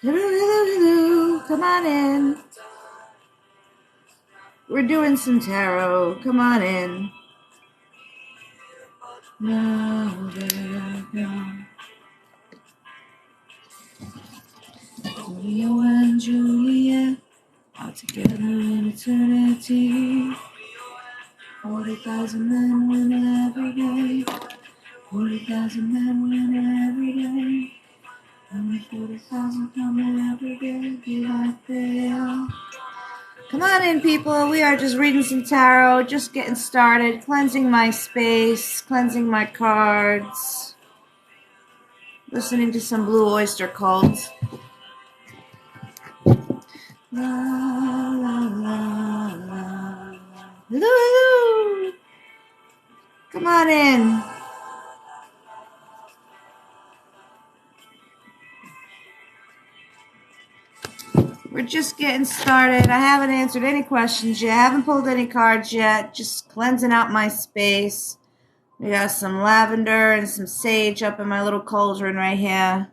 Come on in. We're doing some tarot. Come on in. Romeo and Juliet are together in eternity. 40,000 men win every day. 40,000 men win every day. Only 40,000 coming every day. Be like they are. Come on in, people. We are just reading some tarot, just getting started, cleansing my space, cleansing my cards, listening to some Blue Oyster Cult. La, la, la, la. Hello. Come on in. We're just getting started. I haven't answered any questions yet. I haven't pulled any cards yet. Just cleansing out my space. We got some lavender and some sage up in my little cauldron right here.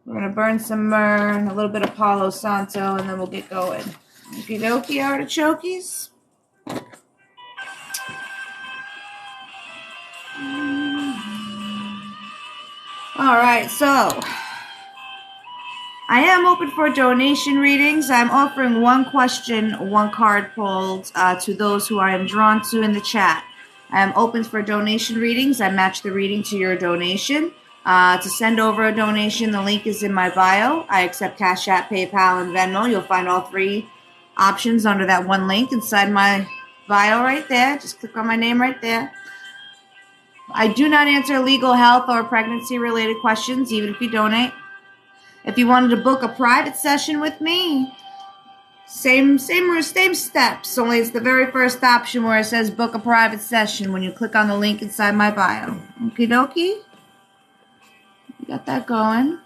We're going to burn some myrrh and a little bit of Palo Santo, and then we'll get going. Okie dokie, artichokes. All right, so I am open for donation readings. I'm offering one question, one card pulled to those who I am drawn to in the chat. I am open for donation readings. I match the reading to your donation. To send over a donation, the link is in my bio. I accept Cash App, PayPal, and Venmo. You'll find all three options under that one link inside my bio right there. Just click on my name right there. I do not answer legal, health, or pregnancy-related questions, even if you donate. If you wanted to book a private session with me, same steps, only it's the very first option where it says book a private session when you click on the link inside my bio. Okie dokie. Got that going.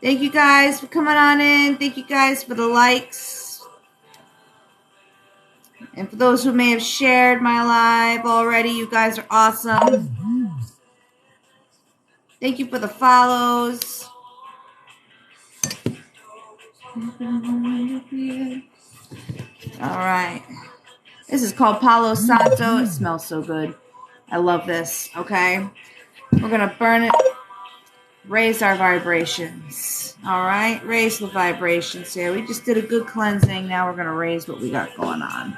Thank you guys for coming on in. Thank you guys for the likes. And for those who may have shared my live already, you guys are awesome. Thank you for the follows. All right. This is called Palo Santo. It smells so good. I love this, okay? We're going to burn it. Raise our vibrations. All right? Raise the vibrations here. We just did a good cleansing. Now we're going to raise what we got going on.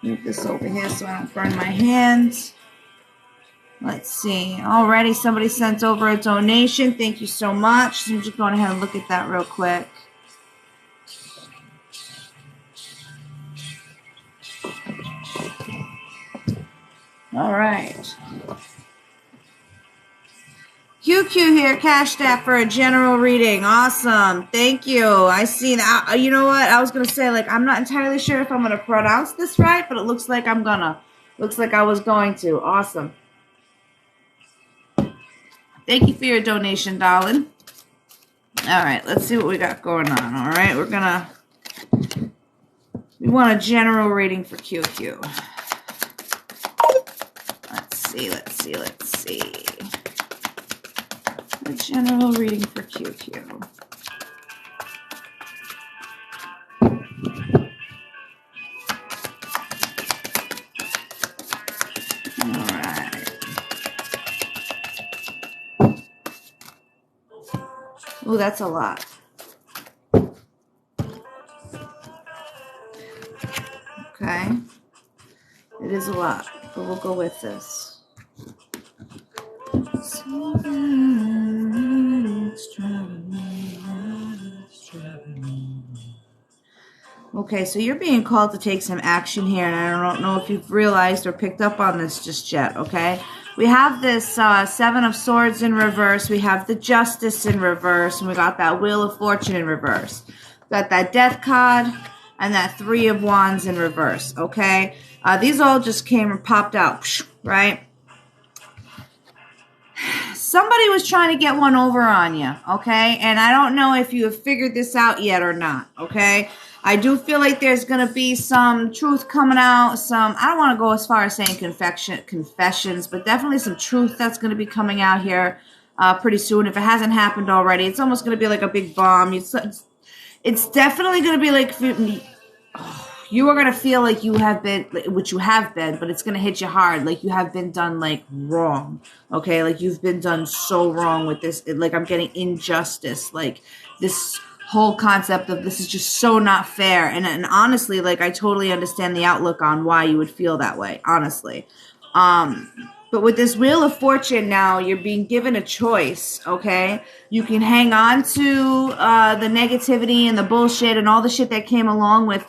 Move this over here so I don't burn my hands. Let's see. Already somebody sent over a donation. Thank you so much. So I'm just going ahead and look at that real quick. All right. QQ here, cashed out for a general reading. Awesome. Thank you. I see that. You know what? I was going to say, like, I'm not entirely sure if I'm going to pronounce this right, but it looks like I'm going to. Looks like I was going to. Awesome. Thank you for your donation, darling. All right, let's see what we got going on. All right, we want a general reading for QQ. Let's see. A general reading for QQ. All right. Oh, that's a lot. Okay. It is a lot, but we'll go with this. Okay, so you're being called to take some action here, and I don't know if you've realized or picked up on this just yet, okay? We have this Seven of Swords in reverse. We have the Justice in reverse, and we got that Wheel of Fortune in reverse. We got that Death card and that Three of Wands in reverse, okay? These all just came and popped out, right? Somebody was trying to get one over on you, okay? And I don't know if you have figured this out yet or not, okay? I do feel like there's going to be some truth coming out, I don't want to go as far as saying confessions, but definitely some truth that's going to be coming out here pretty soon. If it hasn't happened already, it's almost going to be like a big bomb. It's definitely going to be like, you are going to feel like you have been, which you have been, but it's going to hit you hard. Like you have been done like wrong. Okay. Like you've been done so wrong with this. Like I'm getting injustice. Like this whole concept of this is just so not fair. And honestly, like I totally understand the outlook on why you would feel that way. Honestly. But with this Wheel of Fortune now, you're being given a choice, okay? You can hang on to the negativity and the bullshit and all the shit that came along with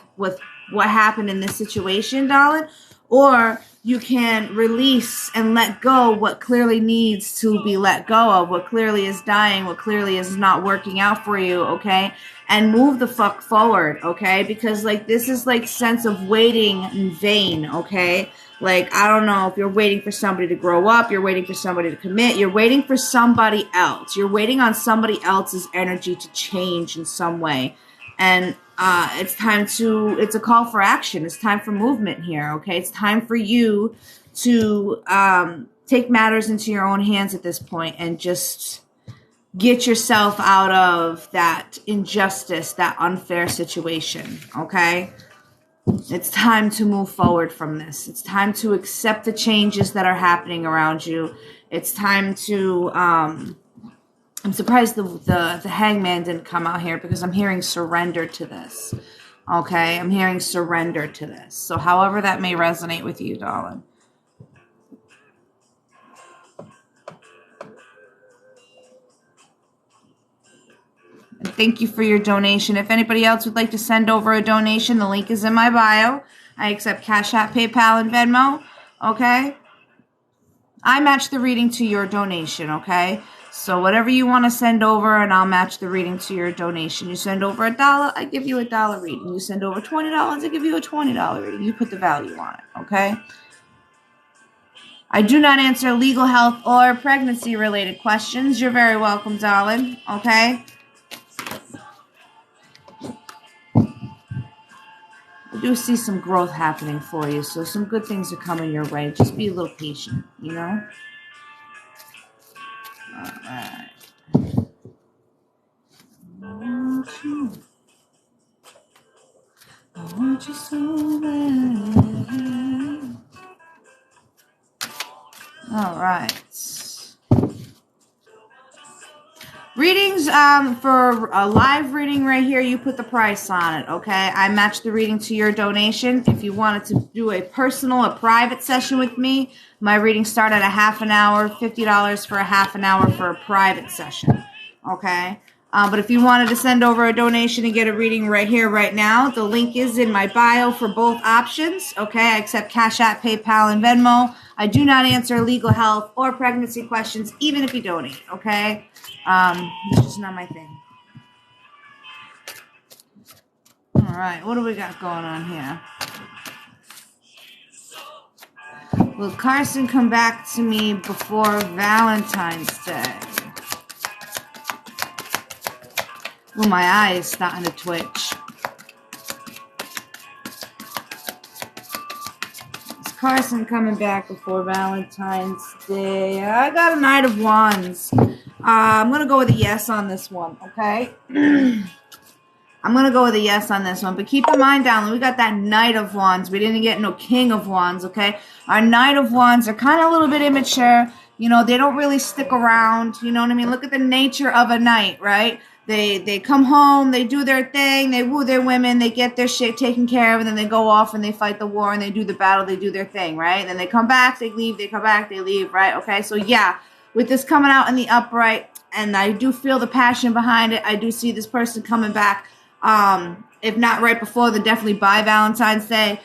what happened in this situation, darling, or you can release and let go what clearly needs to be let go of, what clearly is dying, what clearly is not working out for you, okay? And move the fuck forward, okay? Because, like, this is, like, sense of waiting in vain, okay? Like, I don't know if you're waiting for somebody to grow up, you're waiting for somebody to commit, you're waiting for somebody else. You're waiting on somebody else's energy to change in some way. And it's a call for action. It's time for movement here, okay? It's time for you to take matters into your own hands at this point and just get yourself out of that injustice, that unfair situation, okay? It's time to move forward from this. It's time to accept the changes that are happening around you. It's time to, I'm surprised the hangman didn't come out here because I'm hearing surrender to this. Okay? I'm hearing surrender to this. So however that may resonate with you, darling. And thank you for your donation. If anybody else would like to send over a donation, the link is in my bio. I accept Cash App, PayPal, and Venmo. Okay? I match the reading to your donation, okay? So whatever you want to send over, and I'll match the reading to your donation. You send over $1, I give you $1 reading. You send over $20, I give you a $20 reading. You put the value on it, okay? I do not answer legal, health, or pregnancy-related questions. You're very welcome, darling, okay? I do see some growth happening for you, so some good things are coming your way. Just be a little patient, you know? All right. I want you so bad. All right. Readings, for a live reading right here, you put the price on it, okay? I match the reading to your donation. If you wanted to do a private session with me, my readings start at a half an hour, $50 for a half an hour for a private session, okay? But if you wanted to send over a donation and get a reading right here, right now, the link is in my bio for both options, okay? I accept Cash App, PayPal, and Venmo. I do not answer legal, health, or pregnancy questions, even if you donate, okay? It's just not my thing. All right, what do we got going on here? Will Carson come back to me before Valentine's Day? Well, my eye is starting to twitch. Is Carson coming back before Valentine's Day? I got a Knight of Wands. I'm going to go with a yes on this one, okay? I'm going to go with a yes on this one. But keep in mind, down, we got that Knight of Wands. We didn't get no King of Wands, okay? Our Knight of Wands are kind of a little bit immature. You know, they don't really stick around. You know what I mean? Look at the nature of a knight, right? They come home, they do their thing, they woo their women, they get their shit taken care of, and then they go off and they fight the war and they do the battle, they do their thing, right? And then they come back, they leave, they come back, they leave, right? Okay, so yeah, with this coming out in the upright, and I do feel the passion behind it, I do see this person coming back, if not right before, then definitely by Valentine's Day,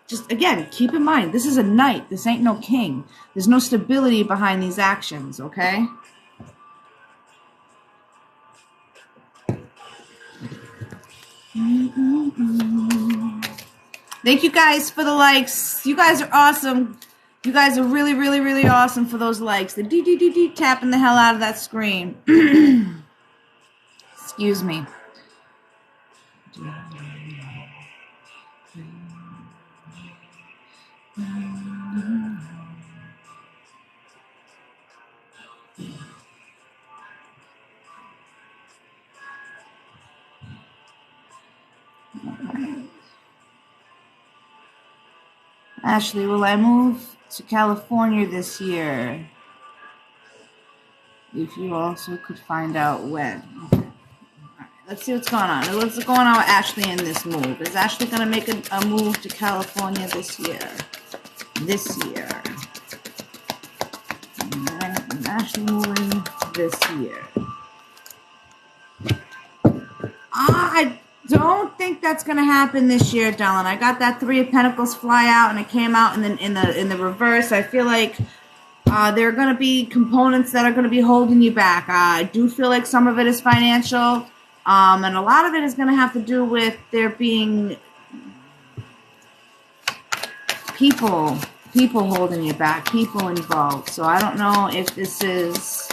just, again, keep in mind, this is a knight, this ain't no king, there's no stability behind these actions, okay? Thank you guys for the likes. You guys are awesome. You guys are really, really, really awesome for those likes. The tapping the hell out of that screen. Excuse me. Ashley, will I move to California this year? If you also could find out when. Okay. Right, let's see what's going on. What's going on with Ashley in this move? Is Ashley going to make a move to California this year? This year. Right, Ashley moving this year. I don't think that's gonna happen this year, Dylan. I got that Three of Pentacles fly out, and it came out in the reverse. I feel like there are gonna be components that are gonna be holding you back. I do feel like some of it is financial, and a lot of it is gonna have to do with there being people holding you back, people involved. So I don't know if this is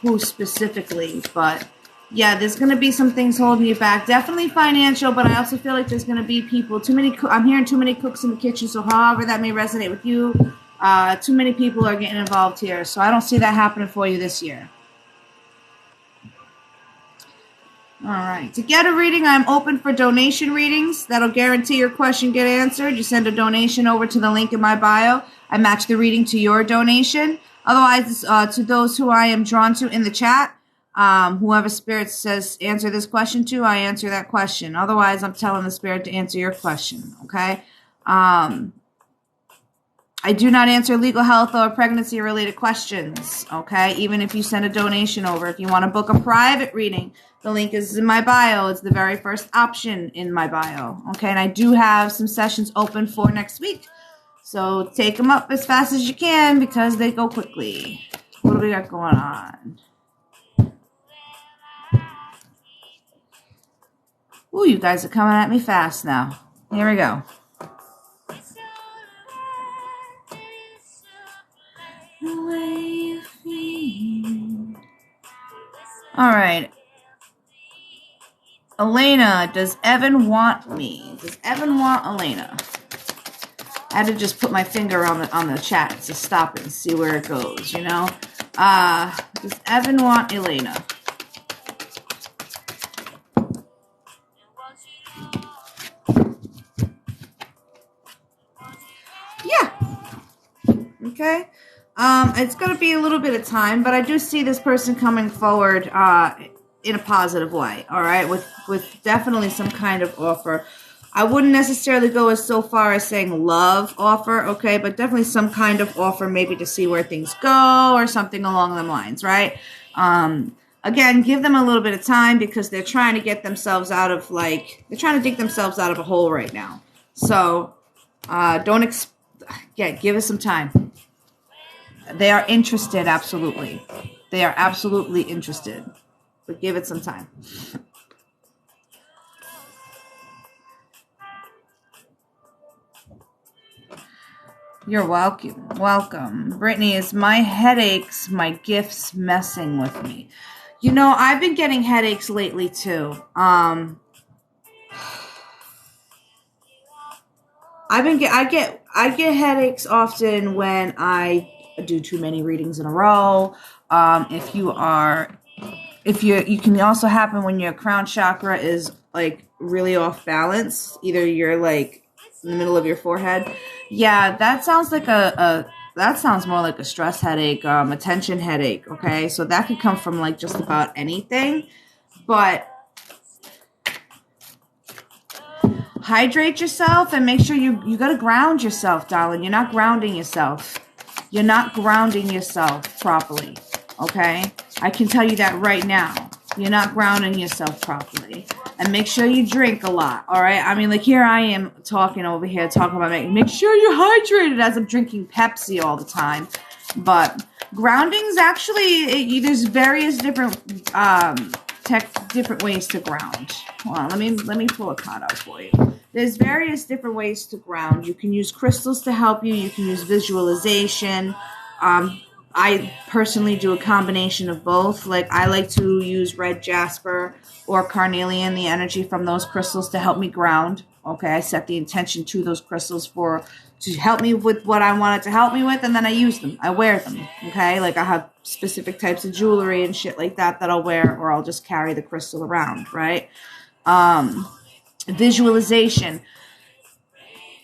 who specifically, but yeah, there's going to be some things holding you back. Definitely financial, but I also feel like there's going to be people, I'm hearing too many cooks in the kitchen, so however that may resonate with you, too many people are getting involved here. So I don't see that happening for you this year. All right. To get a reading, I'm open for donation readings. That'll guarantee your question get answered. You send a donation over to the link in my bio. I match the reading to your donation. Otherwise, to those who I am drawn to in the chat, whoever spirit says answer this question to, I answer that question. Otherwise, I'm telling the spirit to answer your question. Okay. I do not answer legal, health, or pregnancy-related questions. Okay. Even if you send a donation over, if you want to book a private reading, the link is in my bio. It's the very first option in my bio. Okay. And I do have some sessions open for next week. So take them up as fast as you can because they go quickly. What do we got going on? Ooh, you guys are coming at me fast now. Here we go. All right. Elena, does Evan want me? Does Evan want Elena? I had to just put my finger on the chat to stop it and see where it goes, you know? Does Evan want Elena? Yeah. Okay. It's going to be a little bit of time, but I do see this person coming forward in a positive way, all right, with definitely some kind of offer. I wouldn't necessarily go as so far as saying love offer, okay, but definitely some kind of offer, maybe to see where things go or something along the lines, right? Again, give them a little bit of time because they're trying to get themselves out of, they're trying to dig themselves out of a hole right now. So give us some time. They are interested, absolutely. They are absolutely interested. But give it some time. You're welcome. Welcome. Brittany, is my headaches, my gifts messing with me? You know, I've been getting headaches lately too. I get headaches often when I do too many readings in a row. You can also happen when your crown chakra is like really off balance. Either you're like in the middle of your forehead. Yeah, that sounds like that sounds more like a stress headache, a tension headache. Okay, so that could come from like just about anything, but hydrate yourself and make sure you got to ground yourself, darling. You're not grounding yourself. You're not grounding yourself properly, okay? I can tell you that right now. You're not grounding yourself properly. And make sure you drink a lot, all right? I mean, like here I am talking over here, talking about make sure you're hydrated as I'm drinking Pepsi all the time. But grounding's actually, there's various different different ways to ground. Hold on, let me pull a card out for you. There's various different ways to ground. You can use crystals to help you. You can use visualization. I personally do a combination of both. Like I like to use red jasper or carnelian, the energy from those crystals to help me ground. Okay, I set the intention to those crystals to help me with what I wanted to help me with, and then I use them. I wear them. Okay, like I have specific types of jewelry and shit like that I'll wear, or I'll just carry the crystal around, right? Visualization.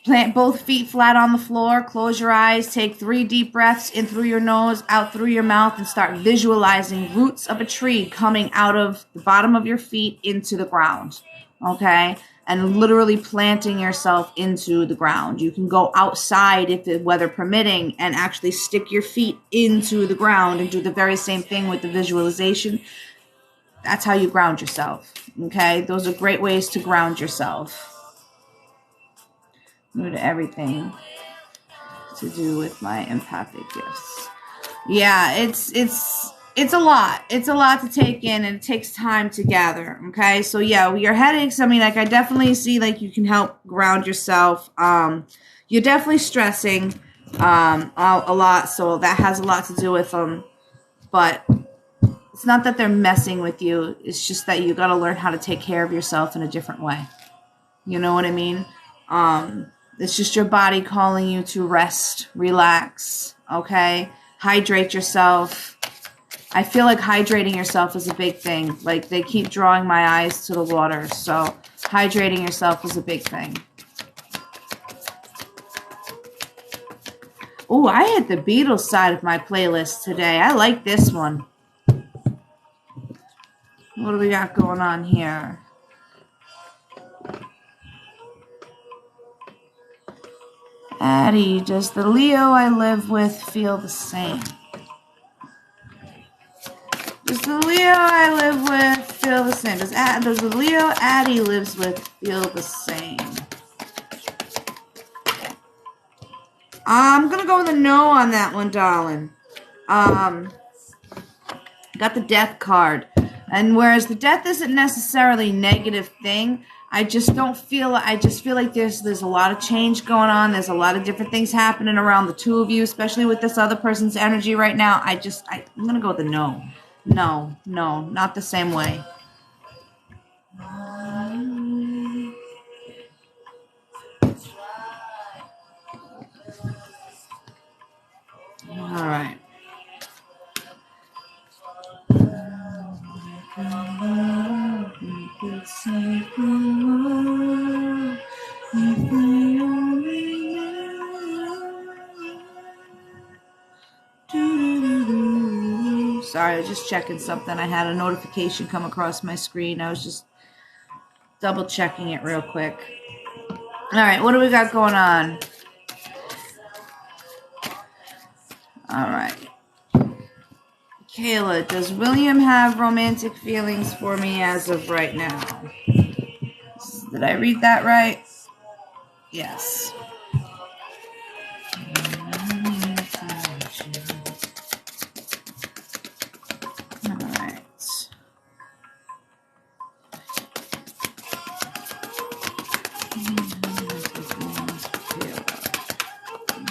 Plant both feet flat on the floor. Close your eyes. Take 3 deep breaths in through your nose, out through your mouth, and start visualizing roots of a tree coming out of the bottom of your feet into the ground. Okay? And literally planting yourself into the ground. You can go outside if the weather permitting and actually stick your feet into the ground and do the very same thing with the visualization. That's how you ground yourself. Okay? Those are great ways to ground yourself. New to everything to do with my empathic gifts. Yeah, it's a lot. It's a lot to take in, and it takes time to gather. Okay, so yeah, your headaches. I mean, like I definitely see like you can help ground yourself. You're definitely stressing a lot, so that has a lot to do with them. But it's not that they're messing with you. It's just that you got to learn how to take care of yourself in a different way. You know what I mean? It's just your body calling you to rest, relax, okay? Hydrate yourself. I feel like hydrating yourself is a big thing. Like, they keep drawing my eyes to the water, so hydrating yourself is a big thing. Oh, I hit the Beatles side of my playlist today. I like this one. What do we got going on here? Addie, does the Leo I live with feel the same? Does the Leo I live with feel the same? Does the Leo Addie lives with feel the same? I'm going to go with a no on that one, darling. Got the death card. And whereas the death isn't necessarily a negative thing, I just feel like there's a lot of change going on. There's a lot of different things happening around the two of you, especially with this other person's energy right now. I'm going to go with a no. No, not the same way. All right. Sorry, I was just checking something. I had a notification come across my screen. I was just double checking it real quick. All right, what do we got going on? All right. Kayla, does William have romantic feelings for me as of right now? Did I read that right? Yes. All right.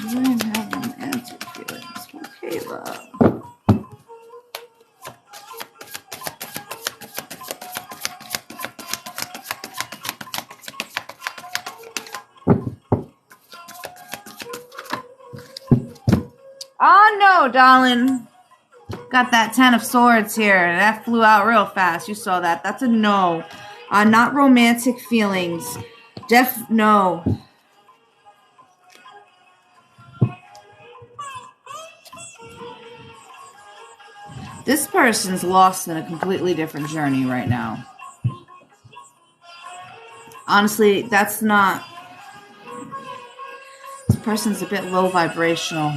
William have romantic feelings for Kayla. Oh, no, darling. Got that 10 of Swords here. That flew out real fast. You saw that. That's a no. Not romantic feelings. No. This person's lost in a completely different journey right now. Honestly, that's not... This person's a bit low vibrational.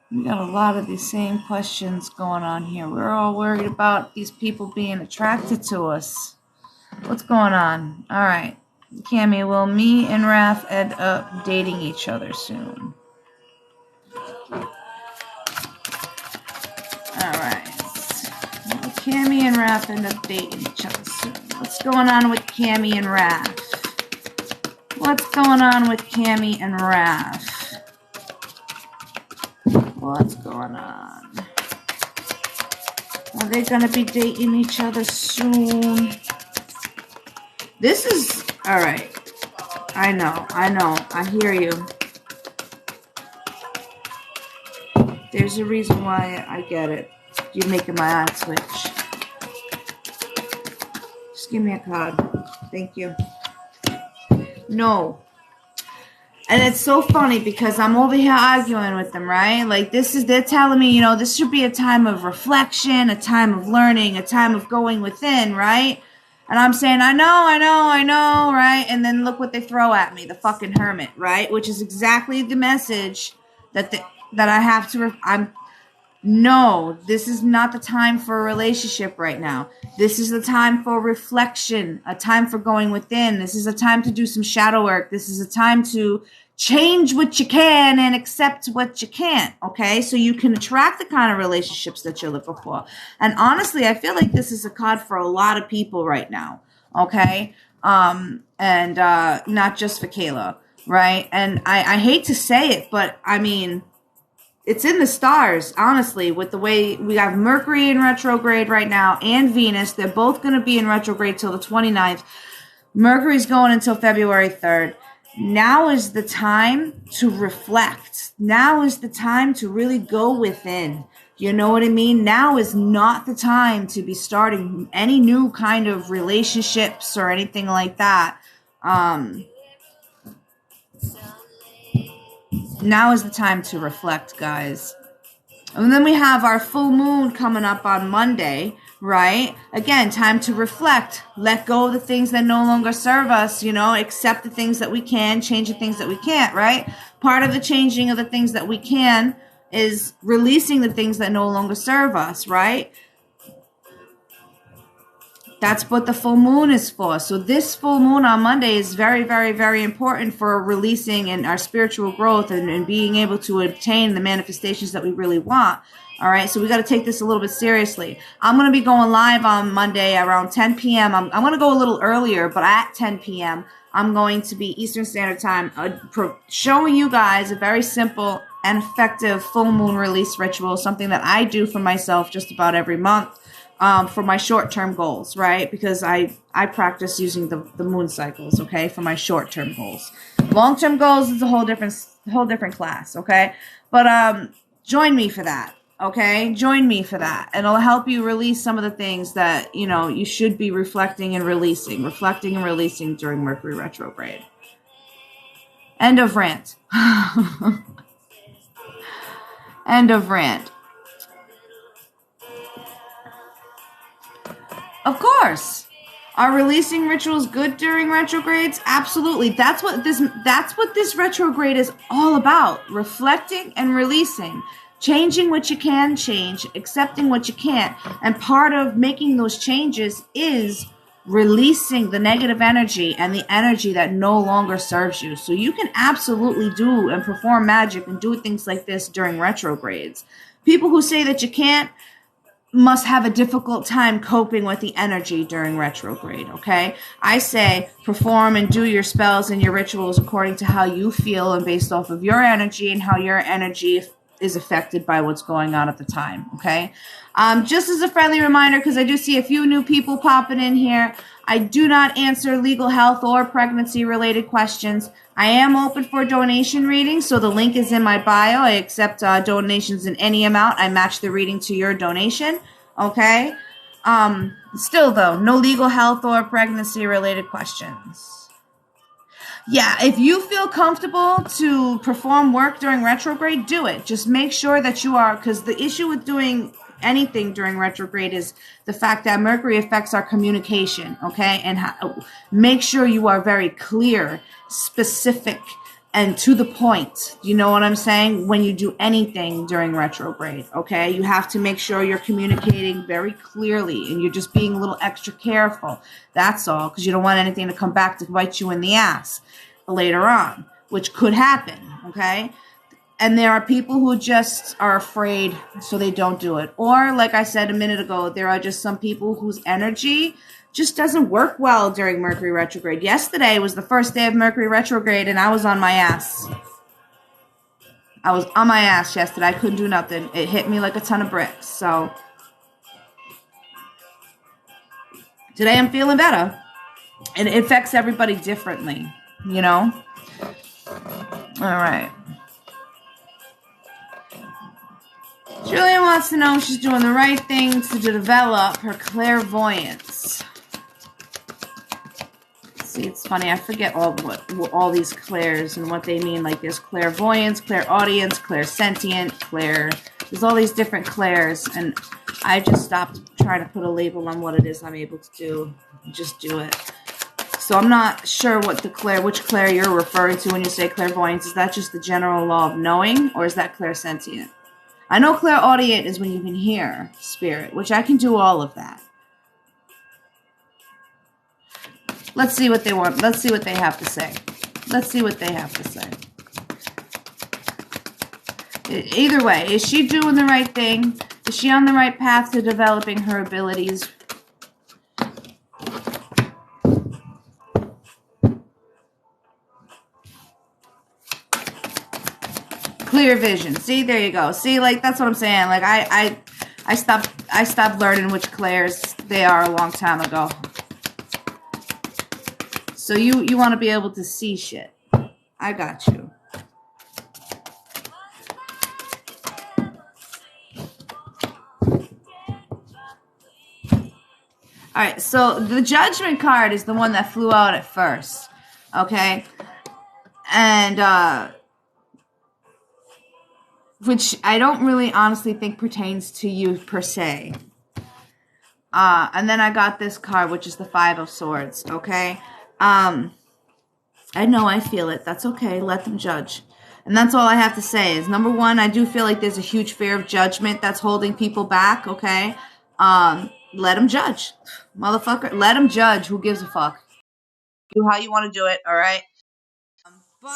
We got a lot of these same questions going on here. We're all worried about these people being attracted to us. What's going on? All right. Cammy, will me and Raph end up dating each other soon? All right. Cammy and Raph end up dating each other soon? What's going on with Cammy and Raph? What's going on with Cammy and Raph? What's going on? Are they going to be dating each other soon? This is... All right. I know. I hear you. There's a reason why I get it. You're making my eyes switch. Just give me a card. Thank you. No. And it's so funny because I'm over here arguing with them, right? Like they're telling me, this should be a time of reflection, a time of learning, a time of going within, right? And I'm saying, I know, right? And then look what they throw at me, the fucking hermit, right? Which is exactly the message that I have to, no, this is not the time for a relationship right now. This is the time for reflection, a time for going within. This is a time to do some shadow work. This is a time to change what you can and accept what you can't, okay? So you can attract the kind of relationships that you're looking for. And honestly, I feel like this is a card for a lot of people right now, okay? And not just for Kayla, right? And I hate to say it, but I mean... It's in the stars, honestly, with the way we have Mercury in retrograde right now and Venus. They're both going to be in retrograde till the 29th. Mercury's going until February 3rd. Now is the time to reflect. Now is the time to really go within. You know what I mean? Now is not the time to be starting any new kind of relationships or anything like that. Now is the time to reflect, guys. And then we have our full moon coming up on Monday, right? Again, time to reflect. Let go of the things that no longer serve us, accept the things that we can, change the things that we can't, right? Part of the changing of the things that we can is releasing the things that no longer serve us, right? That's what the full moon is for. So this full moon on Monday is very, very, very important for releasing and our spiritual growth and being able to obtain the manifestations that we really want. All right. So we got to take this a little bit seriously. I'm going to be going live on Monday around 10 p.m. I'm going to go a little earlier, but at 10 p.m. I'm going to be Eastern Standard Time showing you guys a very simple and effective full moon release ritual, something that I do for myself just about every month. For my short-term goals, right? Because I practice using the moon cycles, okay, for my short-term goals. Long-term goals is a whole different class, okay? But join me for that, okay? Join me for that, and it'll help you release some of the things that you should be reflecting and releasing during Mercury retrograde. End of rant. End of rant. Of course. Are releasing rituals good during retrogrades? Absolutely. That's what this retrograde is all about. Reflecting and releasing. Changing what you can change, accepting what you can't. And part of making those changes is releasing the negative energy and the energy that no longer serves you. So you can absolutely do and perform magic and do things like this during retrogrades. People who say that you can't must have a difficult time coping with the energy during retrograde, okay? I say perform and do your spells and your rituals according to how you feel and based off of your energy and how your energy is affected by what's going on at the time, okay? Just as a friendly reminder, because I do see a few new people popping in here, I do not answer legal health or pregnancy-related questions. I am open for donation readings, so the link is in my bio. I accept donations in any amount. I match the reading to your donation, okay? Still, though, no legal health or pregnancy-related questions. Yeah, if you feel comfortable to perform work during retrograde, do it. Just make sure that you are, because the issue with doing anything during retrograde is the fact that Mercury affects our communication, okay? And make sure you are very clear, specific, and to the point. You know what I'm saying? When you do anything during retrograde, okay? You have to make sure you're communicating very clearly and you're just being a little extra careful. That's all, because you don't want anything to come back to bite you in the ass later on, which could happen, okay? And there are people who just are afraid, so they don't do it. Or, like I said a minute ago, there are just some people whose energy just doesn't work well during Mercury retrograde. Yesterday was the first day of Mercury retrograde, and I was on my ass. I was on my ass yesterday. I couldn't do nothing. It hit me like a ton of bricks. So today I'm feeling better. And it affects everybody differently, you know? All right. Julia wants to know if she's doing the right things to develop her clairvoyance. See, it's funny. I forget all these clairs and what they mean. Like there's clairvoyance, clairaudience, clairsentient, clair. There's all these different clairs, and I just stopped trying to put a label on what it is I'm able to do. Just do it. So I'm not sure what which clair you're referring to when you say clairvoyance. Is that just the general law of knowing, or is that clairsentient? I know clairaudient is when you can hear spirit, which I can do all of that. Let's see what they want. Let's see what they have to say. Let's see what they have to say. Either way, is she doing the right thing? Is she on the right path to developing her abilities? Clear vision. See, there you go. See, like that's what I'm saying. Like I stopped learning which clairs they are a long time ago. So you want to be able to see shit. I got you. All right, so the Judgment card is the one that flew out at first, okay? And, which I don't really honestly think pertains to you per se. And then I got this card, which is the Five of Swords, okay? I know, I feel it. That's okay. Let them judge. And that's all I have to say is, number one, I do feel like there's a huge fear of judgment that's holding people back, okay? Let them judge. Motherfucker, let them judge. Who gives a fuck? Do how you want to do it, all right? But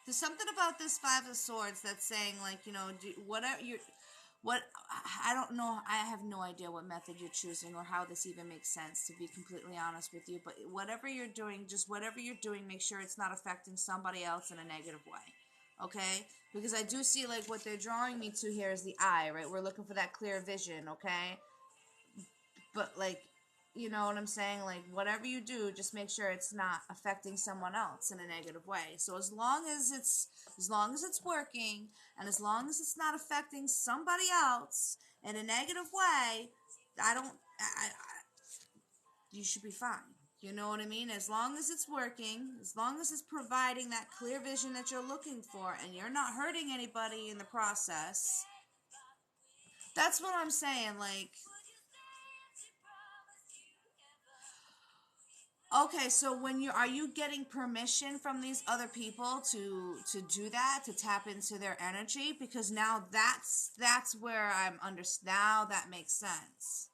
there's something about this Five of Swords that's saying, like, you know, whatever you're, what, I don't know, I have no idea what method you're choosing or how this even makes sense, to be completely honest with you, but whatever you're doing, make sure it's not affecting somebody else in a negative way, okay? Because I do see, like, what they're drawing me to here is the eye, right? We're looking for that clear vision, okay? But, like, you know what I'm saying? Like, whatever you do, just make sure it's not affecting someone else in a negative way. So as long as it's working, and as long as it's not affecting somebody else in a negative way, you should be fine. You know what I mean? As long as it's working, as long as it's providing that clear vision that you're looking for, and you're not hurting anybody in the process. That's what I'm saying, like. Okay, so are you getting permission from these other people to do that, to tap into their energy? Because now that's where now that makes sense.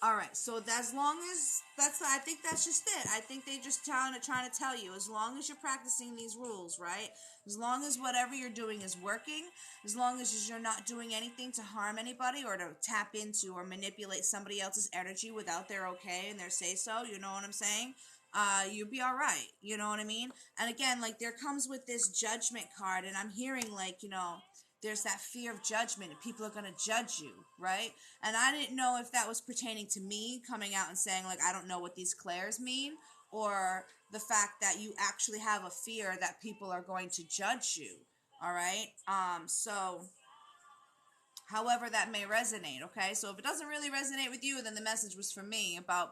All right, so as long as I think that's just it. I think they just trying to tell you, as long as you're practicing these rules, right? As long as whatever you're doing is working, as long as you're not doing anything to harm anybody or to tap into or manipulate somebody else's energy without their okay and their say so, you know what I'm saying? You'll be all right. You know what I mean? And again, like there comes with this Judgment card, and I'm hearing like, you know, there's that fear of judgment and people are going to judge you, right? And I didn't know if that was pertaining to me coming out and saying, like, I don't know what these clairs mean, or the fact that you actually have a fear that people are going to judge you, all right? So however that may resonate, okay? So if it doesn't really resonate with you, then the message was for me about,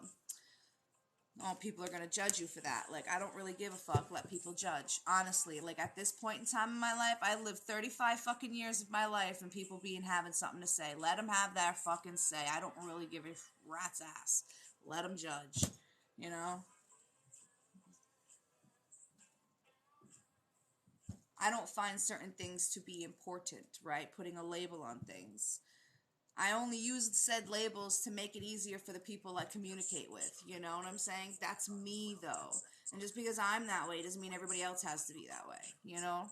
oh, people are going to judge you for that. Like, I don't really give a fuck. Let people judge. Honestly, like, at this point in time in my life, I lived 35 fucking years of my life and people having something to say. Let them have their fucking say. I don't really give a rat's ass. Let them judge, you know? I don't find certain things to be important, right? Putting a label on things. I only use said labels to make it easier for the people I communicate with. You know what I'm saying? That's me, though. And just because I'm that way doesn't mean everybody else has to be that way. You know?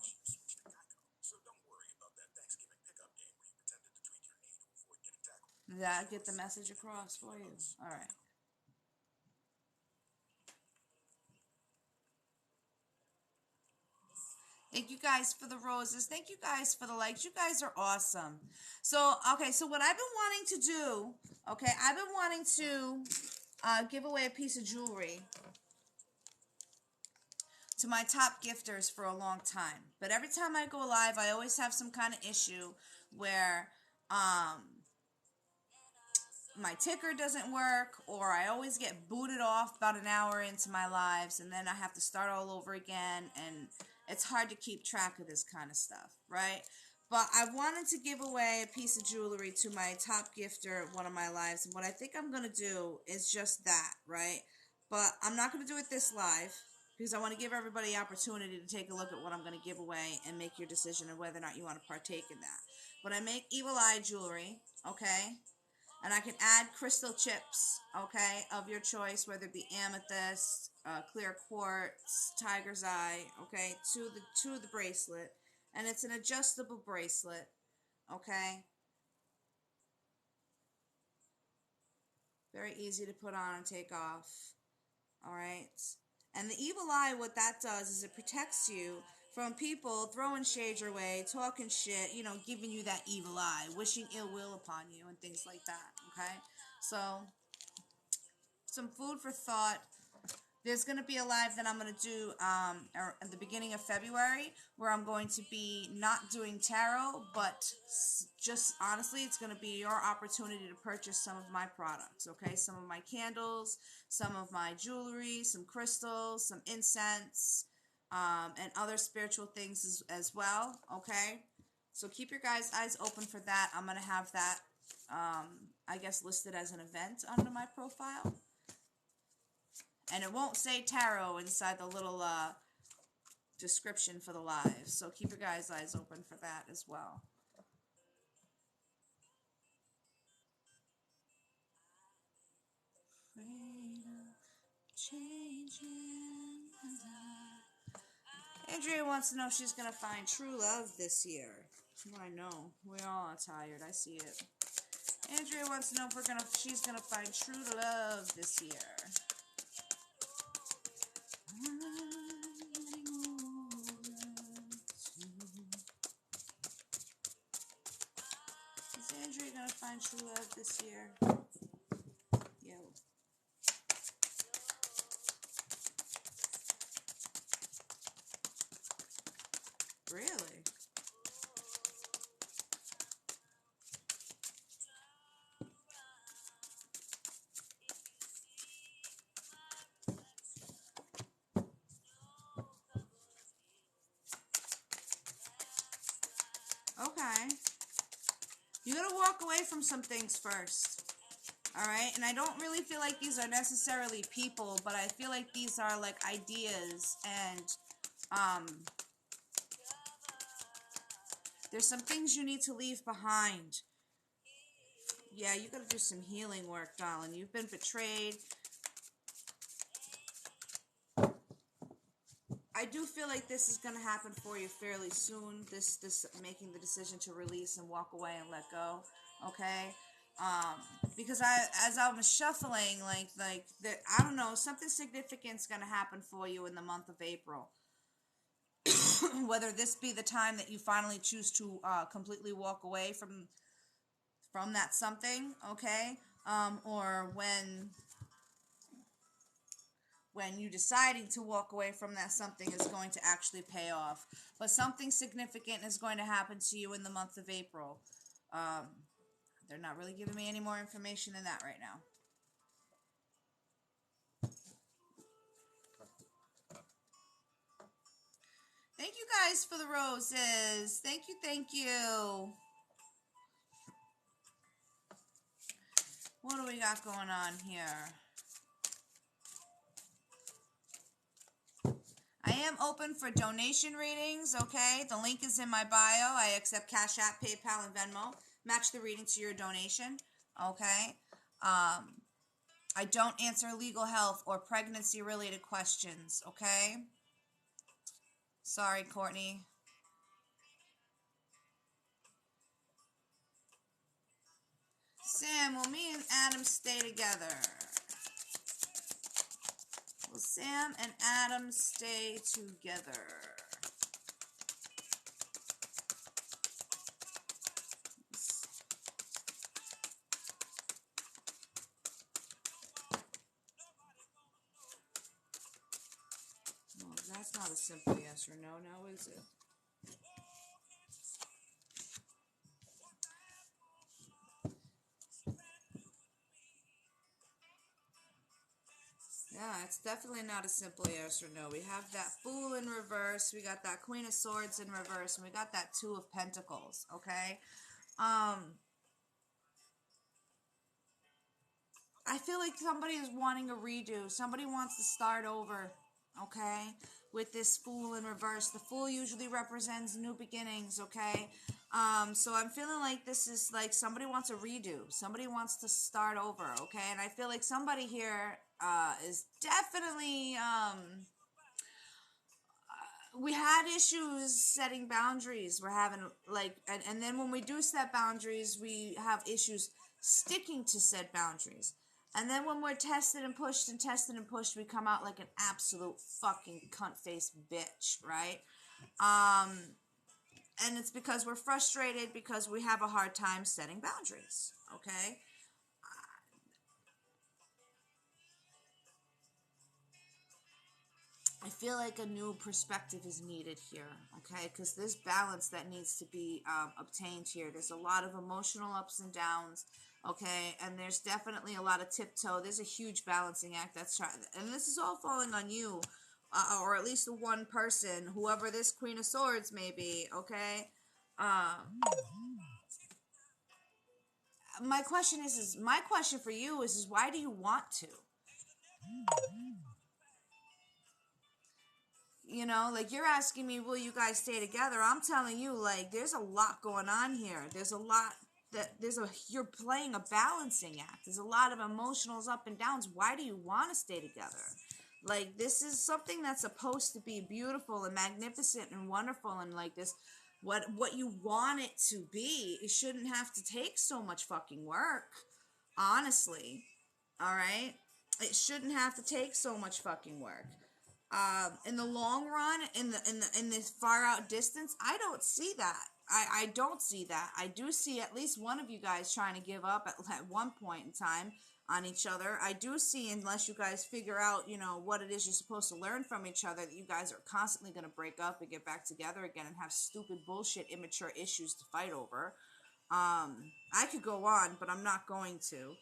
So don't worry about that Thanksgiving pickup game where you pretended to tweak your knee to avoid getting tackled. That get the message across for you. All right. Thank you guys for the roses. Thank you guys for the likes. You guys are awesome. So, okay, so what I've been wanting to do, okay, I've been wanting to give away a piece of jewelry to my top gifters for a long time. But every time I go live, I always have some kind of issue where my ticker doesn't work, or I always get booted off about an hour into my lives, and then I have to start all over again, and it's hard to keep track of this kind of stuff, right? But I wanted to give away a piece of jewelry to my top gifter at one of my lives, and what I think I'm going to do is just that, right? But I'm not going to do it this live, because I want to give everybody the opportunity to take a look at what I'm going to give away and make your decision on whether or not you want to partake in that. But I make evil eye jewelry, okay? And I can add crystal chips, okay, of your choice, whether it be amethyst, clear quartz, tiger's eye, okay, to the bracelet. And it's an adjustable bracelet, okay. Very easy to put on and take off, all right. And the evil eye, what that does is it protects you from people throwing shade your way, talking shit, you know, giving you that evil eye, wishing ill will upon you and things like that, okay? So, some food for thought. There's going to be a live that I'm going to do at the beginning of February where I'm going to be not doing tarot, but just honestly, it's going to be your opportunity to purchase some of my products, okay? Some of my candles, some of my jewelry, some crystals, some incense, and other spiritual things as well, okay? So keep your guys' eyes open for that. I'm going to have that, I guess, listed as an event under my profile. And it won't say tarot inside the little description for the live. So keep your guys' eyes open for that as well. Andrea wants to know if she's going to find true love this year. Well, I know. We all are tired. I see it. Andrea wants to know if she's going to find true love this year. Is Andrea going to find true love this year? Yo. Really? Okay. You gotta walk away from some things first. Alright? And I don't really feel like these are necessarily people, but I feel like these are like ideas and there's some things you need to leave behind. Yeah, you gotta do some healing work, darling. You've been betrayed. I do feel like this is gonna happen for you fairly soon. This making the decision to release and walk away and let go. Okay? Because as I was shuffling, I don't know, something significant's gonna happen for you in the month of April. Whether this be the time that you finally choose to completely walk away from that something, okay, or when you deciding to walk away from that something is going to actually pay off. But something significant is going to happen to you in the month of April. They're not really giving me any more information than that right now. Thank you guys for the roses. Thank you, thank you. What do we got going on here? I am open for donation readings, okay? The link is in my bio. I accept Cash App, PayPal, and Venmo. match the reading to your donation, okay? I don't answer legal health or pregnancy related questions, okay? Sorry, Courtney. Sam, will me and Adam stay together? Will Sam and Adam stay together? Well, that's not a simple yes or no, now is it? Yeah, it's definitely not a simple yes or no. We have that Fool in reverse, we got that Queen of Swords in reverse, and we got that Two of Pentacles, okay? I feel like somebody is wanting a redo. Somebody wants to start over, okay? With this Fool in reverse. The Fool usually represents new beginnings, okay? So I'm feeling like this is like somebody wants a redo. Somebody wants to start over, okay? And I feel like somebody here is definitely we had issues setting boundaries. We're having like and then when we do set boundaries, we have issues sticking to said boundaries. And then when we're tested and pushed, we come out like an absolute fucking cunt-faced bitch, right? And it's because we're frustrated because we have a hard time setting boundaries, okay? I feel like a new perspective is needed here, okay? Because this balance that needs to be obtained here, there's a lot of emotional ups and downs, okay? And there's definitely a lot of tiptoe. There's a huge balancing act that's trying, and this is all falling on you, or at least the one person, whoever this Queen of Swords may be, okay? My question my question for you is why do you want to? You know, like you're asking me, will you guys stay together? I'm telling you, like, there's a lot going on here. There's a lot you're playing a balancing act. There's a lot of emotionals up and downs. Why do you want to stay together? Like, this is something that's supposed to be beautiful and magnificent and wonderful and like this, what you want it to be. It shouldn't have to take so much fucking work, honestly. All right? It shouldn't have to take so much fucking work. In the long run, in this far out distance, I don't see that. I don't see that. I do see at least one of you guys trying to give up at one point in time on each other. I do see, unless you guys figure out, you know, what it is you're supposed to learn from each other, that you guys are constantly going to break up and get back together again and have stupid bullshit, immature issues to fight over. I could go on, but I'm not going to.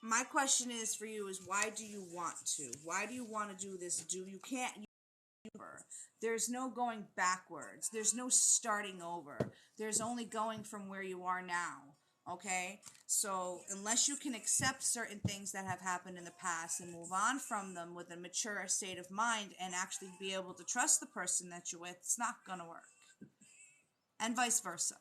My question is for you is why do you want to? Why do you want to do this? You can't. There's no going backwards. There's no starting over. There's only going from where you are now. Okay? So unless you can accept certain things that have happened in the past and move on from them with a mature state of mind and actually be able to trust the person that you're with, it's not going to work. And vice versa.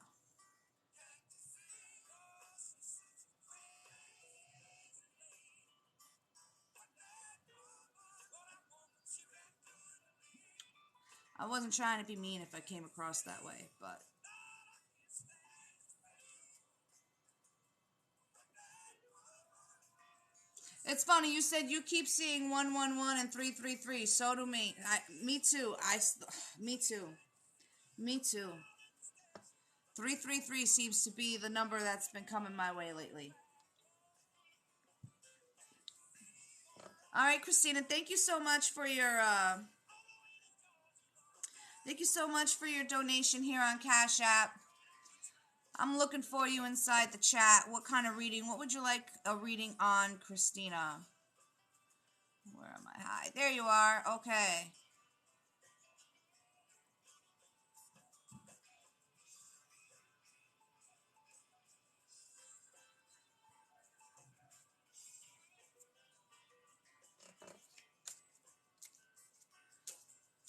I wasn't trying to be mean if I came across that way, but it's funny. You said you keep seeing 111 and 333. So do me. Me too. Me too. Me too. 333 seems to be the number that's been coming my way lately. All right, Christina. Thank you so much for your donation here on Cash App. I'm looking for you inside the chat. What kind of reading? What would you like a reading on, Christina? Where am I? Hi. There you are. Okay.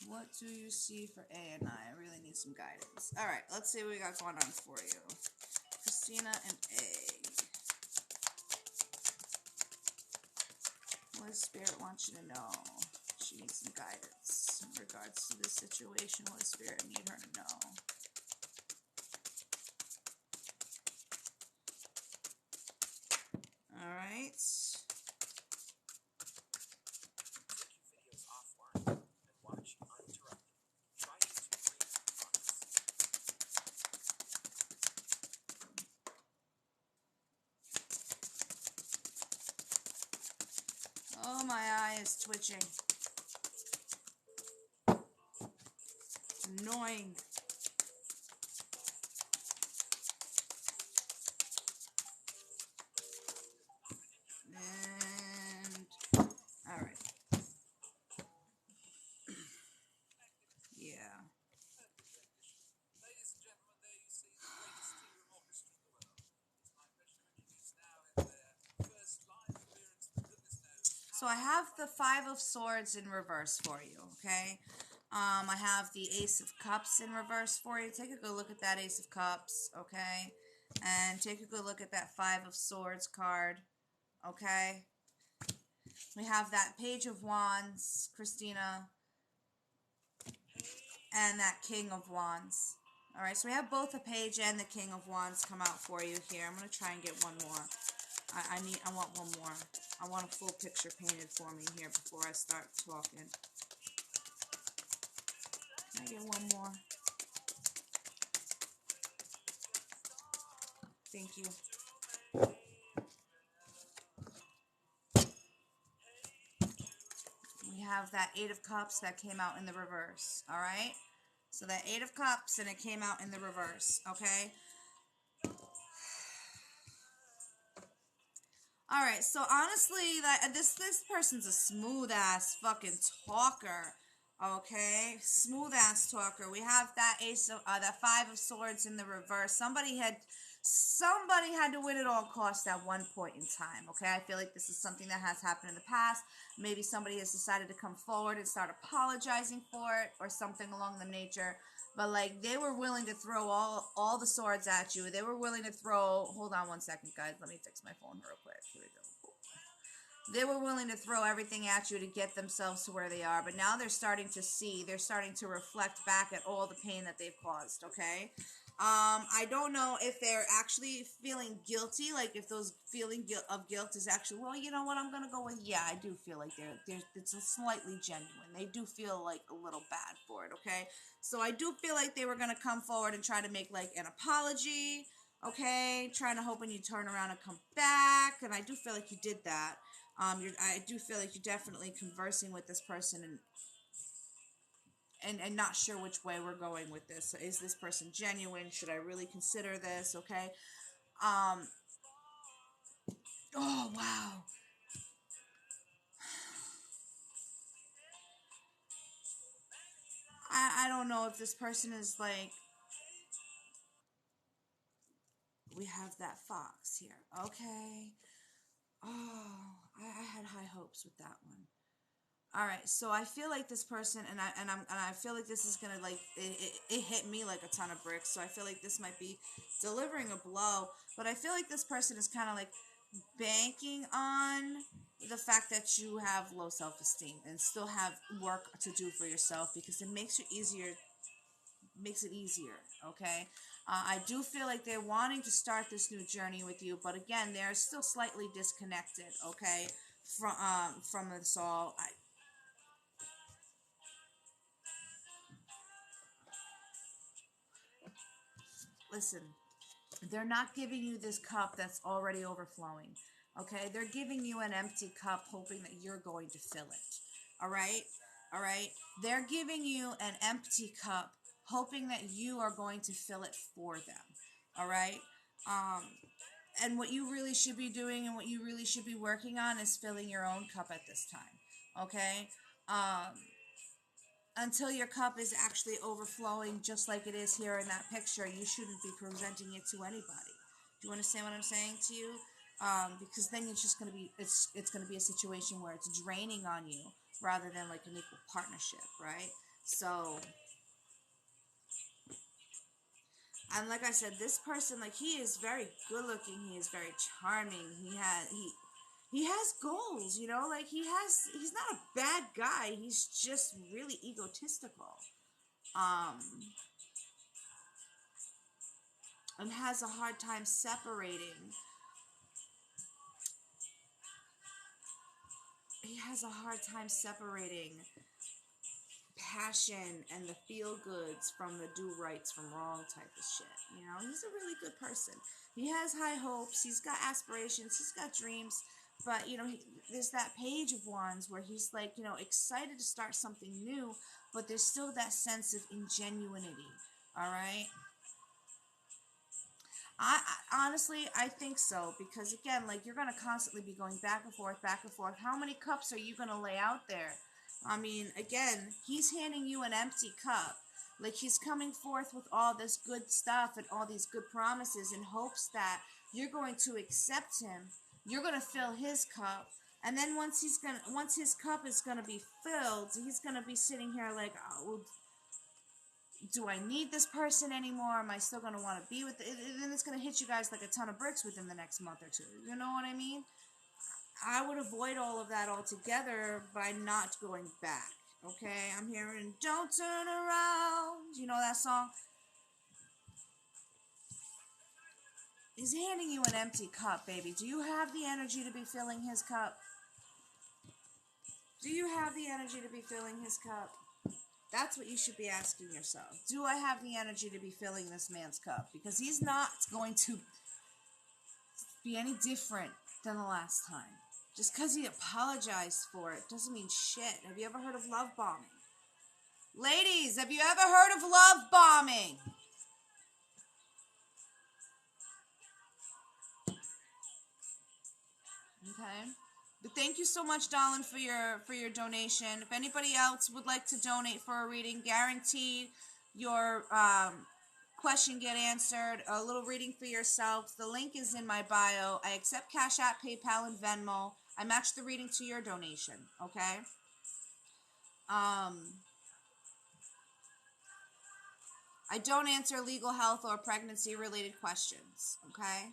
What do you see for A and I? I really need some guidance. All right, let's see what we got going on for you. Christina and A. What does Spirit want you to know? She needs some guidance in regards to this situation. What does Spirit need her to know? All right. Take your videos offline and watch uninterrupted. Try YouTube Premium Plus. Oh, my eye is twitching. Annoying. And all right. Yeah. Ladies and gentlemen, there you see the greatest tea-room orchestra in the world. It's my pleasure to introduce now in their first live appearance, for goodness knows. So I have the Five of Swords in reverse for you, okay? I have the Ace of Cups in reverse for you. Take a good look at that Ace of Cups, okay? And take a good look at that Five of Swords card, okay? We have that Page of Wands, Christina, and that King of Wands. All right, so we have both the Page and the King of Wands come out for you here. I'm going to try and get one more. I want one more. I want a full picture painted for me here before I start talking. Can I get one more? Thank you. We have that Eight of Cups that came out in the reverse, all right? So that Eight of Cups, and it came out in the reverse, okay? All right, so honestly, this person's a smooth-ass fucking talker, okay? Smooth-ass talker. We have that that Five of Swords in the reverse. Somebody had to win at all costs at one point in time, okay? I feel like this is something that has happened in the past. Maybe somebody has decided to come forward and start apologizing for it or something along the nature. But, like, they were willing to throw all the swords at you. They were willing to throw... Hold on one second, guys. Let me fix my phone real quick. Here we go. They were willing to throw everything at you to get themselves to where they are. But now they're starting to see. They're starting to reflect back at all the pain that they've caused, okay? I don't know if they're actually feeling guilty, like if those feeling of guilt is actually, well, you know what, I'm going to go with, yeah, I do feel like it's slightly genuine. They do feel like a little bad for it, okay? So I do feel like they were going to come forward and try to make like an apology, okay? Trying to hoping you turn around and come back, and I do feel like you did that. I do feel like you're definitely conversing with this person and not sure which way we're going with this. So is this person genuine? Should I really consider this? Okay. Oh, wow. I don't know if this person is like... We have that fox here. Okay. Oh, I had high hopes with that one. All right, so I feel like this person, and I feel like this is gonna like it hit me like a ton of bricks. So I feel like this might be delivering a blow, but I feel like this person is kind of like banking on the fact that you have low self-esteem and still have work to do for yourself because it makes it easier, okay? I do feel like they're wanting to start this new journey with you, but again, they're still slightly disconnected, okay, from this all. Listen, they're not giving you this cup that's already overflowing, okay? They're giving you an empty cup hoping that you're going to fill it, all right? All right? They're giving you an empty cup hoping that you are going to fill it for them, all right? And what you really should be doing and what you really should be working on is filling your own cup at this time, okay? Until your cup is actually overflowing just like it is here in that picture, you shouldn't be presenting it to anybody. Do you understand what I'm saying to you? Because then it's just going to be, it's going to be a situation where it's draining on you rather than like an equal partnership, right? So, and like I said, this person, like, he is very good looking. He is very charming. He has goals, you know, like he's not a bad guy. He's just really egotistical. Um, and has a hard time separating. He has a hard time separating passion and the feel goods from the do rights from wrong type of shit. You know, he's a really good person. He has high hopes. He's got aspirations. He's got dreams. But, you know, there's that page of wands where he's like, you know, excited to start something new, but there's still that sense of ingenuity. All right. I honestly, I think so, because again, like, you're going to constantly be going back and forth, back and forth. How many cups are you going to lay out there? I mean, again, he's handing you an empty cup. Like, he's coming forth with all this good stuff and all these good promises in hopes that you're going to accept him. You're going to fill his cup. And then once his cup is going to be filled, he's going to be sitting here like, oh, well, do I need this person anymore? Am I still going to want to be with it? And it's going to hit you guys like a ton of bricks within the next month or two. You know what I mean? I would avoid all of that altogether by not going back. Okay? I'm hearing, don't turn around. You know that song? He's handing you an empty cup, baby. Do you have the energy to be filling his cup? Do you have the energy to be filling his cup? That's what you should be asking yourself. Do I have the energy to be filling this man's cup? Because he's not going to be any different than the last time. Just because he apologized for it doesn't mean shit. Have you ever heard of love bombing? Ladies, have you ever heard of love bombing? Okay. But thank you so much, Darlin, for your donation. If anybody else would like to donate for a reading, guaranteed your question get answered. A little reading for yourself. The link is in my bio. I accept Cash App, PayPal, and Venmo. I match the reading to your donation. Okay. I don't answer legal, health, or pregnancy related questions. Okay.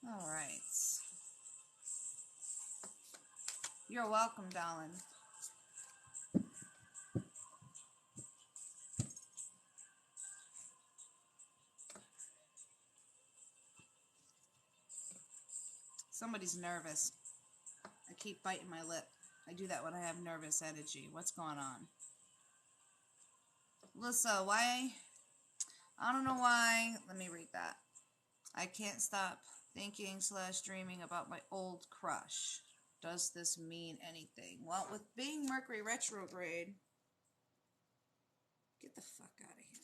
All right. You're welcome, darling. Somebody's nervous. I keep biting my lip. I do that when I have nervous energy. What's going on? Lissa, why? I don't know why. Let me read that. I can't stop thinking / dreaming about my old crush. Does this mean anything? Well, with being Mercury retrograde, get the fuck out of here.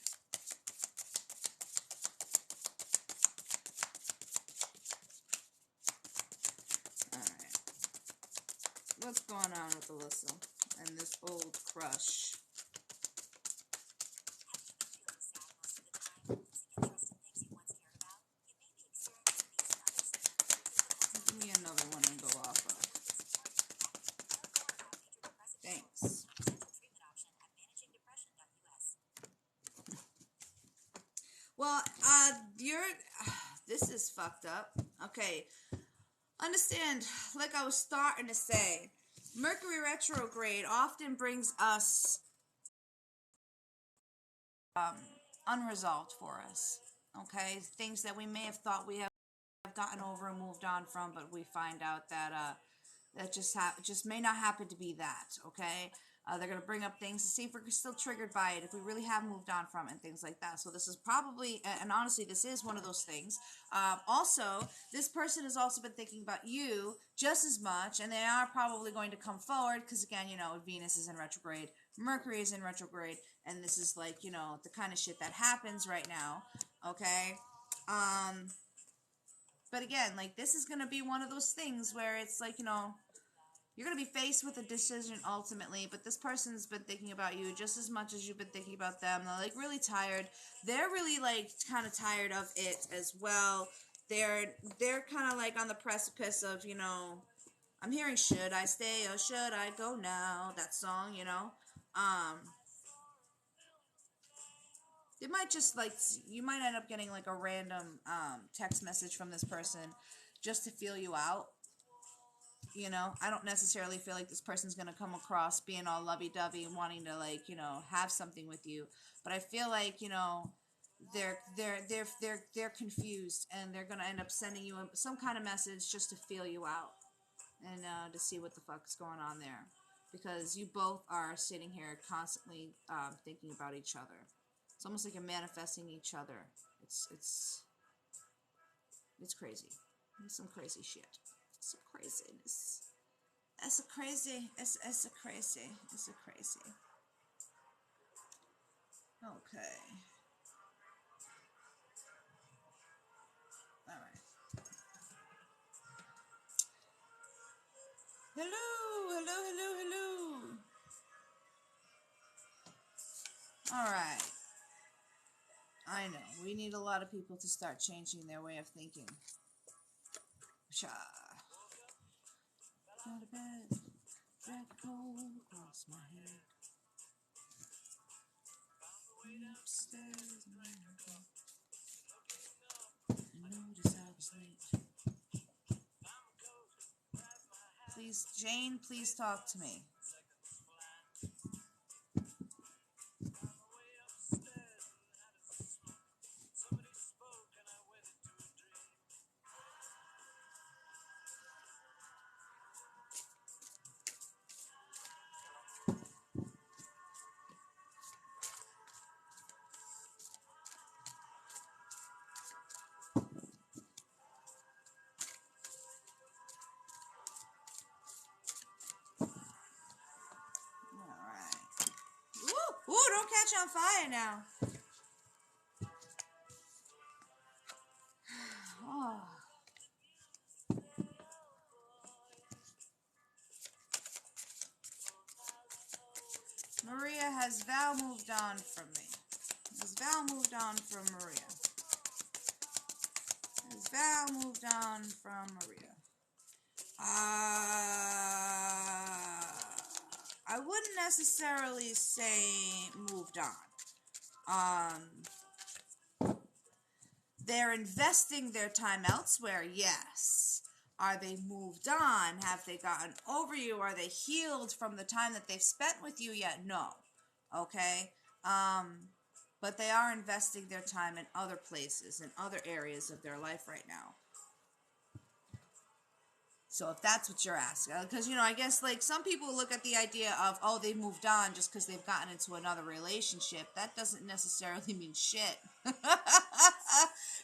Alright. What's going on with Alyssa and this old crush? Give me another one and go off of. Thanks. Well, this is fucked up. Okay. Understand, like I was starting to say, Mercury retrograde often brings us unresolved for us. Okay? Things that we may have thought we have gotten over and moved on from, but we find out that that just may not happen to be that. Okay? They're going to bring up things to see if we're still triggered by it, if we really have moved on from it, and things like that. So this is probably, and honestly, this is one of those things. Also, this person has also been thinking about you just as much, and they are probably going to come forward, because again, you know, Venus is in retrograde, Mercury is in retrograde, and this is like, you know, the kind of shit that happens right now. Okay? But again, like, this is gonna be one of those things where it's like, you're gonna be faced with a decision ultimately, but this person's been thinking about you just as much as you've been thinking about them. They're like really tired. They're really like kind of tired of it as well. They're kind of like on the precipice of, I'm hearing "Should I Stay or Should I Go Now?" That song, It might just like, you might end up getting like a random text message from this person just to feel you out. I don't necessarily feel like this person's gonna come across being all lovey-dovey and wanting to like, have something with you. But I feel like, they're confused, and they're gonna end up sending you some kind of message just to feel you out, and to see what the fuck's going on there, because you both are sitting here constantly thinking about each other. It's almost like you're manifesting each other. It's crazy. It's some crazy shit. Some craziness. It's a crazy. It's a crazy. It's a crazy. Okay. All right. Hello. All right. I know. We need a lot of people to start changing their way of thinking. Pshaw. Go to bed. Drag a cold across my head. Upstairs and notice I was late. Please, Jane, please talk to me. Alright. Ooh, don't catch on fire now. Oh. Maria, has Val moved on from me? Has Val moved on from Maria? Has Val moved on from Maria? I wouldn't necessarily say moved on. They're investing their time elsewhere, yes. Are they moved on? Have they gotten over you? Are they healed from the time that they've spent with you yet? No. Okay? But they are investing their time in other places, in other areas of their life right now. So if that's what you're asking, because, I guess, like, some people look at the idea of, oh, they moved on just because they've gotten into another relationship. That doesn't necessarily mean shit.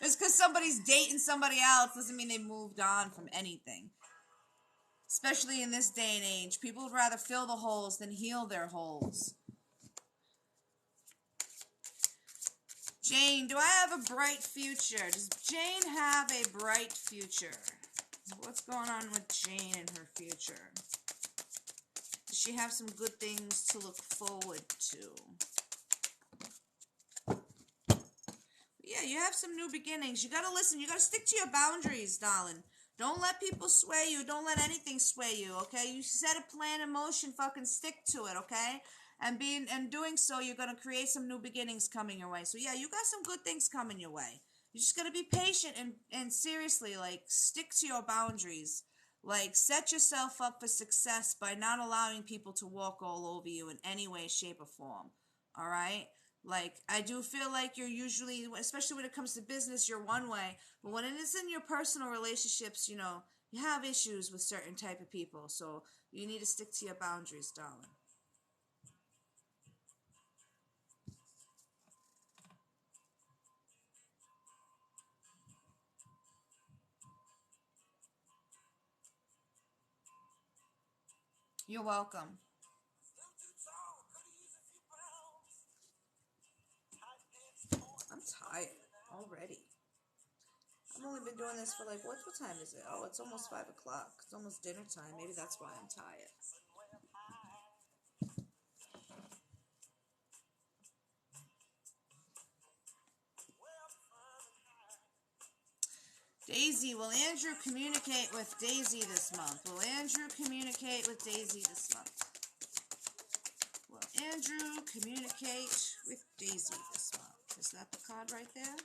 It's because somebody's dating somebody else doesn't mean they moved on from anything. Especially in this day and age, people would rather fill the holes than heal their holes. Jane, do I have a bright future? Does Jane have a bright future? What's going on with Jane and her future? Does she have some good things to look forward to? Yeah, you have some new beginnings. You gotta listen. You gotta stick to your boundaries, darling. Don't let people sway you. Don't let anything sway you, okay? You set a plan in motion, fucking stick to it, okay? And doing so, you're gonna create some new beginnings coming your way. So yeah, you got some good things coming your way. You just gotta be patient and seriously, like, stick to your boundaries. Like, set yourself up for success by not allowing people to walk all over you in any way, shape, or form. Alright? Like, I do feel like you're usually, especially when it comes to business, you're one way. But when it is in your personal relationships, you have issues with certain type of people. So you need to stick to your boundaries, darling. You're welcome. I'm tired. already. I've only been doing this for like, what time is it? Oh, it's almost 5 o'clock. It's almost dinner time. Maybe that's why I'm tired. Daisy, will Andrew communicate with Daisy this month? Will Andrew communicate with Daisy this month? Will Andrew communicate with Daisy this month? Is that the card right there?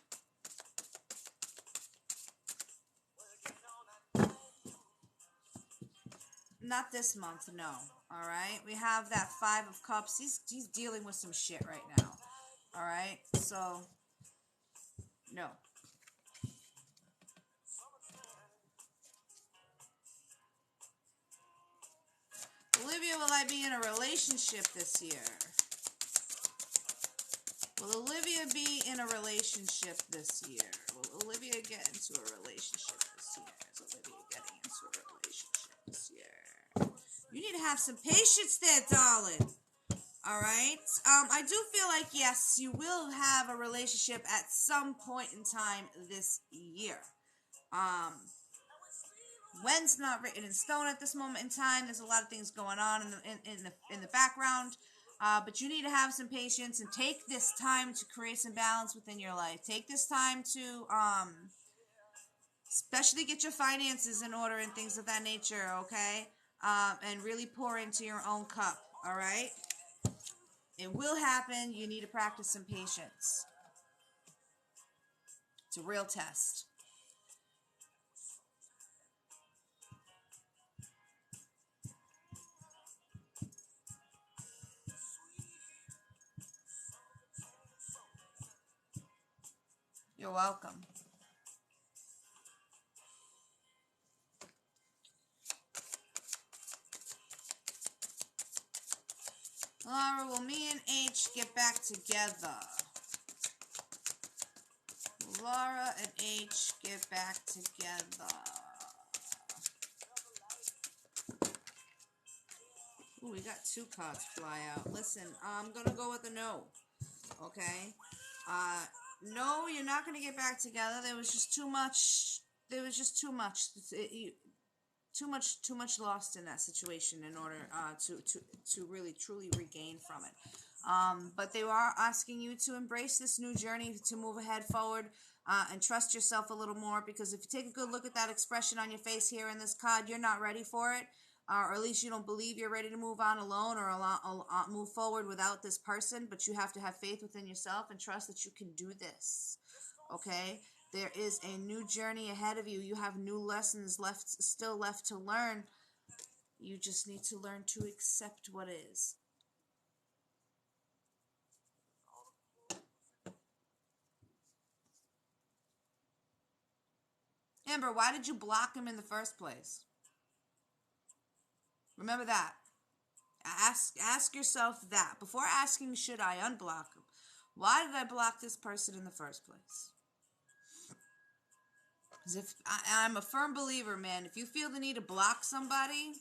Not this month, no. All right, we have that 5 of Cups. He's dealing with some shit right now. All right, so no. Olivia, will I be in a relationship this year? Will Olivia be in a relationship this year? Will Olivia get into a relationship this year? Is Olivia getting into a relationship this year? You need to have some patience there, darling. All right. I do feel like, yes, you will have a relationship at some point in time this year. When's not written in stone at this moment in time. There's a lot of things going on in the background. But you need to have some patience and take this time to create some balance within your life. Take this time to especially get your finances in order and things of that nature, okay? And really pour into your own cup, all right? It will happen. You need to practice some patience. It's a real test. You're welcome. Laura, will me and H get back together? Laura and H get back together. Ooh, we got 2 cards fly out. Listen, I'm going to go with a no. Okay? No, you're not going to get back together. There was just too much. Too much lost in that situation in order to really truly regain from it. But they are asking you to embrace this new journey, to move ahead forward, and trust yourself a little more, because if you take a good look at that expression on your face here in this card, you're not ready for it, or at least you don't believe you're ready to move on alone or move forward without this person, but you have to have faith within yourself and trust that you can do this, okay? There is a new journey ahead of you. You have new lessons still left to learn. You just need to learn to accept what is. Amber, why did you block him in the first place? Remember that. Ask yourself that. Before asking, should I unblock him? Why did I block this person in the first place? Because if I'm a firm believer, man, if you feel the need to block somebody,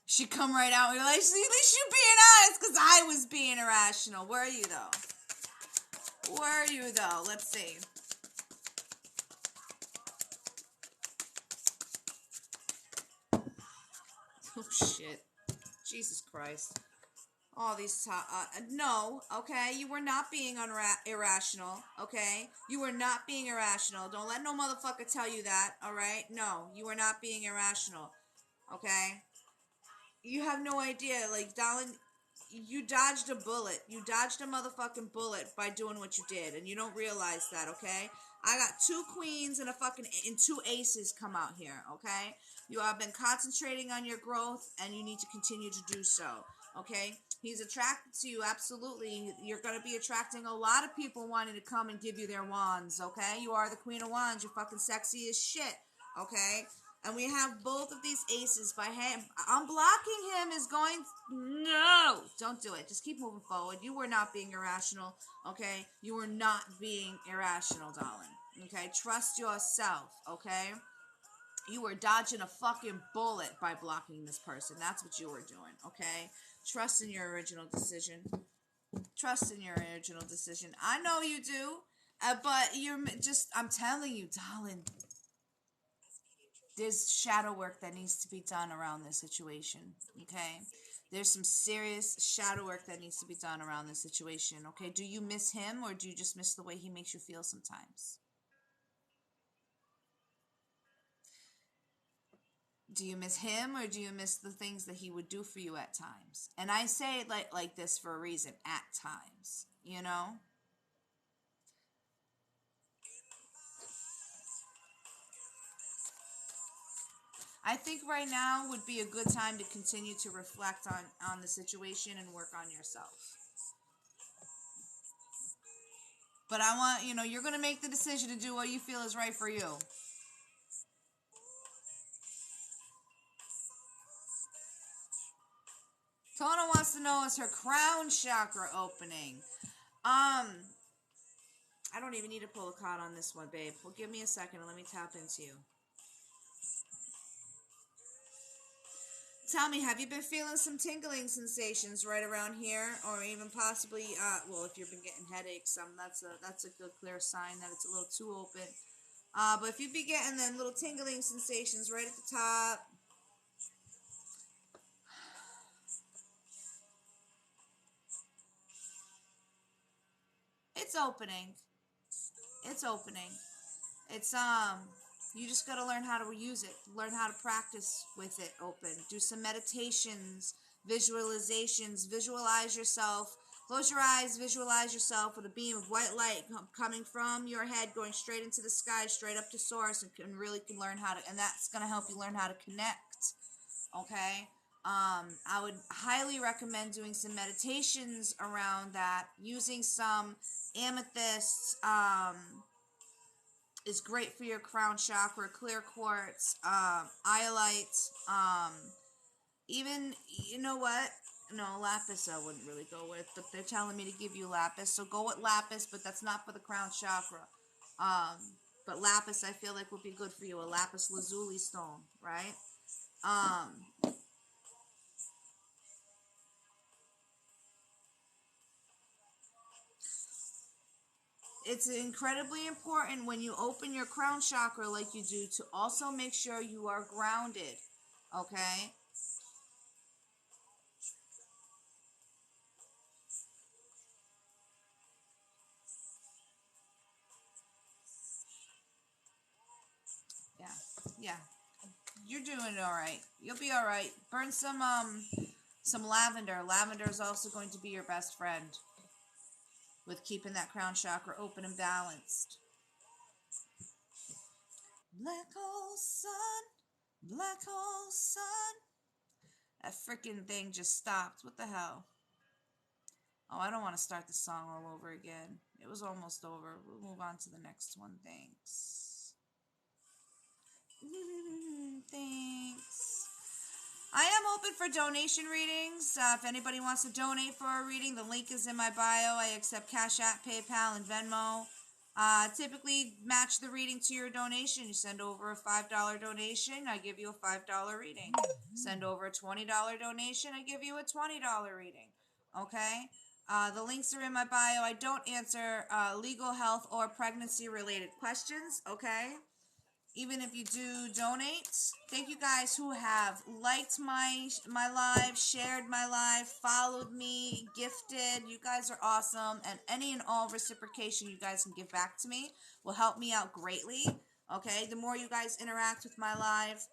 she come right out and you're like, at least you being honest, because I was being irrational. Were you, though? Were you, though? Let's see. Oh, shit. Jesus Christ. All these no, okay? You were not being irrational, okay? You were not being irrational. Don't let no motherfucker tell you that, all right? No, you were not being irrational, okay? You have no idea, like, darling, you dodged a bullet. You dodged a motherfucking bullet by doing what you did, and you don't realize that, okay? I got 2 queens and 2 aces come out here, okay? You have been concentrating on your growth, and you need to continue to do so, okay? He's attracted to you, absolutely. You're going to be attracting a lot of people wanting to come and give you their wands, okay? You are the Queen of Wands. You're fucking sexy as shit, okay? And we have both of these aces by hand. Unblocking him is going... No! Don't do it. Just keep moving forward. You were not being irrational, okay? You were not being irrational, darling, okay? Trust yourself, okay? You were dodging a fucking bullet by blocking this person. That's what you were doing, okay? Trust in your original decision. Trust in your original decision. I know you do. But you're just, I'm telling you, darling, there's shadow work that needs to be done around this situation, okay? There's some serious shadow work that needs to be done around this situation, okay? Do you miss him, or do you just miss the way he makes you feel sometimes? Do you miss him, or do you miss the things that he would do for you at times? And I say it like this for a reason, at times, you know? I think right now would be a good time to continue to reflect on the situation and work on yourself. But I want, you're going to make the decision to do what you feel is right for you. Tona wants to know, is her crown chakra opening? I don't even need to pull a card on this one, babe. Well, give me a second and let me tap into you. Tell me, have you been feeling some tingling sensations right around here, or even possibly, well, if you've been getting headaches, that's a good clear sign that it's a little too open. But if you be getting them little tingling sensations right at the top, it's opening. It's opening. It's you just got to learn how to use it, learn how to practice with it open. Do some meditations, visualizations, visualize yourself. Close your eyes, visualize yourself with a beam of white light coming from your head, going straight into the sky, straight up to source, and really can learn how to, and that's going to help you learn how to connect, okay? I would highly recommend doing some meditations around that, using some amethyst, is great for your crown chakra, clear quartz, iolite, even, you know what? No, lapis I wouldn't really go with, but they're telling me to give you lapis, so go with lapis, but that's not for the crown chakra. But lapis I feel like would be good for you, a lapis lazuli stone, right? It's incredibly important when you open your crown chakra like you do to also make sure you are grounded, okay? Yeah, yeah. You're doing all right. You'll be all right. Burn some lavender. Lavender is also going to be your best friend with keeping that crown chakra open and balanced. Black hole sun, black hole sun. That freaking thing just stopped. What the hell? Oh, I don't want to start the song all over again. It was almost over. We'll move on to the next one. Thanks. Thanks. I am open for donation readings. If anybody wants to donate for a reading, the link is in my bio. I accept Cash App, PayPal, and Venmo. Typically match the reading to your donation. You send over a $5 donation, I give you a $5 reading. Send over a $20 donation, I give you a $20 reading. Okay? The links are in my bio. I don't answer legal, health, or pregnancy-related questions. Okay? Even if you do donate. Thank you guys who have liked my live, shared my live, followed me, gifted. You guys are awesome, and any and all reciprocation you guys can give back to me will help me out greatly. Okay, the more you guys interact with my live,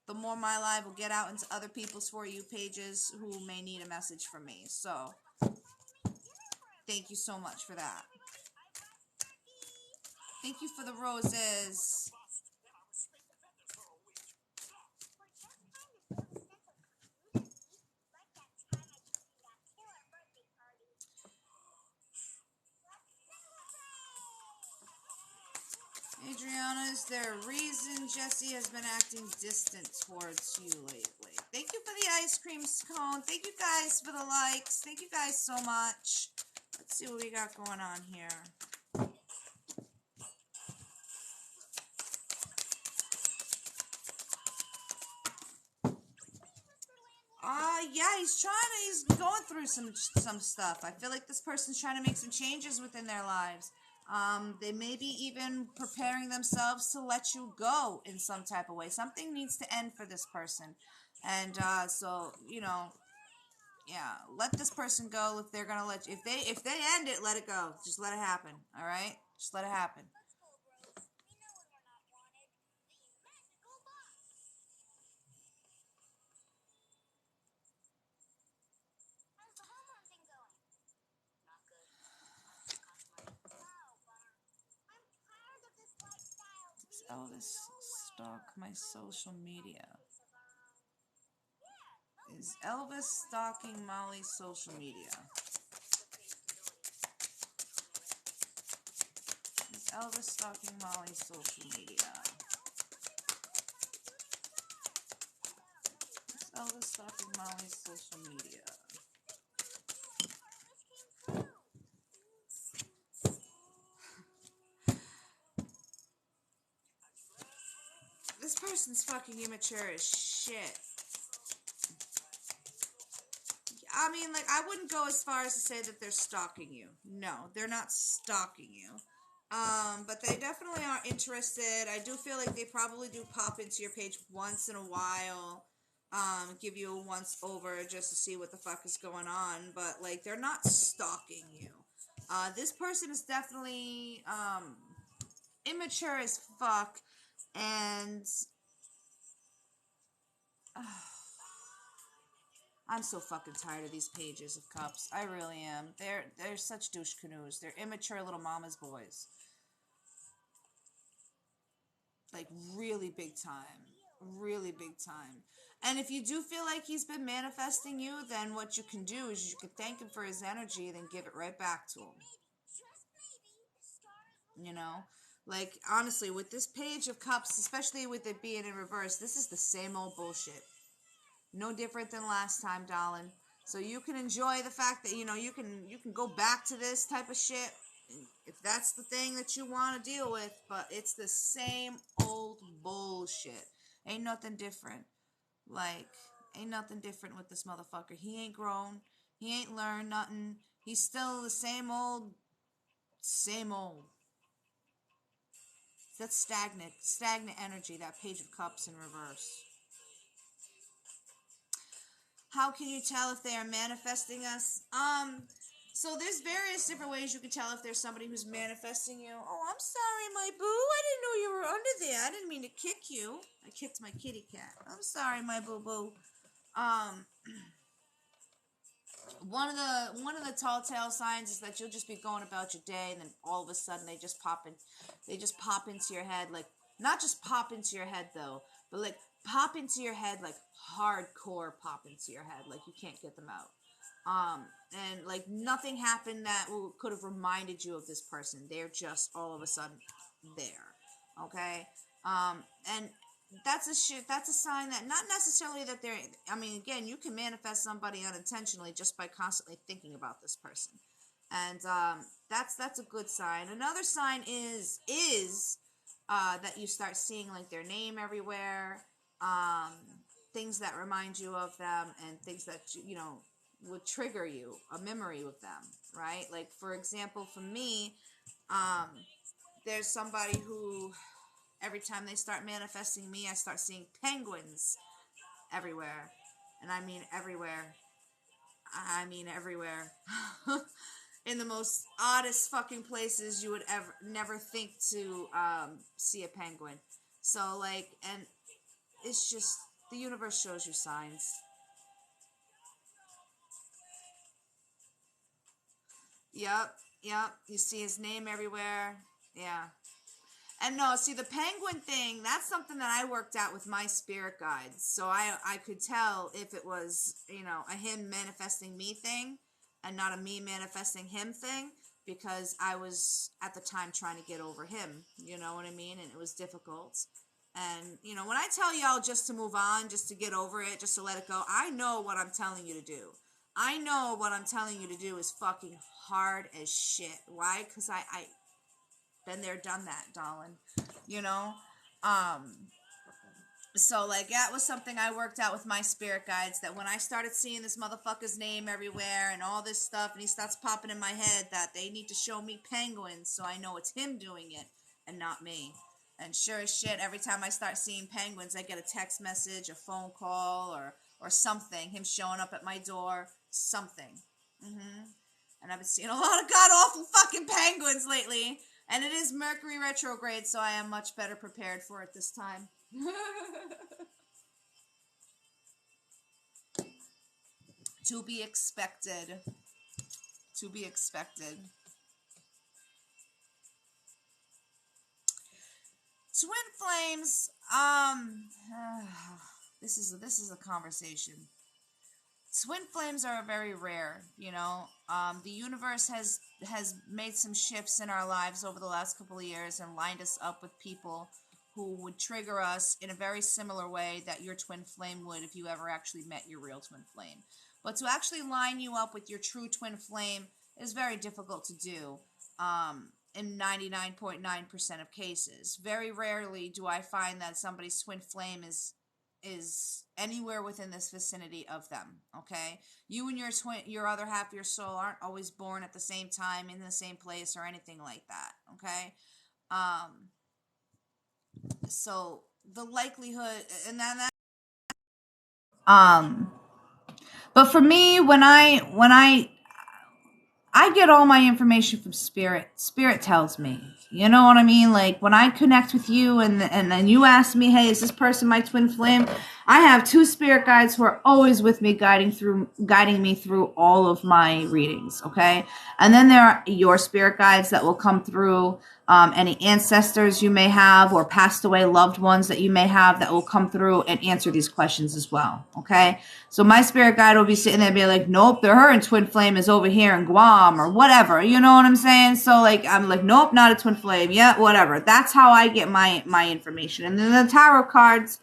the more my live will get out into other people's For You pages who may need a message from me. So thank you so much for that. Thank you for the roses. Adriana, is there a reason Jesse has been acting distant towards you lately? Thank you for the ice cream cone. Thank you guys for the likes. Thank you guys so much. Let's see what we got going on here. Yeah, he's going through some stuff. I feel like this person's trying to make some changes within their lives. They may be even preparing themselves to let you go in some type of way. Something needs to end for this person. And so, yeah, let this person go if they're gonna let you. If they end it, let it go. Just let it happen. All right, just let it happen. Let's go, bros. We know when we're not wanted. The magical box. How's the home hunting going? Not good. Cost money. Wow, bummer. I'm tired of this lifestyle. Does Elvis stalk my social media? Is Elvis stalking Molly's social media? Is Elvis stalking Molly's social media? Is Elvis stalking Molly's social media? This person's fucking immature as shit. I mean, like, I wouldn't go as far as to say that they're stalking you. No, they're not stalking you. But they definitely are interested. I do feel like they probably do pop into your page once in a while. Give you a once over just to see what the fuck is going on. But, like, they're not stalking you. This person is definitely, immature as fuck. And I'm so fucking tired of these pages of cups. I really am. They're such douche canoes. They're immature little mama's boys. Like, really big time. Really big time. And if you do feel like he's been manifesting you, then what you can do is you can thank him for his energy and then give it right back to him. You know? Like, honestly, with this page of cups, especially with it being in reverse, this is the same old bullshit. No different than last time, darling. So you can enjoy the fact that, you can go back to this type of shit if that's the thing that you want to deal with, but it's the same old bullshit. Ain't nothing different. Like, ain't nothing different with this motherfucker. He ain't grown. He ain't learned nothing. He's still the same old. That's stagnant energy, that page of cups in reverse. How can you tell if they are manifesting us? So there's various different ways you can tell if there's somebody who's manifesting you. Oh, I'm sorry, my boo. I didn't know you were under there. I didn't mean to kick you. I kicked my kitty cat. I'm sorry, my boo-boo. One of the tall tale signs is that you'll just be going about your day, and then all of a sudden they just pop into your head, like, not just pop into your head though, but like pop into your head, like hardcore pop into your head, like you can't get them out. And like nothing happened that could have reminded you of this person. They're just all of a sudden there. Okay. And that's a sign that not necessarily that they're, I mean, again, you can manifest somebody unintentionally just by constantly thinking about this person. And, that's a good sign. Another sign is that you start seeing like their name everywhere, things that remind you of them and things that, would trigger you, a memory with them, right? Like, for example, for me, there's somebody who, every time they start manifesting me, I start seeing penguins everywhere. And I mean everywhere. I mean everywhere. In the most oddest fucking places you would never think to see a penguin. So, like, and it's just, the universe shows you signs. Yep. You see his name everywhere. Yeah. And no, see, the penguin thing, that's something that I worked out with my spirit guides. So I could tell if it was, a him manifesting me thing and not a me manifesting him thing, because I was at the time trying to get over him. You know what I mean? And it was difficult. And, when I tell y'all just to move on, just to get over it, just to let it go, I know what I'm telling you to do. I know what I'm telling you to do is fucking hard as shit. Why? Because I been there, done that, darling. So, like, that was something I worked out with my spirit guides, that when I started seeing this motherfucker's name everywhere and all this stuff, and he starts popping in my head, that they need to show me penguins so I know it's him doing it and not me. And sure as shit, every time I start seeing penguins, I get a text message, a phone call, or something, him showing up at my door, something. And I've been seeing a lot of god-awful fucking penguins lately. And it is Mercury retrograde, so I am much better prepared for it this time. To be expected. To be expected. Twin flames. This is a conversation. Twin flames are very rare. You know, the universe has made some shifts in our lives over the last couple of years and lined us up with people who would trigger us in a very similar way that your twin flame would if you ever actually met your real twin flame. But to actually line you up with your true twin flame is very difficult to do in 99.9% of cases. Very rarely do I find that somebody's twin flame is anywhere within this vicinity of them. Okay, you and your other half of your soul aren't always born at the same time in the same place or anything like that. Okay, so the likelihood, and then that, but for me, when I get all my information from spirit. Spirit tells me. You know what I mean? Like, when I connect with you and then you ask me, hey, is this person my twin flame? I have 2 spirit guides who are always with me, guiding me through all of my readings, okay? And then there are your spirit guides that will come through, any ancestors you may have or passed away loved ones that you may have that will come through and answer these questions as well, okay? So my spirit guide will be sitting there and be like, nope, her and twin flame is over here in Guam or whatever, you know what I'm saying? So, like, I'm like, nope, not a twin flame, yeah, whatever. That's how I get my information. And then the tarot cards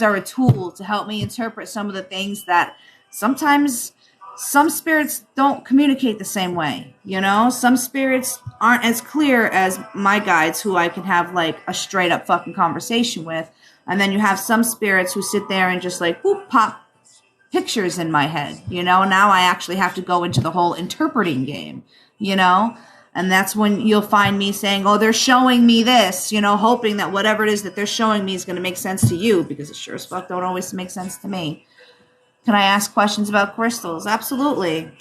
are a tool to help me interpret some of the things that sometimes some spirits don't communicate the same way, you know? Some spirits aren't as clear as my guides, who I can have, like, a straight up fucking conversation with. And then you have some spirits who sit there and just, like, whoop, pop pictures in my head, you know? Now I actually have to go into the whole interpreting game, you know? And that's when you'll find me saying, oh, they're showing me this, you know, hoping that whatever it is that they're showing me is going to make sense to you, because it sure as fuck don't always make sense to me. Can I ask questions about crystals? Absolutely.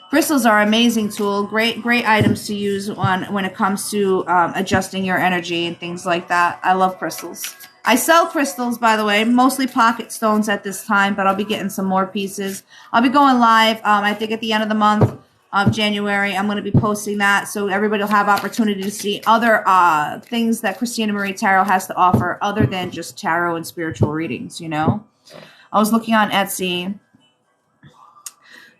Crystals are an amazing tool, great items to use when it comes to adjusting your energy and things like that. I love crystals. I sell crystals, by the way, mostly pocket stones at this time, but I'll be getting some more pieces. I'll be going live, I think at the end of the month of January. I'm going to be posting that, so everybody will have opportunity to see other things that Christina Marie Tarot has to offer other than just tarot and spiritual readings, you know? I was looking on Etsy.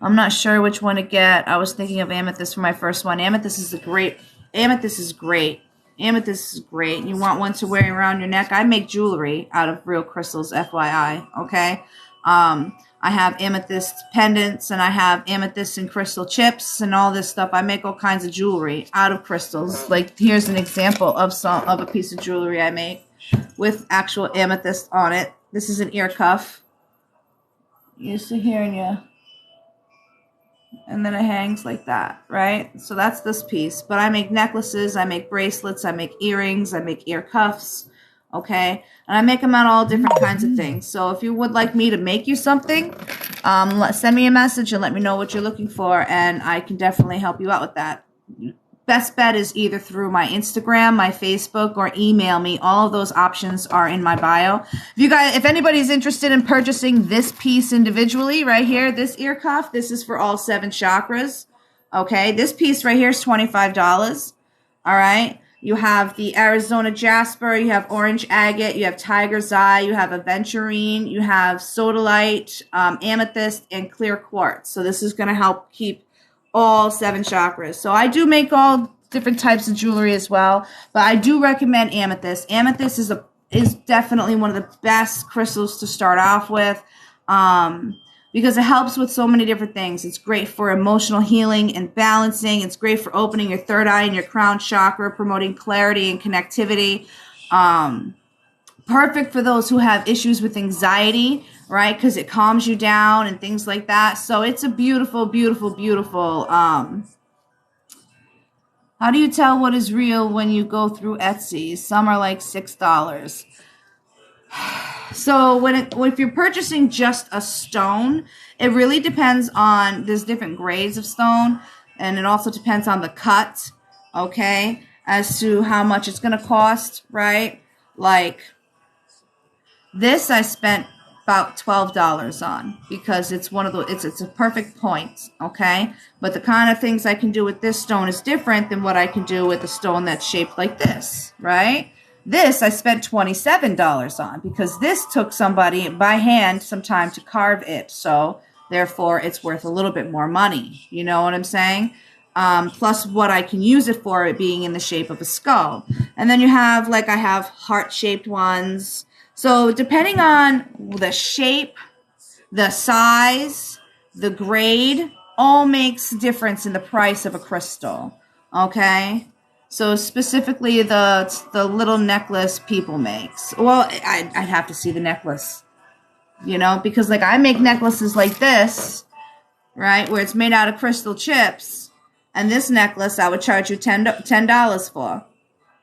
I'm not sure which one to get. I was thinking of amethyst for my first one. Amethyst is great. Amethyst is great. You want one to wear around your neck? I make jewelry out of real crystals, FYI. Okay. I have amethyst pendants, and I have amethyst and crystal chips and all this stuff. I make all kinds of jewelry out of crystals. Like, here's an example of a piece of jewelry I make with actual amethyst on it. This is an ear cuff. You sit here and then it hangs like that, right? So that's this piece. But I make necklaces, I make bracelets, I make earrings, I make ear cuffs, okay? And I make them out of all different kinds of things. So if you would like me to make you something, send me a message and let me know what you're looking for, and I can definitely help you out with that. Best bet is either through my Instagram, my Facebook, or email me. All of those options are in my bio. If anybody's interested in purchasing this piece individually, right here, this ear cuff, this is for all 7 chakras. Okay, this piece right here is $25. All right, you have the Arizona jasper, you have orange agate, you have tiger's eye, you have aventurine, you have sodalite, amethyst, and clear quartz. So this is going to help keep all 7 chakras. So I do make all different types of jewelry as well, but I do recommend amethyst. Amethyst is definitely one of the best crystals to start off with, because it helps with so many different things. It's great for emotional healing and balancing. It's great for opening your third eye and your crown chakra, promoting clarity and connectivity. Perfect for those who have issues with anxiety, right? Because it calms you down and things like that. So it's a beautiful, beautiful, beautiful. How do you tell what is real when you go through Etsy? Some are like $6. So if you're purchasing just a stone, it really depends on, there's different grades of stone, and it also depends on the cut, okay, as to how much it's going to cost, right? Like this I spent about $12 on because it's one of the, it's a perfect point, okay? But the kind of things I can do with this stone is different than what I can do with a stone that's shaped like this, right? This I spent $27 on because this took somebody by hand some time to carve it. So therefore it's worth a little bit more money. You know what I'm saying? Plus what I can use it for, it being in the shape of a skull. And then you have, like, I have heart-shaped ones. So depending on the shape, the size, the grade, all makes difference in the price of a crystal. Okay? So specifically the little necklace people makes. Well, I'd have to see the necklace, you know, because like I make necklaces like this, right, where it's made out of crystal chips, and this necklace I would charge you $10 for,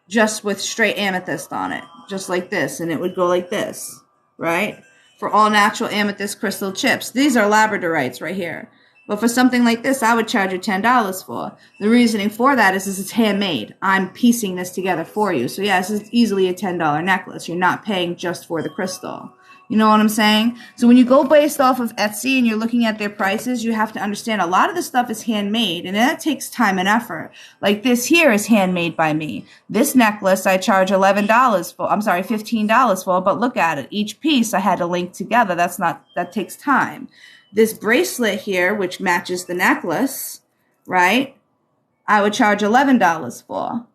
just with straight amethyst on it, just like this, and it would go like this, right, for all natural amethyst crystal chips. These are labradorites right here. But for something like this, I would charge you $10 for. The reasoning for that is it's handmade. I'm piecing this together for you. So yes, it's easily a $10 necklace. You're not paying just for the crystal. You know what I'm saying? So when you go based off of Etsy and you're looking at their prices, you have to understand a lot of this stuff is handmade, and that takes time and effort. Like this here is handmade by me. This necklace I charge $11 for. I'm sorry, $15 for, but look at it. Each piece I had to link together. That takes time. This bracelet here, which matches the necklace, right, I would charge $11 for.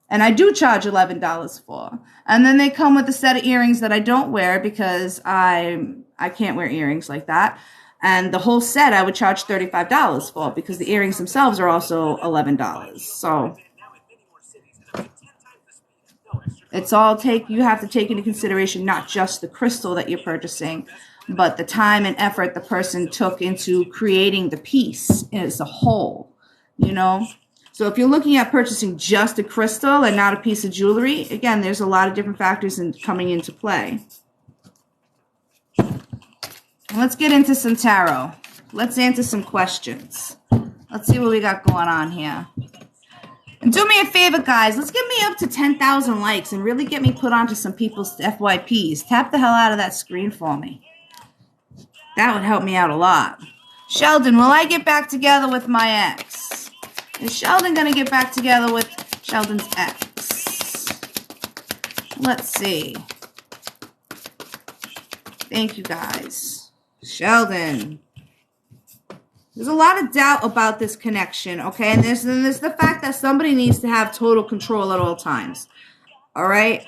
And I do charge $11 for. And then they come with a set of earrings that I don't wear because I can't wear earrings like that. And the whole set I would charge $35 for because the earrings themselves are also $11. So it's all you have to take into consideration not just the crystal that you're purchasing, but the time and effort the person took into creating the piece as a whole, you know? So if you're looking at purchasing just a crystal and not a piece of jewelry, again, there's a lot of different factors coming into play. Let's get into some tarot. Let's answer some questions. Let's see what we got going on here. And do me a favor, guys. Let's get me up to 10,000 likes and really get me put onto some people's FYPs. Tap the hell out of that screen for me. That would help me out a lot. Sheldon, will I get back together with my ex? Is Sheldon going to get back together with Sheldon's ex? Let's see. Thank you, guys. Sheldon. There's a lot of doubt about this connection, okay? And there's the fact that somebody needs to have total control at all times. All right?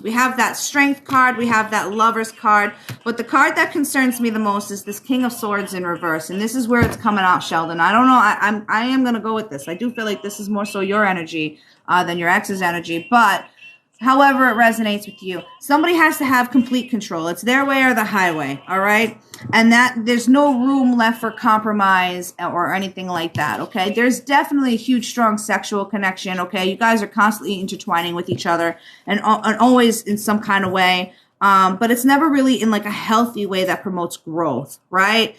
We have that Strength card. We have that Lovers card. But the card that concerns me the most is this King of Swords in reverse. And this is where it's coming out, Sheldon. I don't know. I am going to go with this. I do feel like this is more so your energy than your ex's energy. But however it resonates with you, somebody has to have complete control. It's their way or the highway, all right? And that there's no room left for compromise or anything like that, okay? There's definitely a huge, strong sexual connection, okay? You guys are constantly intertwining with each other and always in some kind of way, but it's never really in like a healthy way that promotes growth, right?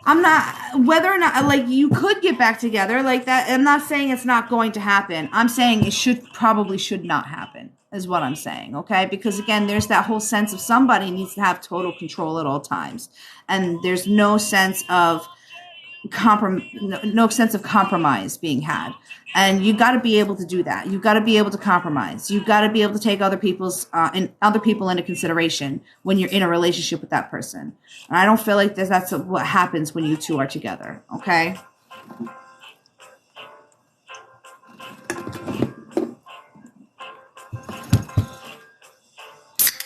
I'm not, whether or not, like, you could get back together like that. I'm not saying it's not going to happen. I'm saying it probably should not happen, is what I'm saying, okay? Because, again, there's that whole sense of somebody needs to have total control at all times. And there's no sense of compromise being had. And you got to be able to do that. You got to be able to compromise. You got to be able to take other people into consideration when you're in a relationship with that person. And I don't feel like that's what happens when you two are together. Okay.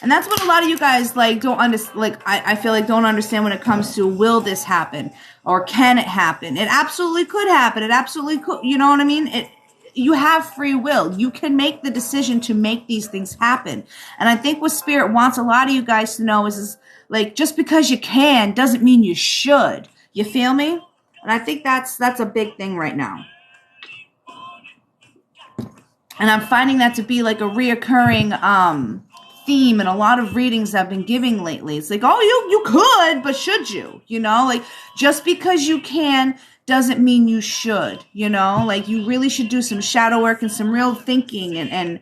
And that's what a lot of you guys don't understand. I feel like don't understand when it comes to, will this happen or can it happen? It absolutely could happen. It absolutely could. You know what I mean? you have free will. You can make the decision to make these things happen. And I think what Spirit wants a lot of you guys to know is like, just because you can doesn't mean you should. You feel me? And I think that's a big thing right now. And I'm finding that to be like a reoccurring theme in a lot of readings I've been giving lately. It's like, oh, you could, but should you? You know, like just because you can doesn't mean you should, you know, like you really should do some shadow work and some real thinking and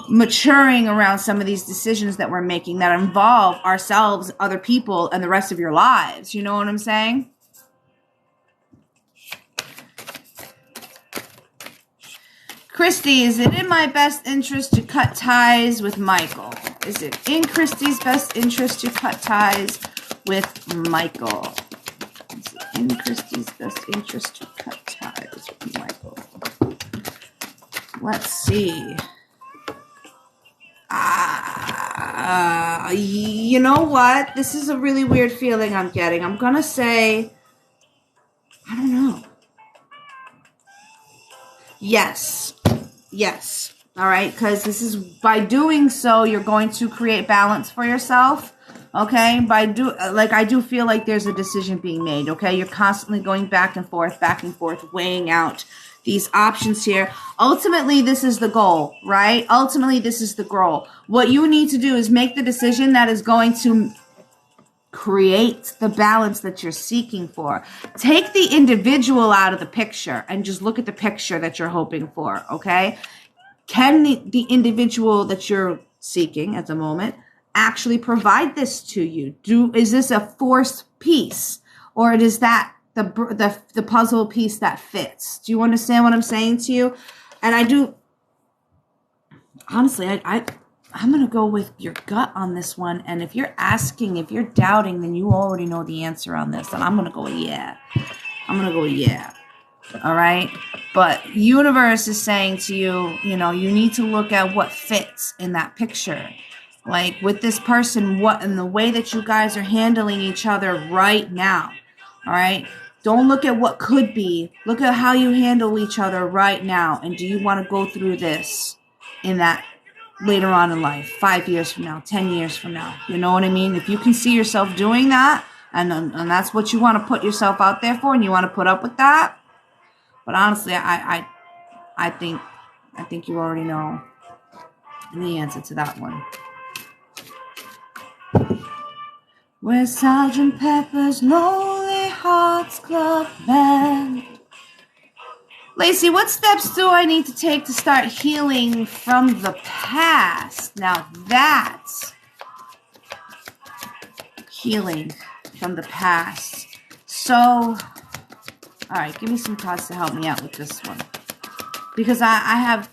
maturing around some of these decisions that we're making that involve ourselves, other people, and the rest of your lives. You know what I'm saying? Christy, is it in my best interest to cut ties with Michael? Is it in Christy's best interest to cut ties with Michael? Is it in Christy's best interest to cut ties with Michael? Let's see. You know what? This is a really weird feeling I'm getting. I'm going to say, I don't know. Yes. Yes. All right. Because this is, by doing so, you're going to create balance for yourself. Okay. I do feel like there's a decision being made. Okay. You're constantly going back and forth, weighing out these options here. Ultimately, this is the goal, right? Ultimately, this is the goal. What you need to do is make the decision that is going to create the balance that you're seeking for. Take the individual out of the picture and just look at the picture that you're hoping for, okay? Can the individual that you're seeking at the moment actually provide this to you? Is this a forced piece, or is that the puzzle piece that fits? Do you understand what I'm saying to you? And I do, honestly, I'm going to go with your gut on this one. And if you're asking, if you're doubting, then you already know the answer on this. And I'm going to go with yeah. I'm going to go with yeah. All right. But universe is saying to you, you know, you need to look at what fits in that picture. Like with this person, what in the way that you guys are handling each other right now. All right. Don't look at what could be. Look at how you handle each other right now. And do you want to go through this in that later on in life, 5 years from now, 10 years from now? You know what I mean? If you can see yourself doing that, and that's what you want to put yourself out there for, and you want to put up with that. But honestly, I think you already know the answer to that one. Where's Sgt. Pepper's Lonely Hearts Club Band? Lacey, what steps do I need to take to start healing from the past? Now that's healing from the past. So, all right, give me some cards to help me out with this one, because I have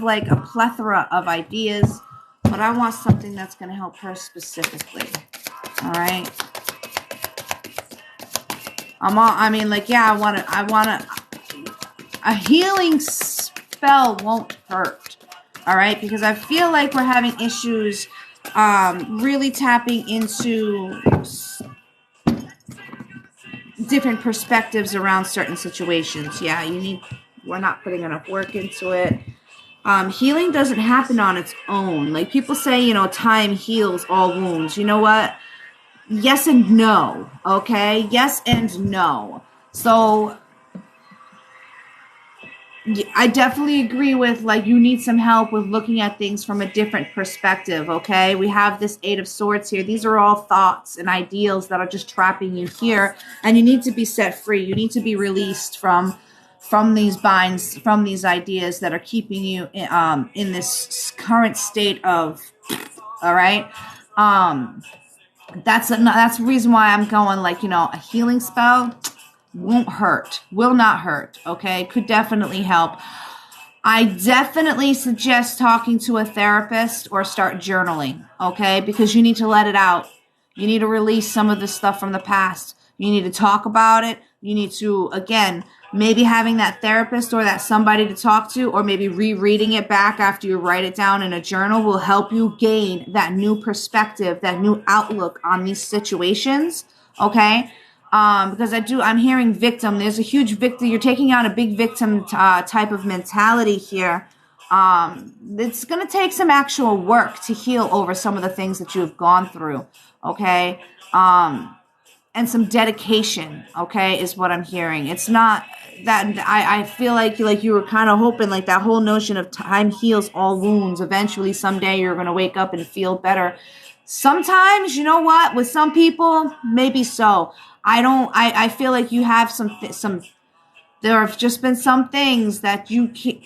like a plethora of ideas, but I want something that's going to help her specifically. All right. I want a healing spell won't hurt. All right. Because I feel like we're having issues, really tapping into different perspectives around certain situations. Yeah. We're not putting enough work into it. Healing doesn't happen on its own. Like people say, you know, time heals all wounds. You know what? Yes and no, okay? Yes and no. So I definitely agree with, like, you need some help with looking at things from a different perspective, okay? We have this Eight of Swords here. These are all thoughts and ideals that are just trapping you here, and you need to be set free. You need to be released from these binds, from these ideas that are keeping you in this current state of, all right? That's the reason why I'm going, like, you know, a healing spell won't hurt, will not hurt, okay? Could definitely help. I definitely suggest talking to a therapist or start journaling, okay? Because you need to let it out. You need to release some of the stuff from the past. You need to talk about it. You need to, again, maybe having that therapist or that somebody to talk to, or maybe rereading it back after you write it down in a journal will help you gain that new perspective, that new outlook on these situations, okay? because I'm hearing victim. There's a huge victim. You're taking on a big victim type of mentality here. It's going to take some actual work to heal over some of the things that you've gone through. Okay. And some dedication, okay, is what I'm hearing. It's not that I feel like you were kind of hoping, like that whole notion of time heals all wounds. Eventually, someday you're going to wake up and feel better. Sometimes, you know what? With some people, maybe so. I feel like you have some. There have just been some things that you can't.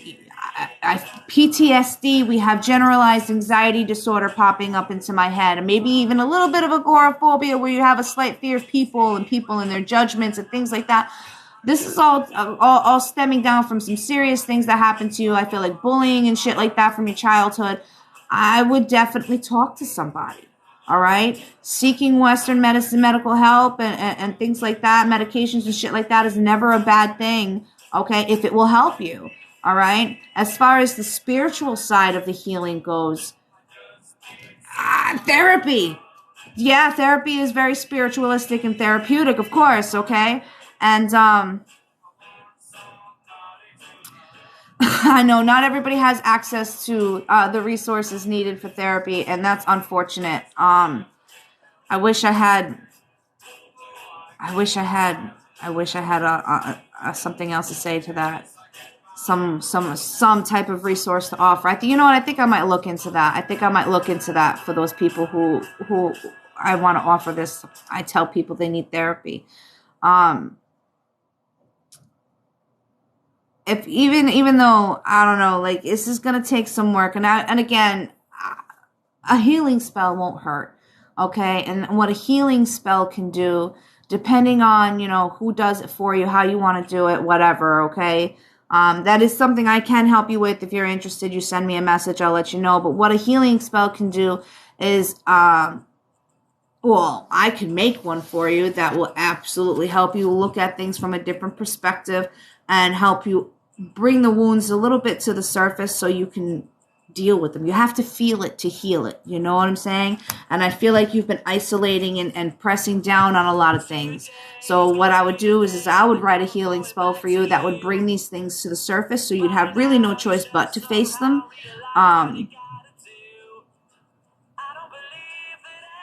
PTSD, we have generalized anxiety disorder popping up into my head, and maybe even a little bit of agoraphobia where you have a slight fear of people and their judgments and things like that. This is all stemming down from some serious things that happened to you. I feel like bullying and shit like that from your childhood. I would definitely talk to somebody. All right. Seeking Western medicine, medical help and things like that, medications and shit like that is never a bad thing. Okay. If it will help you. All right. As far as the spiritual side of the healing goes, therapy. Yeah, therapy is very spiritualistic and therapeutic, of course. Okay. And I know not everybody has access to the resources needed for therapy, and that's unfortunate. I wish I had something else to say to that. Some type of resource to offer. You know what? I think I might look into that. I think I might look into that for those people who I want to offer this. I tell people they need therapy. If even though I don't know, like this is gonna take some work, and again, a healing spell won't hurt. Okay, and what a healing spell can do, depending on who does it for you, how you want to do it, whatever. Okay. That is something I can help you with. If you're interested, you send me a message, I'll let you know. But what a healing spell can do is, I can make one for you that will absolutely help you look at things from a different perspective and help you bring the wounds a little bit to the surface so you can deal with them. You have to feel it to heal it. You know what I'm saying? And I feel like you've been isolating and pressing down on a lot of things. So what I would do is I would write a healing spell for you that would bring these things to the surface so you'd have really no choice but to face them.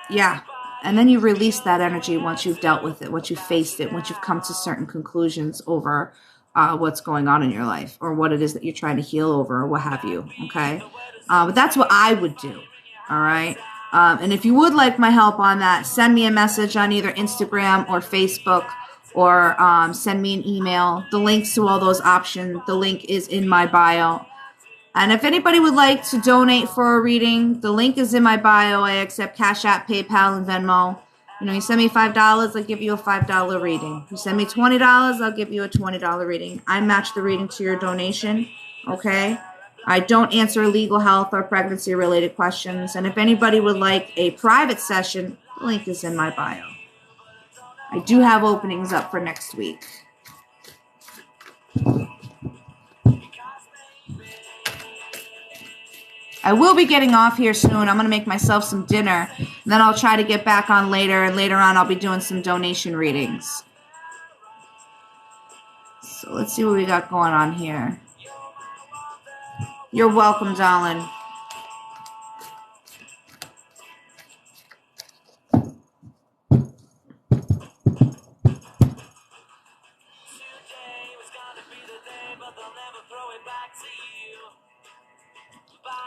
Yeah. And then you release that energy once you've dealt with it, once you've faced it, once you've come to certain conclusions over what's going on in your life or what it is that you're trying to heal over or what have you. Okay. But that's what I would do. All right. And if you would like my help on that, send me a message on either Instagram or Facebook or send me an email. The links to all those options, the link is in my bio. And if anybody would like to donate for a reading, the link is in my bio. I accept Cash App, PayPal, and Venmo. You send me $5, I'll give you a $5 reading. You send me $20, I'll give you a $20 reading. I match the reading to your donation, okay? I don't answer legal health or pregnancy-related questions. And if anybody would like a private session, the link is in my bio. I do have openings up for next week. I will be getting off here soon. I'm going to make myself some dinner. And then I'll try to get back on later. And later on, I'll be doing some donation readings. So let's see what we got going on here. You're welcome, darling.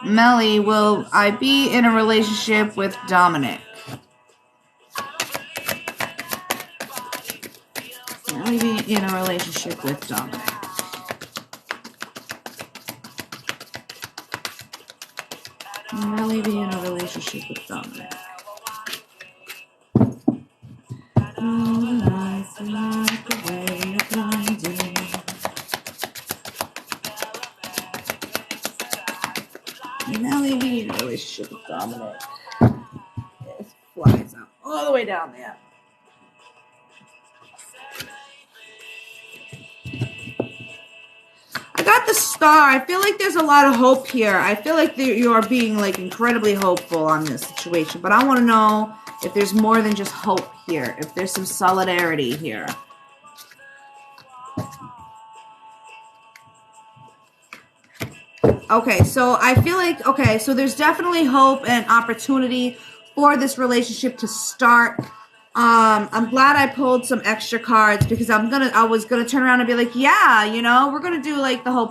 Melly, will I be in a relationship with Dominic? Melly be in a relationship with Dominic. Melly be in a relationship with Dominic. All the lights are like the way you're blinding. Melly be in a relationship with Dominic. It flies up all the way down there. I got the star. I feel like there's a lot of hope here. I feel like you are being like incredibly hopeful on this situation, but I want to know if there's more than just hope here, if there's some solidarity here. Okay, so I feel like, okay, so there's definitely hope and opportunity for this relationship to start. I'm glad I pulled some extra cards because I was gonna turn around and be like, yeah, you know, we're gonna do like the whole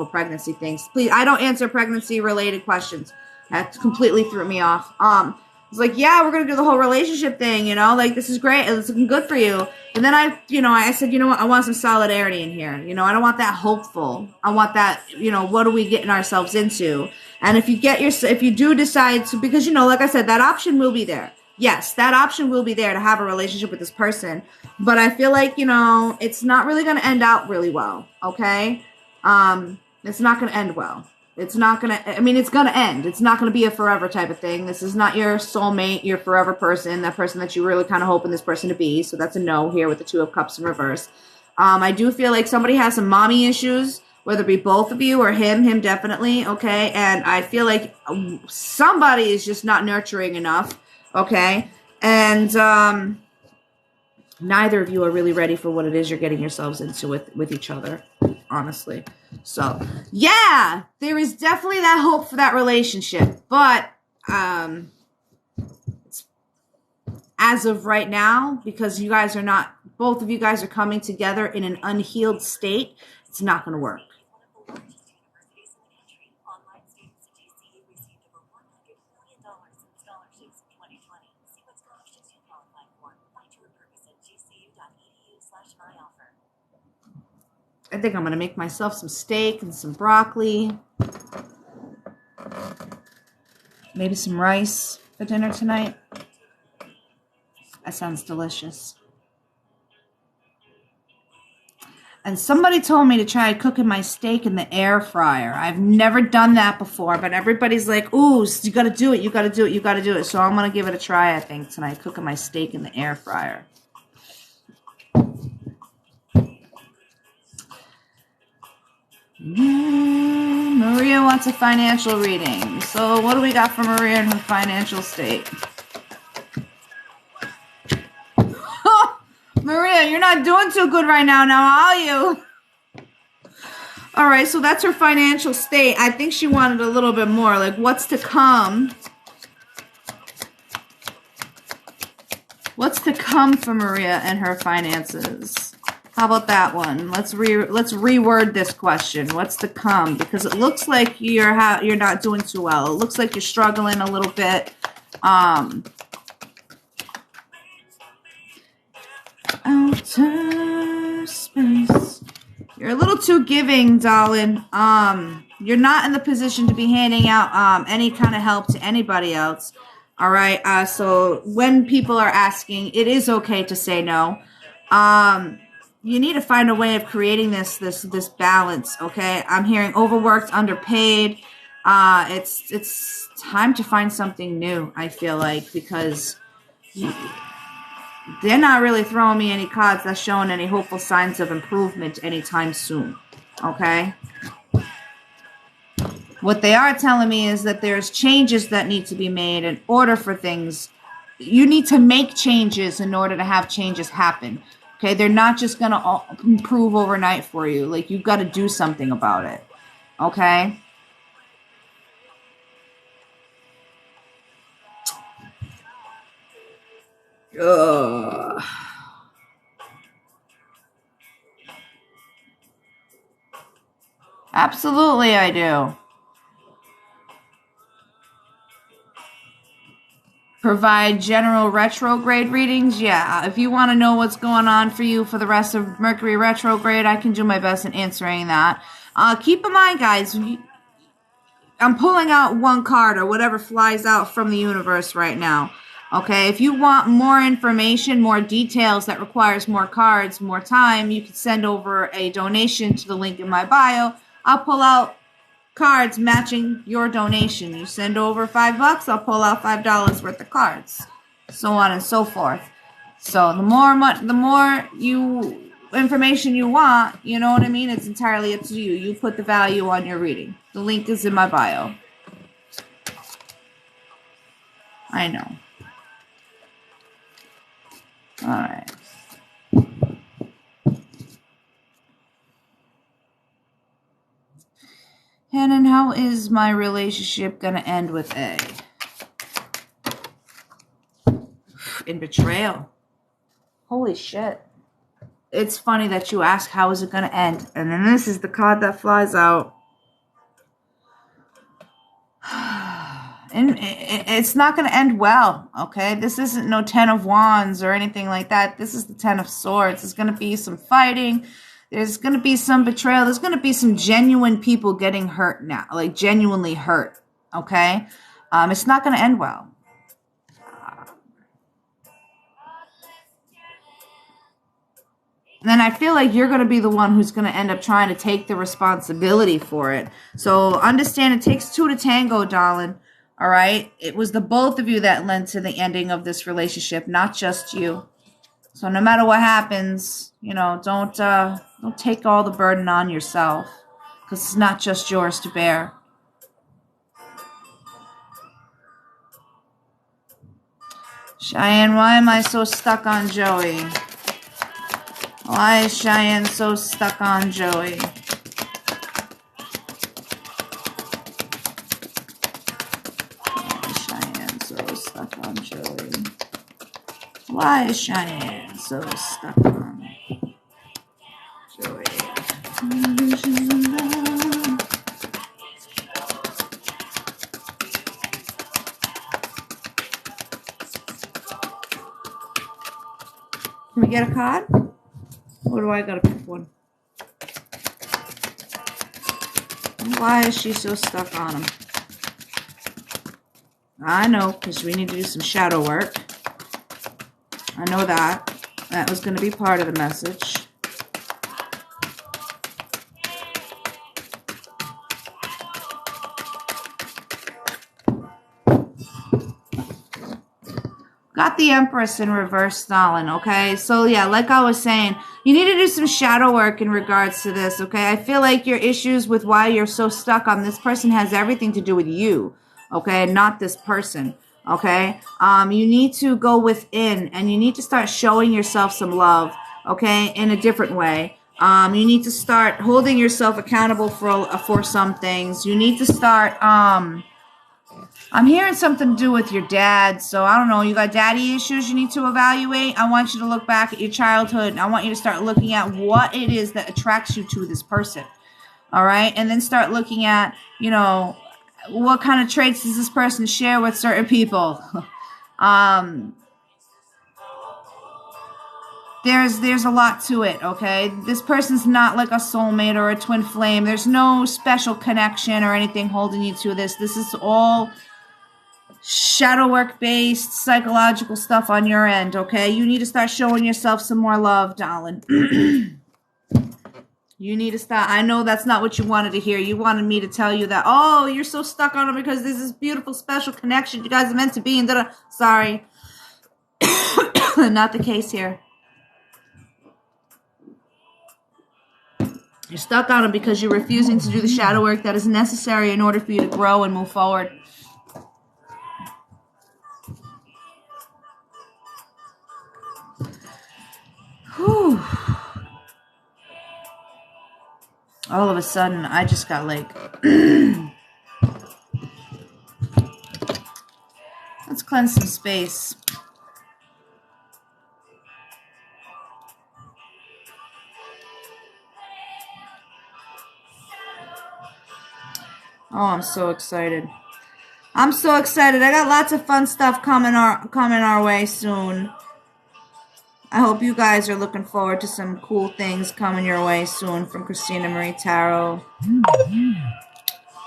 pregnancy things. Please, I don't answer pregnancy related questions. That completely threw me off. It's like, yeah, we're gonna do the whole relationship thing, you know, like this is great, it's looking good for you. And then I said, you know what, I want some solidarity in here. You know, I don't want that hopeful. I want that, you know, what are we getting ourselves into? And if you do decide to, because, you know, like I said, that option will be there. Yes, that option will be there to have a relationship with this person. But I feel like, you know, it's not really going to end out really well, okay? It's not going to end well. It's not going to, I mean, it's going to end. It's not going to be a forever type of thing. This is not your soulmate, your forever person, that person that you really kind of hoping this person to be. So that's a no here with the Two of Cups in reverse. I do feel like somebody has some mommy issues, whether it be both of you or him definitely, okay? And I feel like somebody is just not nurturing enough. Okay, and neither of you are really ready for what it is you're getting yourselves into with each other, honestly. So, yeah, there is definitely that hope for that relationship. But as of right now, because you guys are not, both of you guys are coming together in an unhealed state, it's not going to work. I think I'm going to make myself some steak and some broccoli. Maybe some rice for dinner tonight. That sounds delicious. And somebody told me to try cooking my steak in the air fryer. I've never done that before, but everybody's like, ooh, you got to do it, you got to do it, you got to do it. So I'm going to give it a try, I think, tonight, cooking my steak in the air fryer. Maria wants a financial reading. So what do we got for Maria in her financial state? Maria, you're not doing too good right now, are you? All right, so that's her financial state. I think she wanted a little bit more. Like, what's to come? What's to come for Maria and her finances? How about that one? Let's reword this question. What's to come? Because it looks like you're not doing too well. It looks like you're struggling a little bit. Outer space. You're a little too giving, darling. You're not in the position to be handing out any kind of help to anybody else. All right. So when people are asking, it is okay to say no. You need to find a way of creating this balance, okay? I'm hearing overworked, underpaid. It's time to find something new, I feel like, because they're not really throwing me any cards that's showing any hopeful signs of improvement anytime soon, okay? What they are telling me is that there's changes that need to be made in order for things. You need to make changes in order to have changes happen. Okay, they're not just going to improve overnight for you. Like, you've got to do something about it. Okay? Ugh. Absolutely, I do. Provide general retrograde readings. Yeah, if you want to know what's going on for you for the rest of Mercury retrograde, I can do my best in answering that. Keep in mind, guys, I'm pulling out one card or whatever flies out from the universe right now. Okay, if you want more information, more details that requires more cards, more time, you can send over a donation to the link in my bio. I'll pull out cards matching your donation. You send over $5, I'll pull out $5 worth of cards, so on and so forth. So the more you information you want, you know what I mean? It's entirely up to you. You put the value on your reading. The link is in my bio. I know. All right. Hannon, how is my relationship going to end with A? In betrayal. Holy shit. It's funny that you ask how is it going to end. And then this is the card that flies out. And it's not going to end well, okay? This isn't no 10 of Wands or anything like that. This is the 10 of Swords. There's going to be some fighting. There's going to be some betrayal. There's going to be some genuine people getting hurt now, like genuinely hurt, okay? It's not going to end well. And then I feel like you're going to be the one who's going to end up trying to take the responsibility for it. So understand it takes two to tango, darling. All right? It was the both of you that led to the ending of this relationship, not just you. So no matter what happens, you know, don't take all the burden on yourself, because it's not just yours to bear. Cheyenne, why am I so stuck on Joey? Why is Cheyenne so stuck on Joey? Why is Cheyenne so stuck on Joey? Can we get a card? Or do I gotta pick one? Why is she so stuck on him? I know, because we need to do some shadow work. I know that. That was going to be part of the message. Got the Empress in reverse, Stalin, okay? So, yeah, like I was saying, you need to do some shadow work in regards to this, okay? I feel like your issues with why you're so stuck on this person has everything to do with you, okay? Not this person. Okay, you need to go within and you need to start showing yourself some love, okay, in a different way. You need to start holding yourself accountable for some things. You need to start, I'm hearing something to do with your dad, so I don't know, you got daddy issues you need to evaluate. I want you to look back at your childhood, and I want you to start looking at what it is that attracts you to this person, all right, and then start looking at, you know, what kind of traits does this person share with certain people? There's a lot to it, okay? This person's not like a soulmate or a twin flame. There's no special connection or anything holding you to this. This is all shadow work based psychological stuff on your end, okay? You need to start showing yourself some more love, darling. You need to stop. I know that's not what you wanted to hear. You wanted me to tell you that, oh, you're so stuck on him because there's this beautiful special connection. You guys are meant to be. And sorry. Not the case here. You're stuck on him because you're refusing to do the shadow work that is necessary in order for you to grow and move forward. Whew. All of a sudden, I just got like, let's cleanse some space. Oh, I'm so excited. I'm so excited. I got lots of fun stuff coming our way soon. I hope you guys are looking forward to some cool things coming your way soon from Christina Marie Tarot.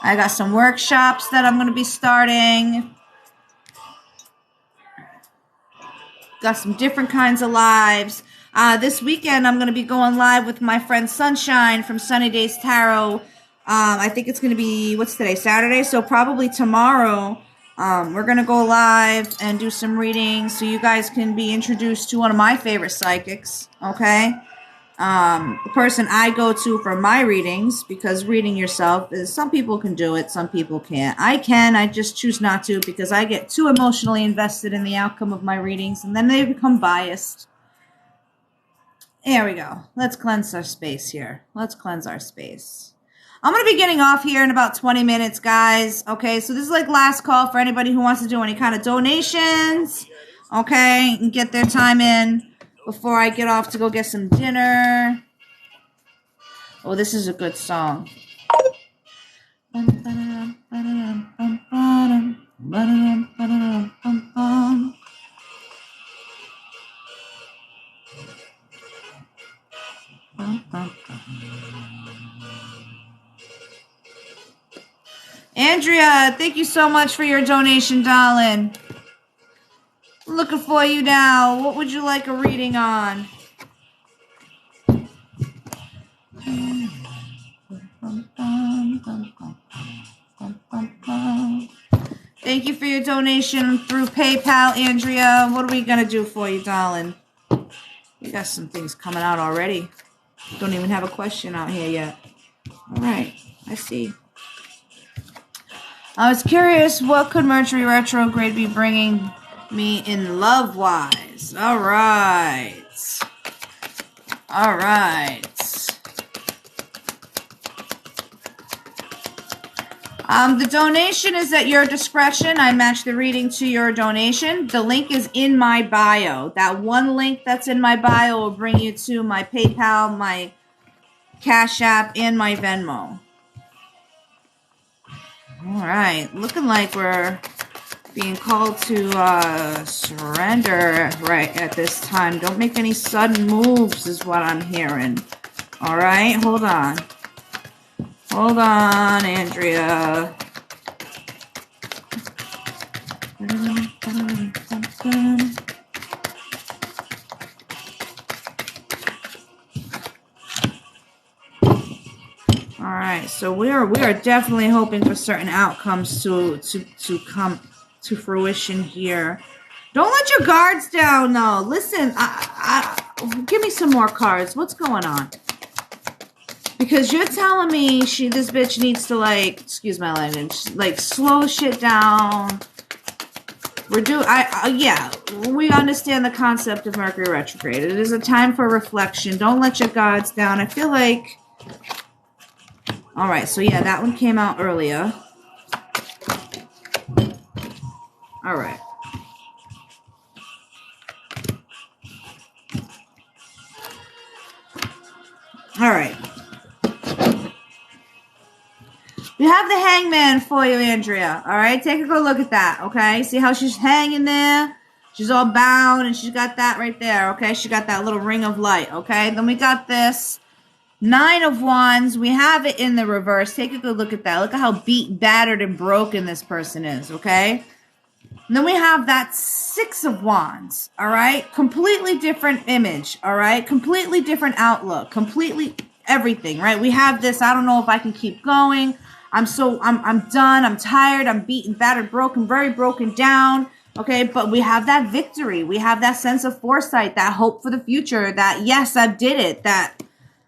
I got some workshops that I'm going to be starting. Got some different kinds of lives. This weekend, I'm going to be going live with my friend Sunshine from Sunny Days Tarot. I think it's going to be, what's today, Saturday? So probably tomorrow, we're going to go live and do some readings so you guys can be introduced to one of my favorite psychics, okay? the person I go to for my readings, because reading yourself is, some people can do it, some people can't. I can, I just choose not to because I get too emotionally invested in the outcome of my readings and then they become biased. There we go. Let's cleanse our space here. Let's cleanse our space. I'm going to be getting off here in about 20 minutes, guys. Okay, so this is like last call for anybody who wants to do any kind of donations. Okay, and get their time in before I get off to go get some dinner. Oh, this is a good song. Andrea, thank you so much for your donation, darling. Looking for you now. What would you like a reading on? Thank you for your donation through PayPal, Andrea. What are we going to do for you, darling? We got some things coming out already. Don't even have a question out here yet. All right, I see. I was curious, what could Mercury retrograde be bringing me in love-wise? All right. All right. The donation is at your discretion. I match the reading to your donation. The link is in my bio. That one link that's in my bio will bring you to my PayPal, my Cash App, and my Venmo. All right. Looking like we're being called to surrender right at this time. Don't make any sudden moves is what I'm hearing. All right. Hold on. Hold on, Andrea. All right, so we are definitely hoping for certain outcomes to come to fruition here. Don't let your guards down, though. Listen, give me some more cards. What's going on? Because you're telling me this bitch needs to, like, excuse my language, like, slow shit down. Yeah, we understand the concept of Mercury retrograde. It is a time for reflection. Don't let your guards down. I feel like, all right, so yeah, that one came out earlier. All right. All right. We have the Hangman for you, Andrea. All right, take a good look at that, okay? See how she's hanging there? She's all bound, and she's got that right there, okay? She got that little ring of light, okay? Then we got this Nine of Wands. We have it in the reverse. Take a good look at that. Look at how beat, battered, and broken this person is, okay? And then we have that Six of Wands, all right? Completely different image, all right? Completely different outlook, completely everything, right? We have this, I don't know if I can keep going. I'm done. I'm tired. I'm beaten, battered, broken, very broken down. Okay, but we have that victory. We have that sense of foresight, that hope for the future, that yes, I did it, that,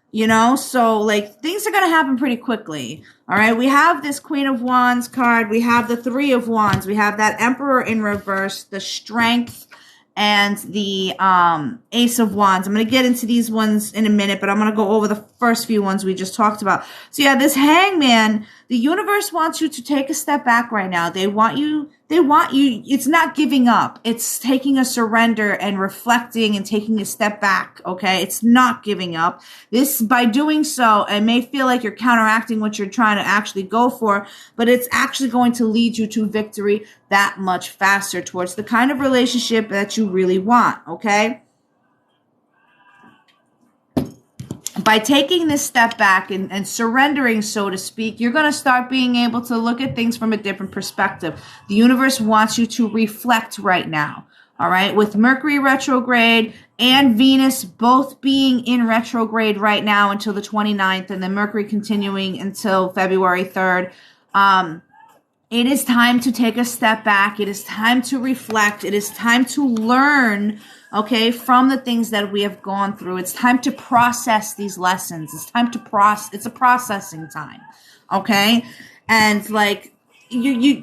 you know, so like things are going to happen pretty quickly. All right, we have this Queen of Wands card. We have the Three of Wands. We have that Emperor in reverse, the Strength, and the Ace of Wands. I'm going to get into these ones in a minute, but I'm going to go over the first few ones we just talked about. So yeah, this Hangman, the universe wants you to take a step back right now. They want you, it's not giving up. It's taking a surrender and reflecting and taking a step back, okay? It's not giving up. This, by doing so, it may feel like you're counteracting what you're trying to actually go for, but it's actually going to lead you to victory that much faster towards the kind of relationship that you really want, okay? By taking this step back and surrendering, so to speak, you're going to start being able to look at things from a different perspective. The universe wants you to reflect right now, all right? With Mercury retrograde and Venus both being in retrograde right now until the 29th, and then Mercury continuing until February 3rd. It is time to take a step back. It is time to reflect. It is time to learn, okay, from the things that we have gone through. It's time to process these lessons. It's time to it's a processing time, okay? And like,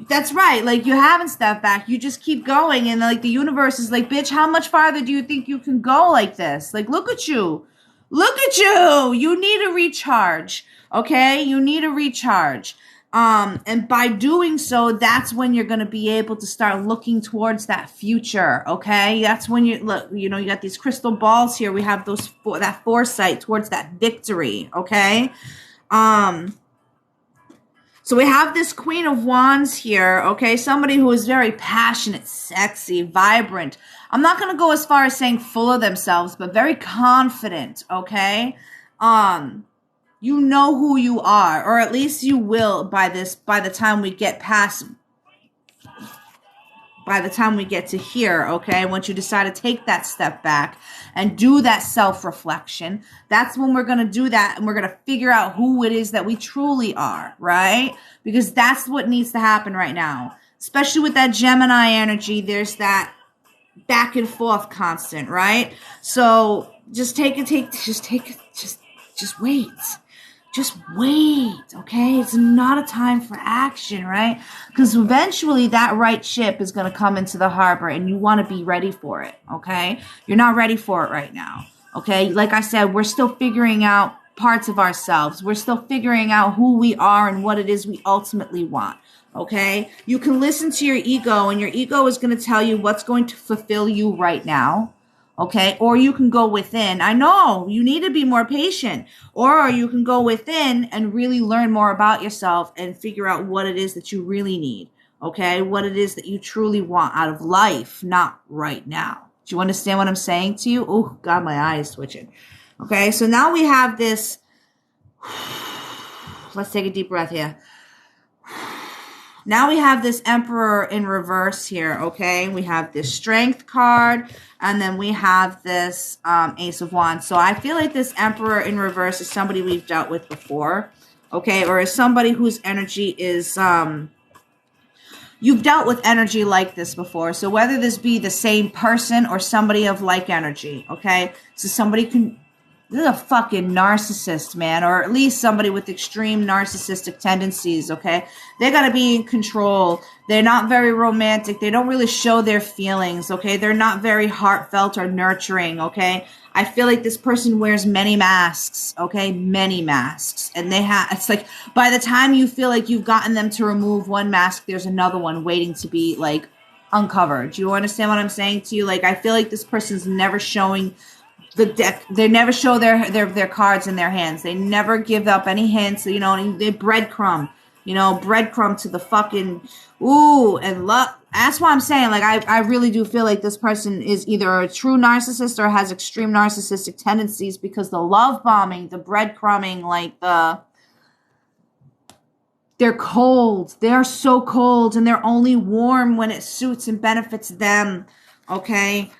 that's right. Like, you haven't stepped back. You just keep going. And like, the universe is like, bitch, how much farther do you think you can go like this? Like, look at you. Look at you. You need a recharge. Okay. You need a recharge. And by doing so, that's when you're going to be able to start looking towards that future. Okay. That's when you look, you got these crystal balls here. We have that foresight towards that victory. Okay. So we have this Queen of Wands here, okay? Somebody who is very passionate, sexy, vibrant. I'm not going to go as far as saying full of themselves, but very confident, okay? You know who you are, or at least you will by the time we get to here, okay? Once you decide to take that step back and do that self-reflection, that's when we're going to do that, and we're going to figure out who it is that we truly are, right? Because that's what needs to happen right now. Especially with that Gemini energy, there's that back and forth constant, right? So just wait. Just wait, okay? It's not a time for action, right? Because eventually that right ship is going to come into the harbor, and you want to be ready for it, okay? You're not ready for it right now, okay? Like I said, we're still figuring out parts of ourselves. We're still figuring out who we are and what it is we ultimately want, okay? You can listen to your ego, and your ego is going to tell you what's going to fulfill you right now. Okay, or you can go within. I know you need to be more patient, or you can go within and really learn more about yourself and figure out what it is that you really need. Okay, what it is that you truly want out of life, not right now. Do you understand what I'm saying to you? Oh, God, my eye is twitching. Okay, so now we have this. Let's take a deep breath here. Now we have this Emperor in reverse here, okay? We have this Strength card, and then we have this Ace of Wands. So I feel like this Emperor in reverse is somebody we've dealt with before, okay? Or is somebody whose energy is, you've dealt with energy like this before. So whether this be the same person or somebody of like energy, okay? So this is a fucking narcissist, man, or at least somebody with extreme narcissistic tendencies, okay? They got to be in control. They're not very romantic. They don't really show their feelings, okay? They're not very heartfelt or nurturing, okay? I feel like this person wears many masks, okay? Many masks. And it's like by the time you feel like you've gotten them to remove one mask, there's another one waiting to be, like, uncovered. Do you understand what I'm saying to you? Like, I feel like this person's never showing the deck. They never show their cards in their hands. They never give up any hints, they breadcrumb to the fucking and luck. That's why I'm saying, like, I really do feel like this person is either a true narcissist or has extreme narcissistic tendencies, because the love bombing, the breadcrumbing, like they're cold. They're so cold, and they're only warm when it suits and benefits them. Okay.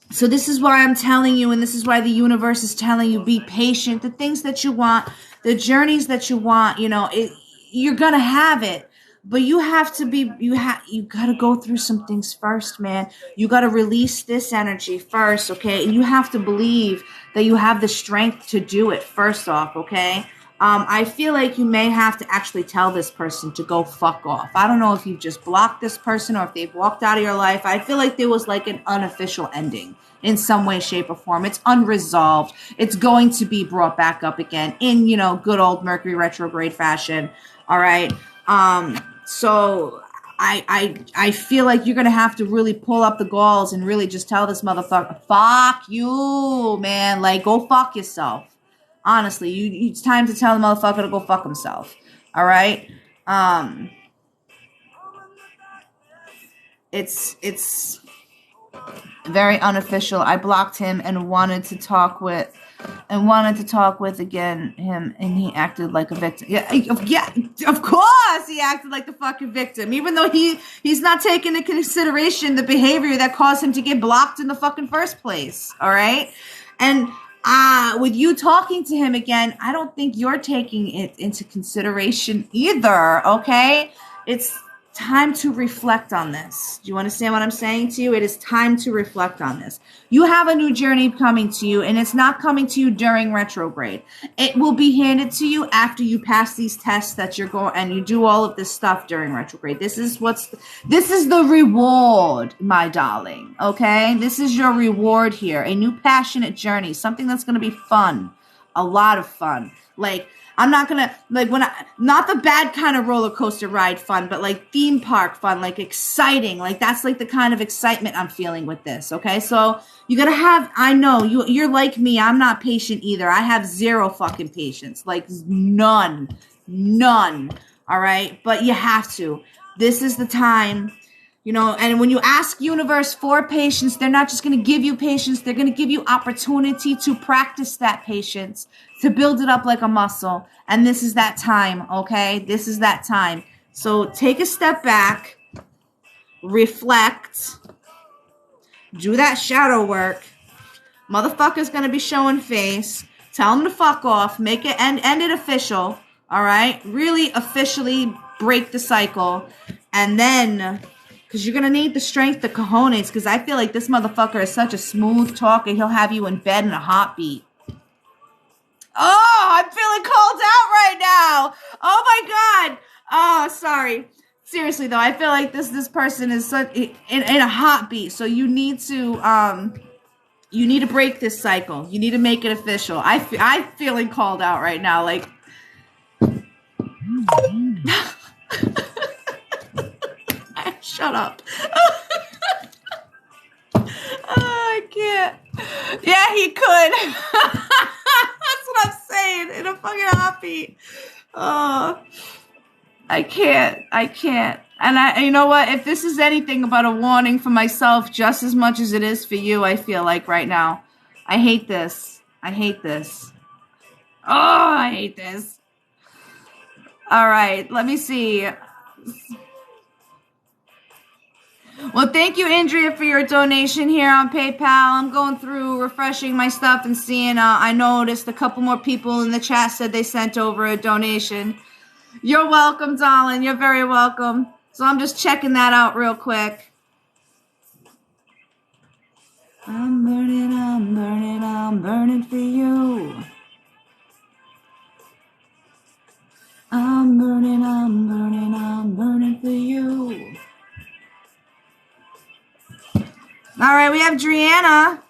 So this is why I'm telling you, and this is why the universe is telling you, be patient. The things that you want, the journeys that you want, you're going to have it. But you have to you got to go through some things first, man. You got to release this energy first, okay? And you have to believe that you have the strength to do it first off, okay? I feel like you may have to actually tell this person to go fuck off. I don't know if you've just blocked this person or if they've walked out of your life. I feel like there was like an unofficial ending in some way, shape, or form. It's unresolved. It's going to be brought back up again in, good old Mercury retrograde fashion. All right. So I feel like you're going to have to really pull up the galls and really just tell this motherfucker, fuck you, man. Like, go fuck yourself. Honestly, it's time to tell the motherfucker to go fuck himself. All right? It's very unofficial. I blocked him and wanted to talk with again him, and he acted like a victim. Yeah, of course he acted like the fucking victim, even though he's not taking into consideration the behavior that caused him to get blocked in the fucking first place. All right? And With you talking to him again, I don't think you're taking it into consideration either, okay? It's time to reflect on this. Do you understand what I'm saying to you? It is time to reflect on this. You have a new journey coming to you, and it's not coming to you during retrograde. It will be handed to you after you pass these tests that you're going, and you do all of this stuff during retrograde. This is the reward, my darling, okay? This is your reward here. A new passionate journey, something that's going to be fun, a lot of fun. Like, I'm not gonna, like, not the bad kind of roller coaster ride fun, but like theme park fun, like exciting. Like, that's like the kind of excitement I'm feeling with this, okay? So you gotta have, I know, you're like me, I'm not patient either. I have zero fucking patience, like none, all right? But you have to. This is the time. You know, and when you ask universe for patience, they're not just going to give you patience. They're going to give you opportunity to practice that patience, to build it up like a muscle. And this is that time, okay? This is that time. So take a step back, reflect, do that shadow work. Motherfucker's going to be showing face. Tell him to fuck off. Make it end it official, all right? Really officially break the cycle. And then, because you're going to need the strength, the cojones, because I feel like this motherfucker is such a smooth talker, he'll have you in bed in a heartbeat. Oh, I'm feeling called out right now. Oh, my God. Oh, sorry. Seriously, though, I feel like this person is such, in a heartbeat. So you need to break this cycle. You need to make it official. I'm feeling called out right now. Like, shut up. Oh, I can't. Yeah, he could. That's what I'm saying. In a fucking heartbeat. Oh, I can't. And you know what? If this is anything but a warning for myself, just as much as it is for you, I feel like right now. I hate this. Oh, I hate this. All right, let me see. Well, thank you, Andrea, for your donation here on PayPal. I'm going through, refreshing my stuff and seeing, I noticed a couple more people in the chat said they sent over a donation. You're welcome, darling. You're very welcome. So I'm just checking that out real quick. I'm burning for you. I'm burning for you. All right, we have Driana.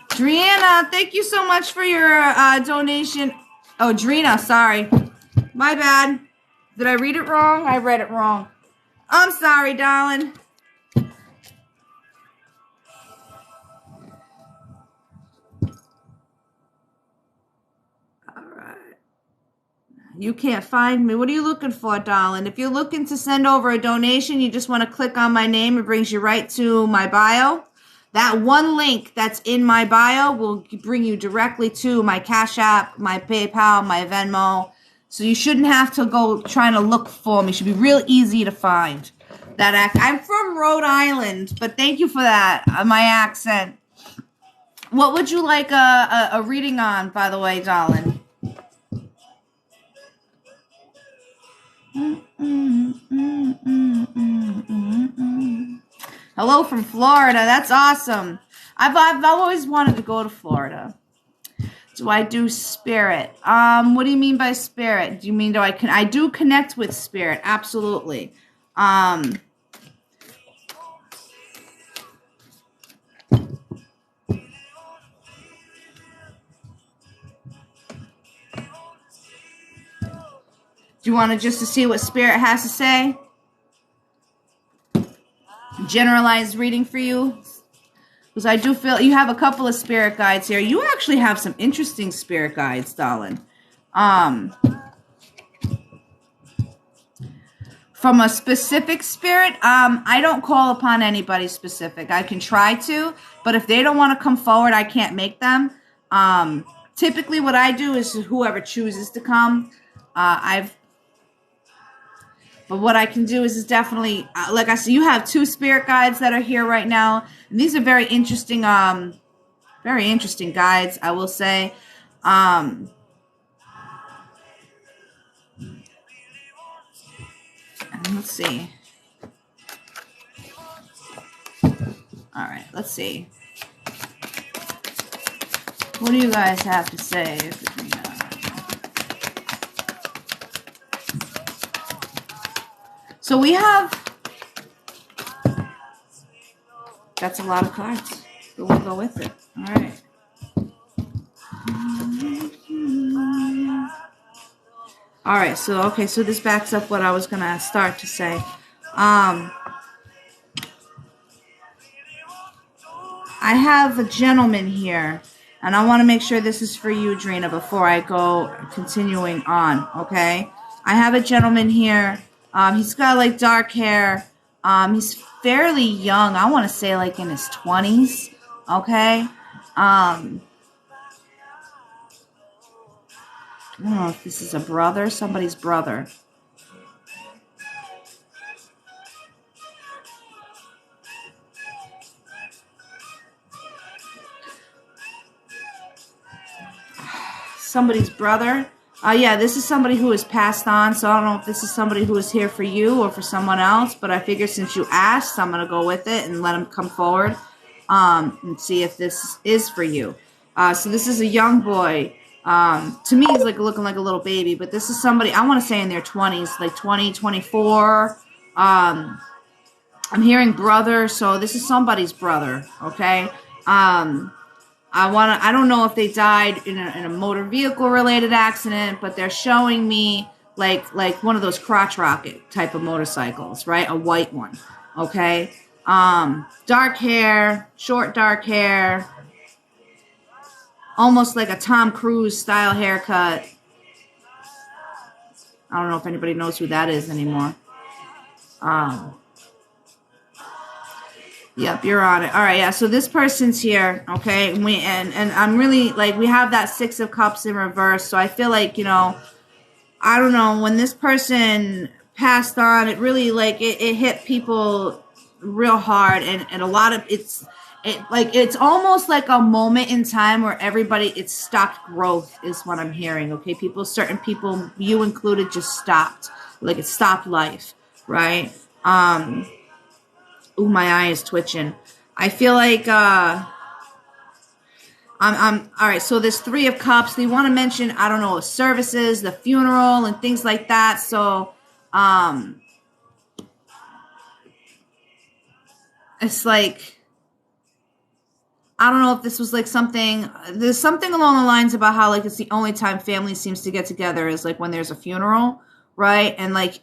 Driana, thank you so much for your donation. Oh, Drina, sorry. My bad. Did I read it wrong? I read it wrong. I'm sorry, darling. You can't find me. What are you looking for, darling? If you're looking to send over a donation, you just want to click on my name. It brings you right to my bio. That one link that's in my bio will bring you directly to my Cash App, my PayPal, my Venmo. So you shouldn't have to go trying to look for me. It should be real easy to find. I'm from Rhode Island, but thank you for that, my accent. What would you like a reading on, by the way, darling? Hello from Florida. That's awesome. I've always wanted to go to Florida. Do I do spirit? What do you mean by spirit? Do you mean I do connect with spirit? Absolutely. Do you want to just to see what spirit has to say? Generalized reading for you? Because I do feel you have a couple of spirit guides here. You actually have some interesting spirit guides, darling. From a specific spirit, I don't call upon anybody specific. I can try to, but if they don't want to come forward, I can't make them. Typically what I do is whoever chooses to come. But what I can do is definitely, like I said, you have 2 spirit guides that are here right now. And these are very interesting guides, I will say. And let's see. All right, let's see. What do you guys have to say? So we have, that's a lot of cards, but we'll go with it. All right. All right, so, okay, so this backs up what I was going to start to say. I have a gentleman here, and I want to make sure this is for you, Drina, before I go continuing on, okay? I have a gentleman here. He's got, like, dark hair. He's fairly young. I want to say, like, in his 20s, okay? I don't know if this is a brother, somebody's brother. Somebody's brother. Yeah, this is somebody who has passed on, so I don't know if this is somebody who is here for you or for someone else, but I figure since you asked, I'm going to go with it and let him come forward and see if this is for you. So this is a young boy. To me, he's like looking like a little baby, but this is somebody, I want to say in their 20s, like 20, 24. I'm hearing brother, so this is somebody's brother, okay? I don't know if they died in a motor vehicle related accident, but they're showing me like one of those crotch rocket type of motorcycles, right? A white one, okay? Dark hair, short dark hair, almost like a Tom Cruise style haircut. I don't know if anybody knows who that is anymore. Yep, you're on it. All right, yeah. So this person's here, okay, and I'm really like we have that 6 of Cups in reverse. So I feel like I don't know when this person passed on, it really like it hit people real hard, and a lot of it's almost like a moment in time where it stopped growth is what I'm hearing. Okay, certain people, you included, just stopped. Like it stopped life, right? Ooh, my eye is twitching. I feel like I'm all right. So this 3 of Cups. They want to mention, I don't know, services, the funeral, and things like that. So it's like I don't know if this was like something. There's something along the lines about how like it's the only time family seems to get together is like when there's a funeral, right? And like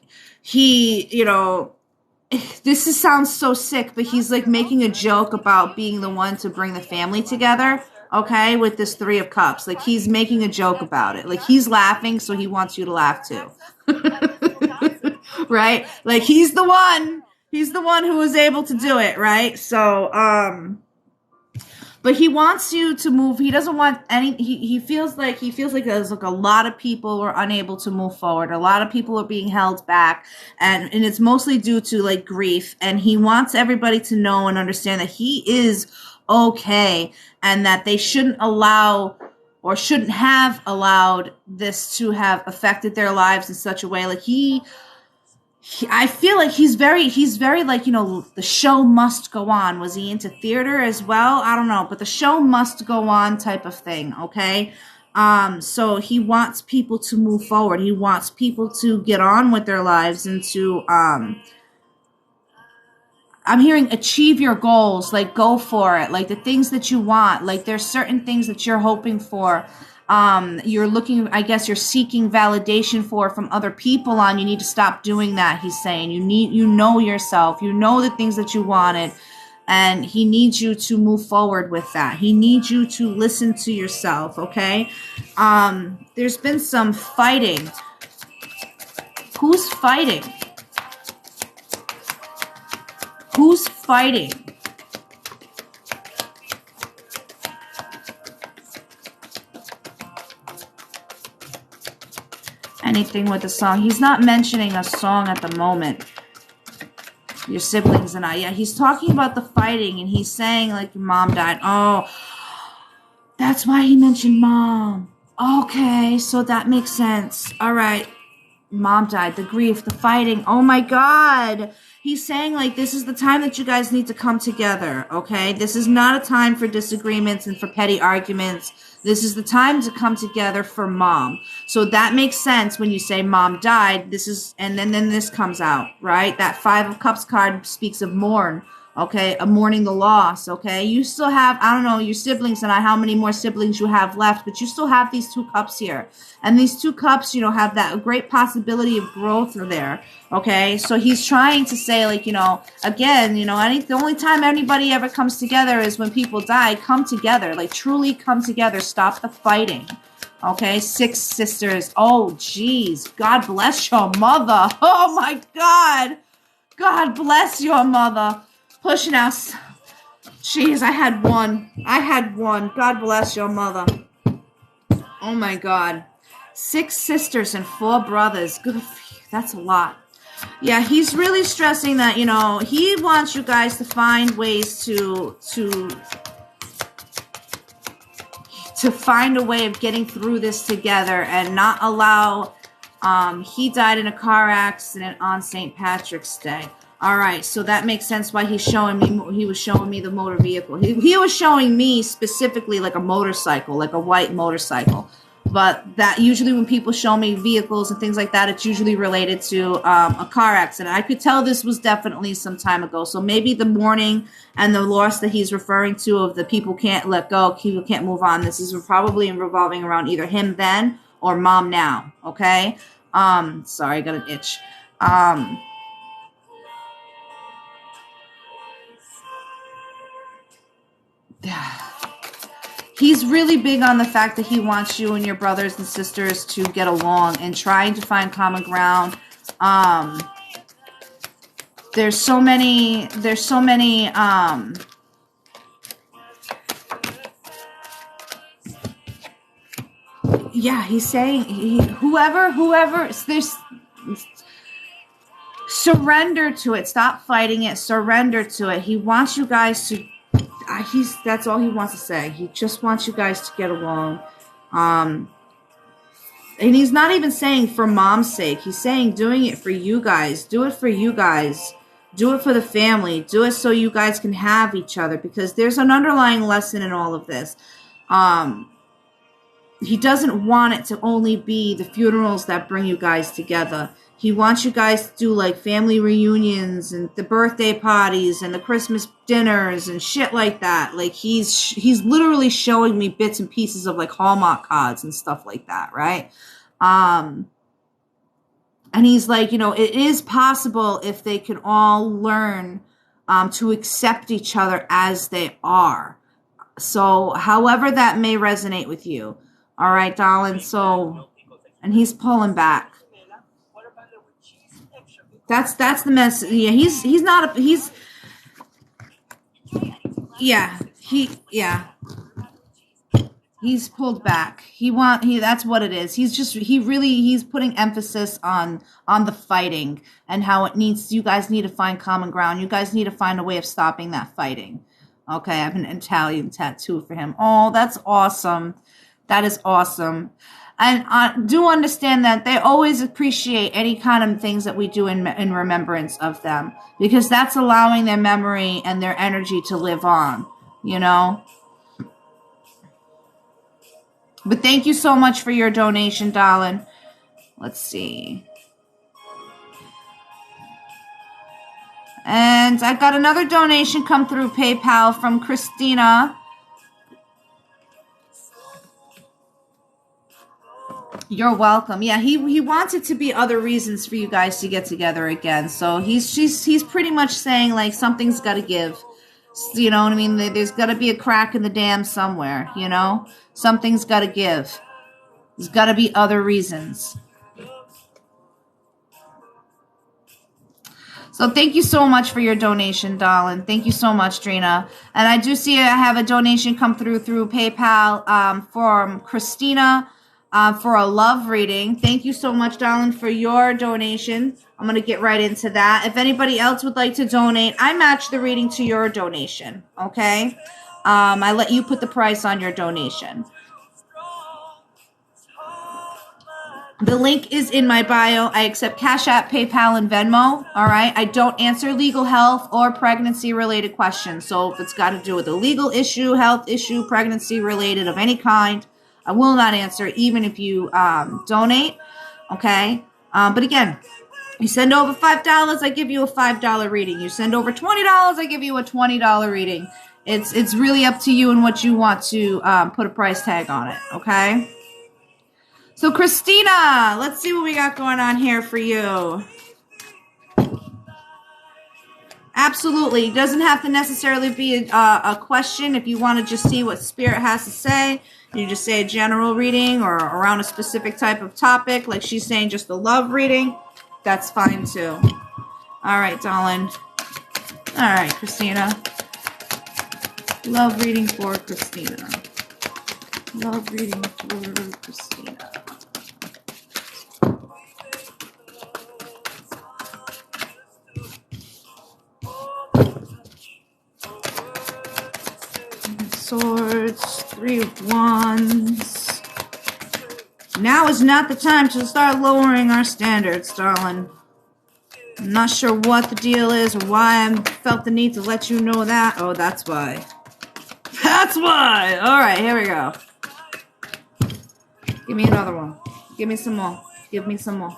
this sounds so sick, but he's like making a joke about being the one to bring the family together, okay, with this 3 of Cups. Like he's making a joke about it. Like he's laughing, so he wants you to laugh too. Right? Like he's the one who was able to do it, right? So, but he wants you to move. He doesn't want he feels like there's like a lot of people were unable to move forward. A lot of people are being held back, and it's mostly due to like grief. And he wants everybody to know and understand that he is okay, and that they shouldn't allow or shouldn't have allowed this to have affected their lives in such a way. Like I feel like he's very like, the show must go on. Was he into theater as well? I don't know, but the show must go on type of thing, okay? So he wants people to move forward. He wants people to get on with their lives and to, I'm hearing achieve your goals, like go for it, like the things that you want. Like there's certain things that you're hoping for. You're looking, I guess you're seeking validation from other people on. You need to stop doing that, he's saying. You know yourself. You know the things that you wanted. And he needs you to move forward with that. He needs you to listen to yourself, okay? There's been some fighting. Who's fighting? Who's fighting? anything with the song. He's not mentioning a song at the moment. Your siblings and I. Yeah, he's talking about the fighting, and he's saying, like, your mom died. Oh, that's why he mentioned mom. Okay, so that makes sense. All right. Mom died. The grief, the fighting. Oh, my God. He's saying, like, this is the time that you guys need to come together, okay? This is not a time for disagreements and for petty arguments. This is the time to come together for mom. So that makes sense when you say mom died. This is, and then this comes out, right? That 5 of Cups card speaks of mourn, okay? A mourning the loss, okay? You still have, I don't know, your siblings and I, how many more siblings you have left, but you still have these 2 cups here. And these 2 cups, you know, have that great possibility of growth there, okay? So he's trying to say, like, you know, again, you know, the only time anybody ever comes together is when people die. Come together, like, truly come together. Stop the fighting, okay? 6 sisters. Oh, geez. God bless your mother. Oh, my God. God bless your mother. Pushing us. Jeez, I had one. God bless your mother. Oh, my God. 6 sisters and 4 brothers. Good. That's a lot. Yeah, he's really stressing that, you know, he wants you guys to find ways to find a way of getting through this together and not allow, he died in a car accident on St. Patrick's Day. All right, so that makes sense why he's showing me, he was showing me the motor vehicle. He was showing me specifically like a motorcycle, like a white motorcycle. But that usually when people show me vehicles and things like that, it's usually related to a car accident. I could tell this was definitely some time ago. So maybe the mourning and the loss that he's referring to of the people can't let go, people can't move on. This is probably revolving around either him then or mom now. Okay. Sorry, I got an itch. He's really big on the fact that he wants you and your brothers and sisters to get along and trying to find common ground. There's so many, yeah, he's saying whoever, there's surrender to it. Stop fighting it. Surrender to it. He wants you guys to, that's all he wants to say. He just wants you guys to get along. And he's not even saying for mom's sake. He's saying doing it for you guys. Do it for you guys. Do it for the family. Do it so you guys can have each other, because there's an underlying lesson in all of this. He doesn't want it to only be the funerals that bring you guys together. He wants you guys to do like family reunions and the birthday parties and the Christmas dinners and shit like that. Like he's literally showing me bits and pieces of like Hallmark cards and stuff like that, right? And he's like, you know, it is possible if they can all learn to accept each other as they are. So however that may resonate with you. All right, darling. So, and he's pulling back. That's the mess. Yeah, he's pulled back. That's what it is. He's putting emphasis on the fighting and how you guys need to find common ground. You guys need to find a way of stopping that fighting. Okay, I have an Italian tattoo for him. Oh, that's awesome. That is awesome. And I do understand that they always appreciate any kind of things that we do in remembrance of them, because that's allowing their memory and their energy to live on, you know. But thank you so much for your donation, darling. Let's see. And I got another donation come through PayPal from Christina. You're welcome. Yeah, he wants it to be other reasons for you guys to get together again. So he's pretty much saying like something's got to give. You know what I mean? There's got to be a crack in the dam somewhere, you know? Something's got to give. There's got to be other reasons. So thank you so much for your donation, darling. Thank you so much, Drina. And I do see I have a donation come through PayPal from Christina. for a love reading. Thank you so much, darling, for your donation. I'm going to get right into that. If anybody else would like to donate, I match the reading to your donation, okay? I let you put the price on your donation. The link is in my bio. I accept Cash App, PayPal, and Venmo, all right? I don't answer legal, health, or pregnancy-related questions. So if it's got to do with a legal issue, health issue, pregnancy-related of any kind, I will not answer, even if you donate, okay? But again, you send over $5, I give you a $5 reading. You send over $20, I give you a $20 reading. It's really up to you and what you want to put a price tag on it, okay? So, Christina, let's see what we got going on here for you. Absolutely. It doesn't have to necessarily be a question. If you want to just see what Spirit has to say, you just say a general reading or around a specific type of topic, like she's saying just a love reading, that's fine too. All right, darling. All right, Christina. Love reading for Christina. Love reading for Christina. Swords, 3 of Wands. Now is not the time to start lowering our standards, darling. I'm not sure what the deal is or why I felt the need to let you know that. Oh, that's why. That's why! Alright, here we go. Give me another one. Give me some more. Give me some more.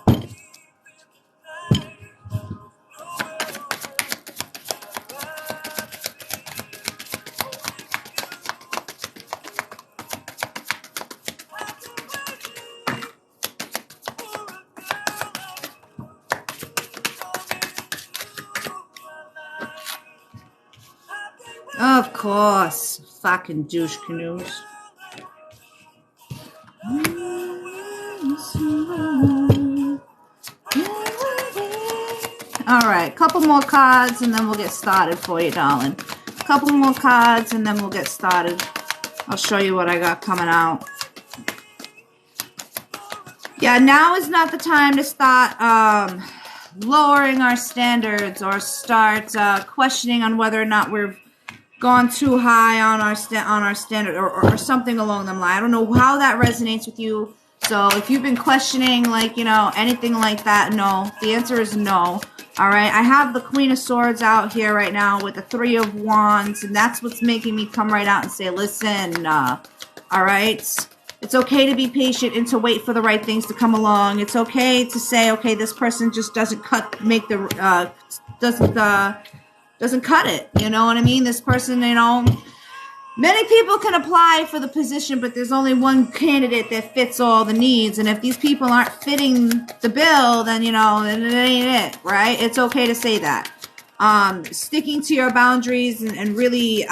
Of course. Fucking douche canoes. Alright, couple more cards and then we'll get started for you, darling. Couple more cards and then we'll get started. I'll show you what I got coming out. Yeah, now is not the time to start lowering our standards or start questioning on whether or not we're gone too high on our standard or something along them lines. I don't know how that resonates with you. So if you've been questioning, like, you know, anything like that, no. The answer is no. All right. I have the Queen of Swords out here right now with the 3 of Wands, and that's what's making me come right out and say, listen, all right. It's okay to be patient and to wait for the right things to come along. It's okay to say, okay, this person just doesn't doesn't cut it. You know what I mean? This person, you know, many people can apply for the position, but there's only one candidate that fits all the needs. And if these people aren't fitting the bill, then, you know, then it ain't it, right? It's okay to say that. Sticking to your boundaries and really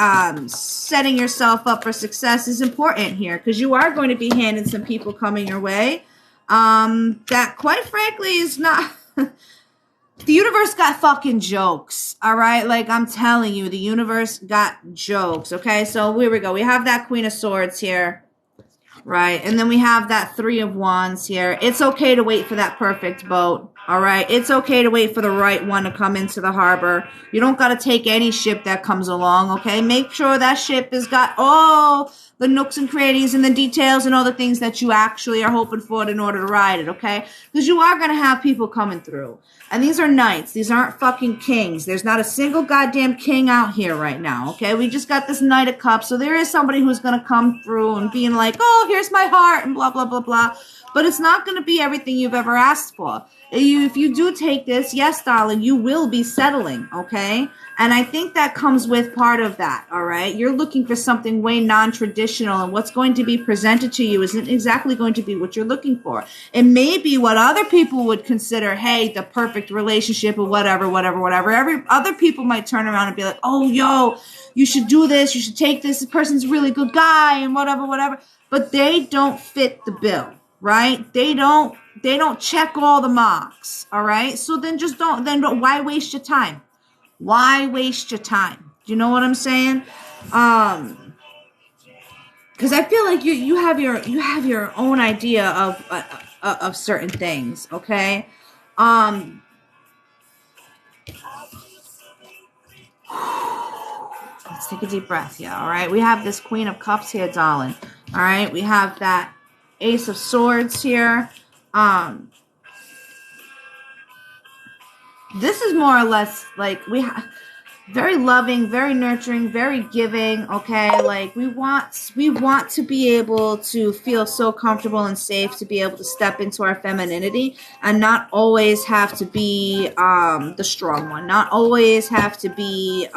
setting yourself up for success is important here, because you are going to be handing some people coming your way that, quite frankly, is not... The universe got fucking jokes, all right? Like, I'm telling you, the universe got jokes, okay? So here we go. We have that Queen of Swords here, right? And then we have that 3 of Wands here. It's okay to wait for that perfect boat, all right? It's okay to wait for the right one to come into the harbor. You don't got to take any ship that comes along, okay? Make sure that ship has got all the nooks and crannies and the details and all the things that you actually are hoping for in order to ride it, okay? Because you are going to have people coming through. And these are knights. These aren't fucking kings. There's not a single goddamn king out here right now, okay? We just got this Knight of Cups. So there is somebody who's going to come through and being like, oh, here's my heart and blah, blah, blah, blah. But it's not going to be everything you've ever asked for. If you do take this, yes, darling, you will be settling, okay? And I think that comes with part of that, all right? You're looking for something way non-traditional, and what's going to be presented to you isn't exactly going to be what you're looking for. It may be what other people would consider, hey, the perfect relationship or whatever. Other people might turn around and be like, oh, yo, you should do this. You should take this. This person's a really good guy and whatever. But they don't fit the bill, right? They don't check all the marks, all right? So then why waste your time? Why waste your time? Do you know what I'm saying? Because because I feel like you have your own idea of certain things. Okay. Let's take a deep breath here. All right. We have this Queen of Cups here, darling. All right. We have that Ace of Swords here. This is more or less like we have very loving, very nurturing, very giving. Okay, like we want to be able to feel so comfortable and safe to be able to step into our femininity and not always have to be the strong one, not always have to be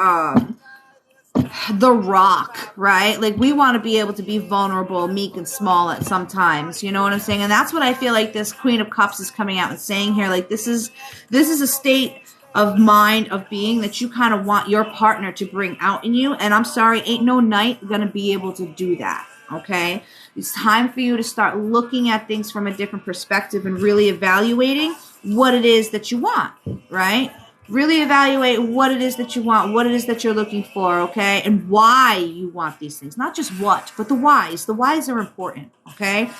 the rock, right? Like we want to be able to be vulnerable, meek, and small at sometimes. You know what I'm saying? And that's what I feel like this Queen of Cups is coming out and saying here. Like this is a state of mind, of being that you kind of want your partner to bring out in you. And I'm sorry, ain't no knight gonna be able to do that. Okay, it's time for you to start looking at things from a different perspective and really evaluating what it is that you want, right? Really evaluate what it is that you want, what it is that you're looking for, okay? And why you want these things. Not just what, but the whys. The whys are important, okay?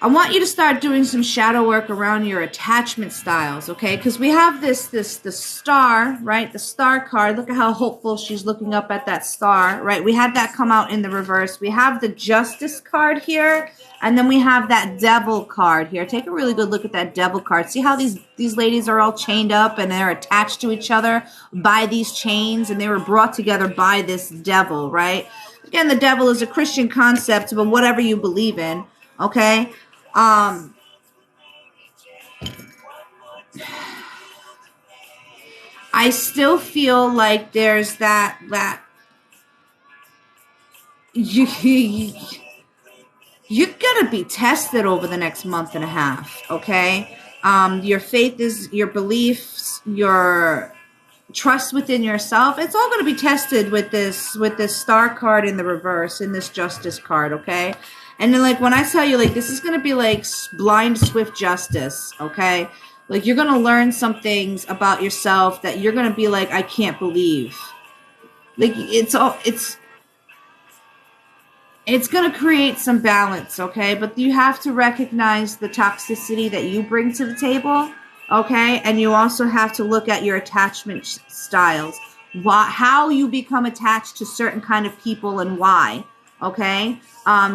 I want you to start doing some shadow work around your attachment styles, okay? Because we have the star, right? The star card. Look at how hopeful she's looking up at that star, right? We had that come out in the reverse. We have the Justice card here, and then we have that Devil card here. Take a really good look at that Devil card. See how these ladies are all chained up and they're attached to each other by these chains, and they were brought together by this devil, right? Again, the devil is a Christian concept, but whatever you believe in, okay? I still feel like there's that you're gonna be tested over the next month and a half, okay? Your faith is your beliefs, your trust within yourself. It's all going to be tested with this star card in the reverse, in this Justice card, okay? And then, like, when I tell you, like, this is going to be, like, blind, swift justice, okay? Like, you're going to learn some things about yourself that you're going to be like, I can't believe. Like, it's going to create some balance, okay? But you have to recognize the toxicity that you bring to the table, okay? And you also have to look at your attachment styles, how you become attached to certain kind of people and why, okay?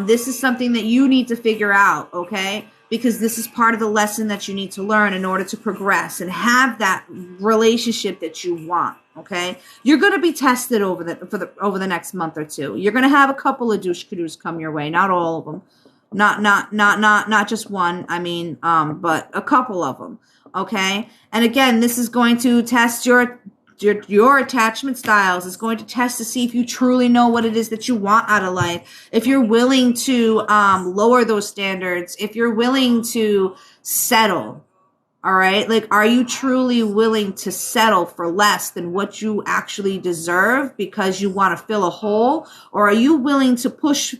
This is something that you need to figure out, okay? Because this is part of the lesson that you need to learn in order to progress and have that relationship that you want, okay? You're going to be tested over the next month or two. You're going to have a couple of douche-cadoos come your way, not all of them. Not just one, I mean, but a couple of them, okay? And again, this is going to test your attachment styles. Is going to test to see if you truly know what it is that you want out of life. If you're willing to lower those standards, if you're willing to settle, all right? Like, are you truly willing to settle for less than what you actually deserve because you want to fill a hole? Or are you willing to push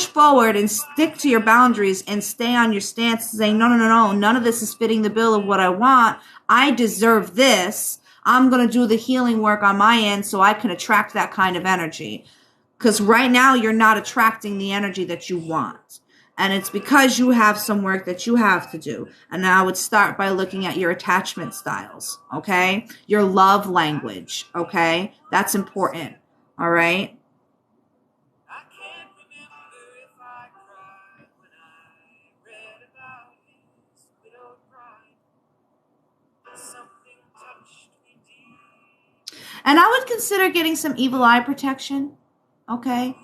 forward and stick to your boundaries and stay on your stance saying, no, none of this is fitting the bill of what I want. I deserve this. I'm going to do the healing work on my end so I can attract that kind of energy. Because right now you're not attracting the energy that you want. And it's because you have some work that you have to do. And I would start by looking at your attachment styles, okay? Your love language, okay? That's important, all right? And I would consider getting some evil eye protection, okay?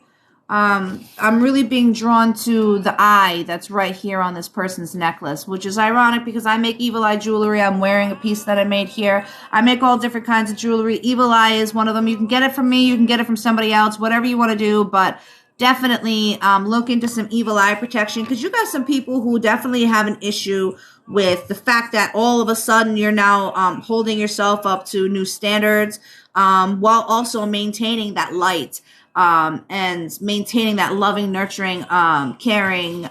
I'm really being drawn to the eye that's right here on this person's necklace, which is ironic because I make evil eye jewelry. I'm wearing a piece that I made here. I make all different kinds of jewelry. Evil eye is one of them. You can get it from me. You can get it from somebody else, whatever you want to do, but definitely look into some evil eye protection because you got some people who definitely have an issue with the fact that all of a sudden you're now holding yourself up to new standards while also maintaining that light. and maintaining that loving, nurturing, caring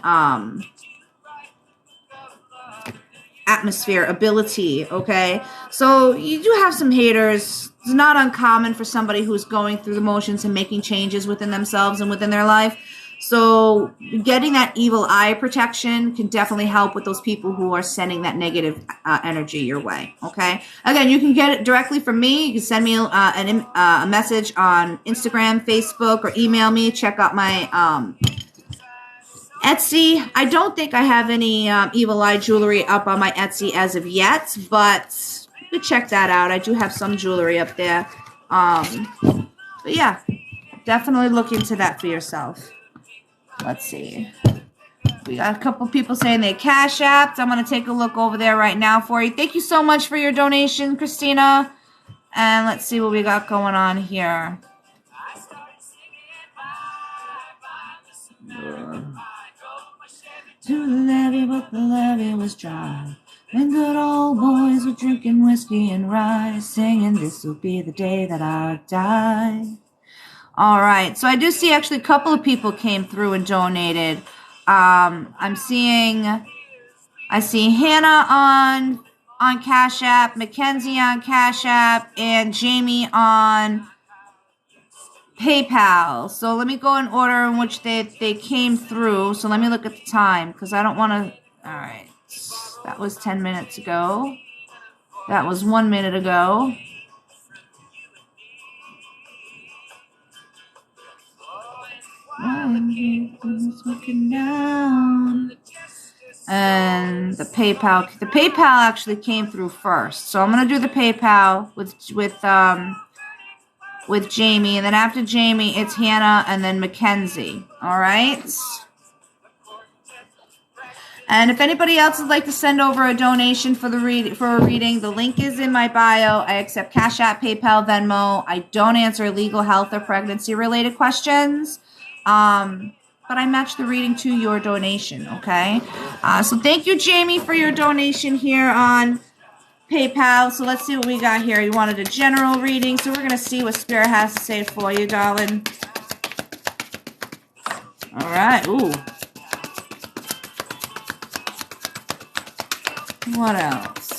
atmosphere, ability, okay? So you do have some haters. It's not uncommon for somebody who's going through the motions and making changes within themselves and within their life. So getting that evil eye protection can definitely help with those people who are sending that negative energy your way, okay? Again, you can get it directly from me. You can send me a message on Instagram, Facebook, or email me. Check out my Etsy. I don't think I have any evil eye jewelry up on my Etsy as of yet, but you can check that out. I do have some jewelry up there. But yeah, definitely look into that for yourself. Let's see. We got a couple people saying they Cash Apped. I'm going to take a look over there right now for you. Thank you so much for your donation, Christina. And let's see what we got going on here. To the levee, but the levee was dry. And good old boys were drinking whiskey and rye, singing, "This'll be the day that I die." All right, so I do see actually a couple of people came through and donated. I see Hannah on Cash App, Mackenzie on Cash App, and Jamie on PayPal. So let me go in order in which they came through. So let me look at the time because I don't want to. All right, that was 10 minutes ago. That was 1 minute ago. Looking down. And the PayPal actually came through first. So I'm gonna do the PayPal with Jamie, and then after Jamie, it's Hannah, and then Mackenzie. All right. And if anybody else would like to send over a donation for a reading, the link is in my bio. I accept Cash App, PayPal, Venmo. I don't answer legal, health, or pregnancy-related questions. But I match the reading to your donation, okay? So thank you, Jamie, for your donation here on PayPal. So let's see what we got here. You wanted a general reading, so we're going to see what Spirit has to say for you, darling. All right. Ooh. What else?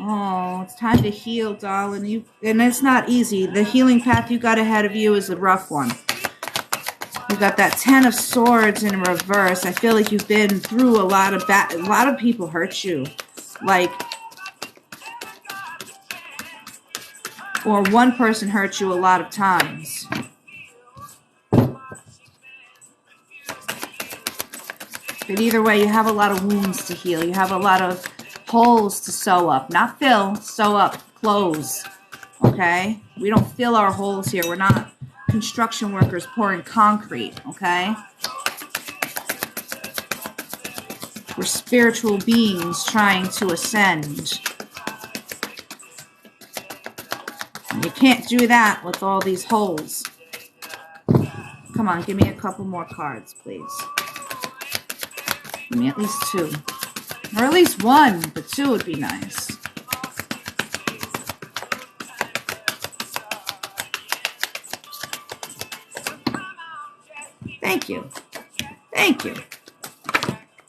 Oh, it's time to heal, darling. And it's not easy. The healing path you got ahead of you is a rough one. You got that 10 of Swords in reverse. I feel like you've been through a lot of people hurt you. Or one person hurt you a lot of times. But either way, you have a lot of wounds to heal. You have a lot of holes to sew up. Not fill, sew up, close. Okay? We don't fill our holes here. We're not construction workers pouring concrete. Okay? We're spiritual beings trying to ascend. And you can't do that with all these holes. Come on, give me a couple more cards, please. Give me at least 2. Or at least 1, but 2 would be nice. Thank you. Thank you.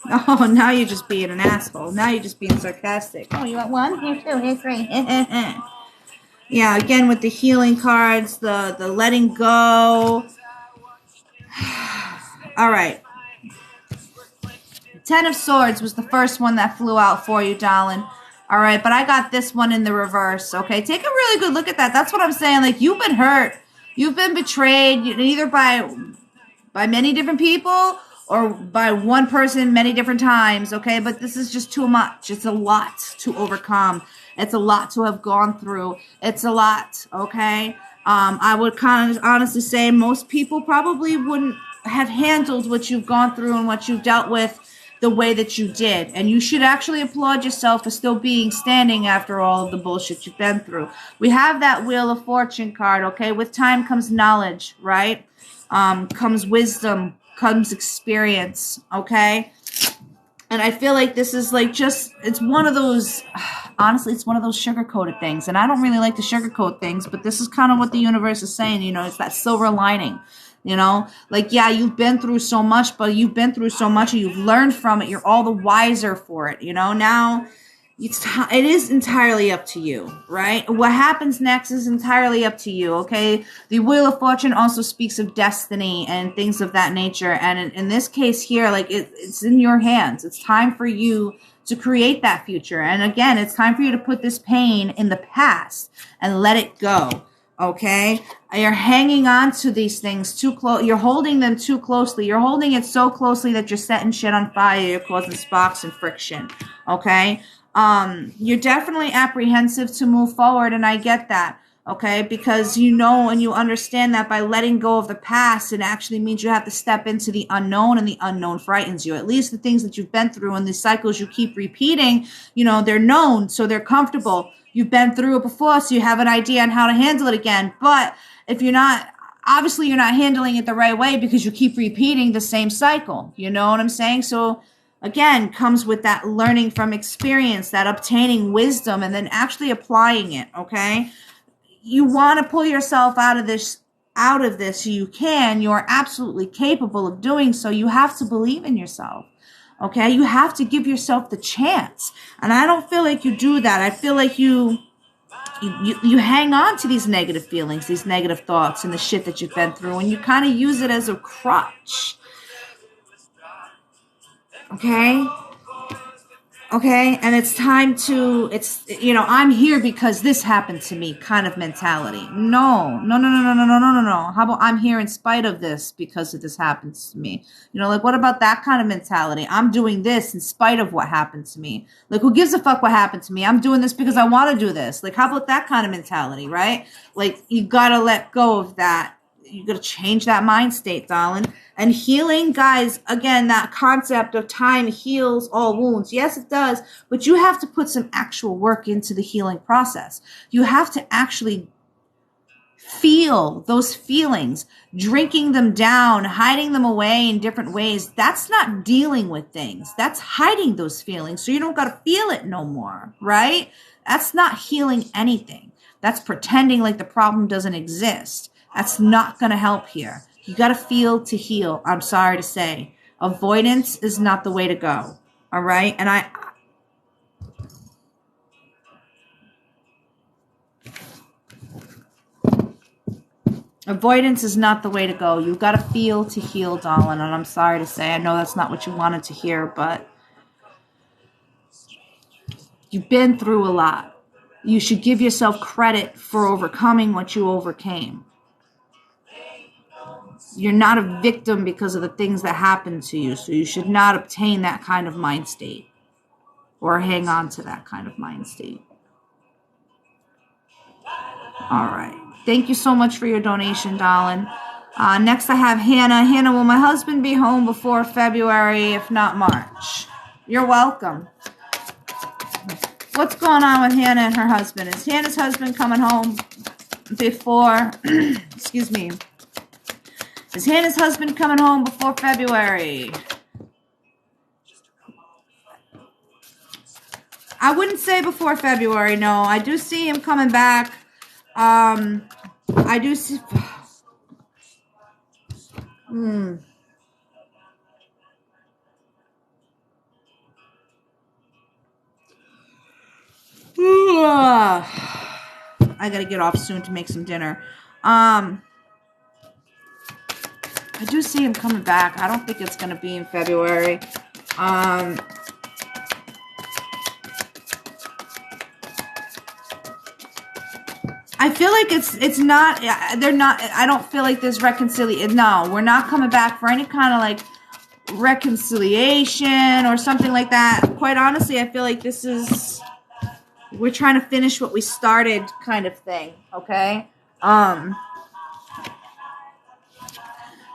Oh, now you're just being an asshole. Now you're just being sarcastic. Oh, you want 1? Here, 2. Here's 3. Yeah, again with the healing cards, the letting go. All right. 10 of Swords was the first one that flew out for you, darling. All right, but I got this one in the reverse, okay? Take a really good look at that. That's what I'm saying. Like, you've been hurt. You've been betrayed, either by many different people or by one person many different times, okay? But this is just too much. It's a lot to overcome. It's a lot to have gone through. It's a lot, okay? I would kind of honestly say most people probably wouldn't have handled what you've gone through and what you've dealt with the way that you did. And you should actually applaud yourself for still being standing after all of the bullshit you've been through. We have that Wheel of Fortune card, okay? With time comes knowledge, right? Comes wisdom, comes experience, okay? And I feel like this is like just, it's one of those, honestly, it's one of those sugar-coated things. And I don't really like to sugarcoat things, but this is kind of what the universe is saying, you know, it's that silver lining, you know? Like, yeah, you've been through so much, but you've been through so much and you've learned from it. You're all the wiser for it, you know? Now, it is entirely up to you, right? What happens next is entirely up to you, okay? The Wheel of Fortune also speaks of destiny and things of that nature. And in this case here, like it's in your hands. It's time for you to create that future. And again, it's time for you to put this pain in the past and let it go, okay? You're hanging on to these things too close. You're holding them too closely. You're holding it so closely that you're setting shit on fire. You're causing sparks and friction, okay? You're definitely apprehensive to move forward, and I get that, okay? Because you know and you understand that by letting go of the past, it actually means you have to step into the unknown, and the unknown frightens you. At least the things that you've been through and the cycles you keep repeating, you know, they're known, so they're comfortable. You've been through it before, so you have an idea on how to handle it again. But if you're not, obviously you're not handling it the right way because you keep repeating the same cycle. You know what I'm saying? So again, comes with that learning from experience, that obtaining wisdom, and then actually applying it, okay? You want to pull yourself out of this, you can. You're absolutely capable of doing so. You have to believe in yourself, okay? You have to give yourself the chance. And I don't feel like you do that. I feel like you hang on to these negative feelings, these negative thoughts, and the shit that you've been through, and you kind of use it as a crutch. Okay? Okay? And it's time to, you know, I'm here because this happened to me kind of mentality. No. How about I'm here in spite of this because this happens to me? You know, like, what about that kind of mentality? I'm doing this in spite of what happened to me. Like, who gives a fuck what happened to me? I'm doing this because I want to do this. Like, how about that kind of mentality, right? Like, you gotta let go of that. You got to change that mind state, darling. And healing, guys, again, that concept of time heals all wounds. Yes, it does. But you have to put some actual work into the healing process. You have to actually feel those feelings, drinking them down, hiding them away in different ways. That's not dealing with things. That's hiding those feelings. So you don't got to feel it no more, right? That's not healing anything. That's pretending like the problem doesn't exist. That's not going to help here. You got to feel to heal. I'm sorry to say. Avoidance is not the way to go. All right? And avoidance is not the way to go. You got to feel to heal, darling. And I'm sorry to say. I know that's not what you wanted to hear, but you've been through a lot. You should give yourself credit for overcoming what you overcame. You're not a victim because of the things that happened to you, so you should not obtain that kind of mind state or hang on to that kind of mind state. All right. Thank you so much for your donation, darling. Next I have Hannah. Hannah, will my husband be home before February, if not March? You're welcome. What's going on with Hannah and her husband? Is Hannah's husband coming home before, excuse me, is Hannah's husband coming home before February? I wouldn't say before February, no. I do see him coming back. I do see... I gotta get off soon to make some dinner. I do see him coming back. I don't think it's gonna be in February. I feel like it's not, they're not, I don't feel like there's reconciliation. No, we're not coming back for any kind of like reconciliation or something like that. Quite honestly, I feel like this is, we're trying to finish what we started kind of thing, okay?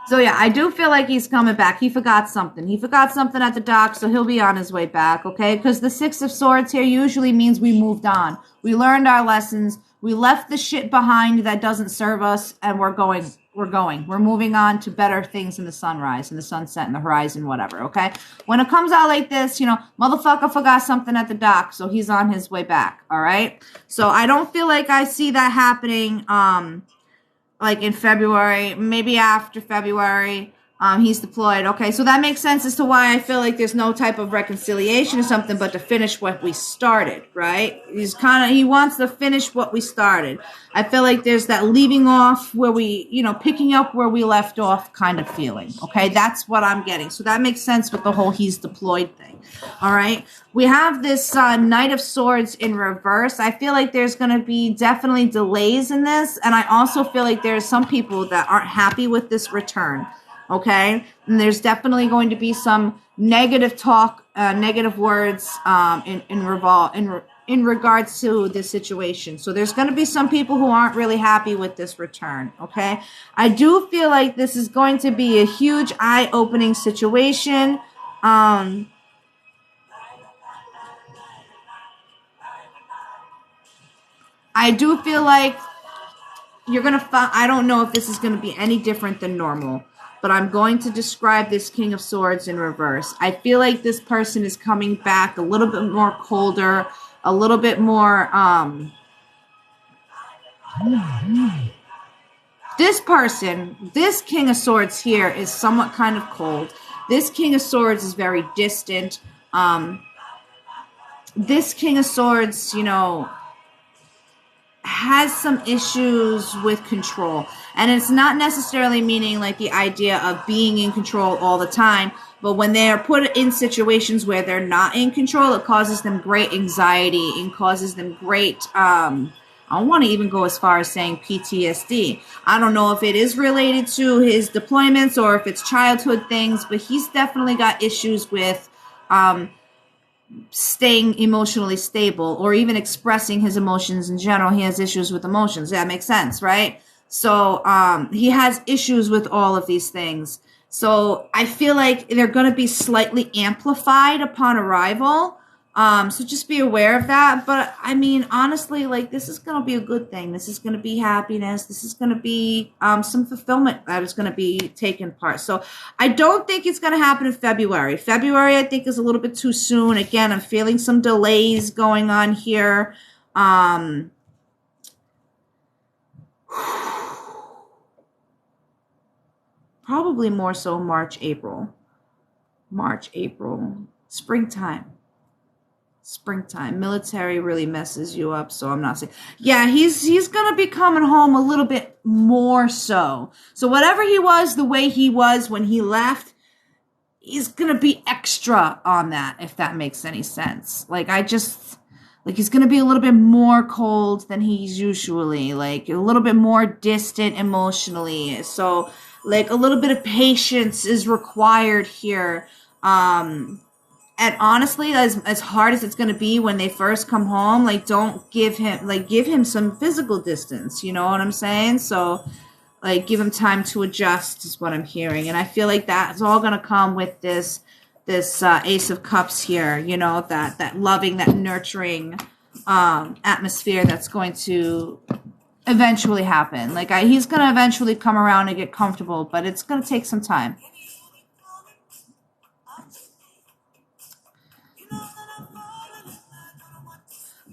So yeah, I do feel like he's coming back. He forgot something. He forgot something at the dock, so he'll be on his way back, okay? Because the Six of Swords here usually means we moved on. We learned our lessons. We left the shit behind that doesn't serve us, and we're going. We're moving on to better things in the sunrise, in the sunset, in the horizon, whatever, okay? When it comes out like this, you know, motherfucker forgot something at the dock, so he's on his way back, all right? So I don't feel like I see that happening, like in February, maybe after February, he's deployed. Okay, so that makes sense as to why I feel like there's no type of reconciliation or something, but to finish what we started, right? He wants to finish what we started. I feel like there's that leaving off where we, you know, picking up where we left off kind of feeling. Okay, that's what I'm getting. So that makes sense with the whole he's deployed thing. All right. We have this Knight of Swords in reverse. I feel like there's going to be definitely delays in this. And I also feel like there's some people that aren't happy with this return. Okay. And there's definitely going to be some negative talk, negative words in regards to this situation. So there's going to be some people who aren't really happy with this return. Okay. I do feel like this is going to be a huge eye-opening situation. I do feel like you're going to find, I don't know if this is going to be any different than normal, but I'm going to describe this King of Swords in reverse. I feel like this person is coming back a little bit more colder, a little bit more, this person, this King of Swords here is somewhat kind of cold. This King of Swords is very distant. This King of Swords, you know, has some issues with control. And it's not necessarily meaning like the idea of being in control all the time, but when they're put in situations where they're not in control, it causes them great anxiety and causes them great, I don't want to even go as far as saying PTSD. I don't know if it is related to his deployments or if it's childhood things, but he's definitely got issues with, staying emotionally stable or even expressing his emotions in general. He has issues with emotions. That makes sense, right? So he has issues with all of these things. So I feel like they're going to be slightly amplified upon arrival. So just be aware of that. But I mean, honestly, like this is going to be a good thing. This is going to be happiness. This is going to be some fulfillment that is going to be taking part. So I don't think it's going to happen in February. February, I think, is a little bit too soon. Again, I'm feeling some delays going on here. Probably more so March, April, springtime. Military really messes you up, so I'm not saying. Yeah, he's gonna be coming home a little bit more so. So whatever he was, the way he was when he left, he's gonna be extra on that, if that makes any sense. Like he's gonna be a little bit more cold than he's usually, like a little bit more distant emotionally. So like a little bit of patience is required here. And honestly, as hard as it's going to be when they first come home, like don't give him some physical distance. You know what I'm saying? So like give him time to adjust is what I'm hearing. And I feel like that's all going to come with this Ace of Cups here. You know, that loving, that nurturing atmosphere that's going to eventually happen. Like he's going to eventually come around and get comfortable, but it's going to take some time.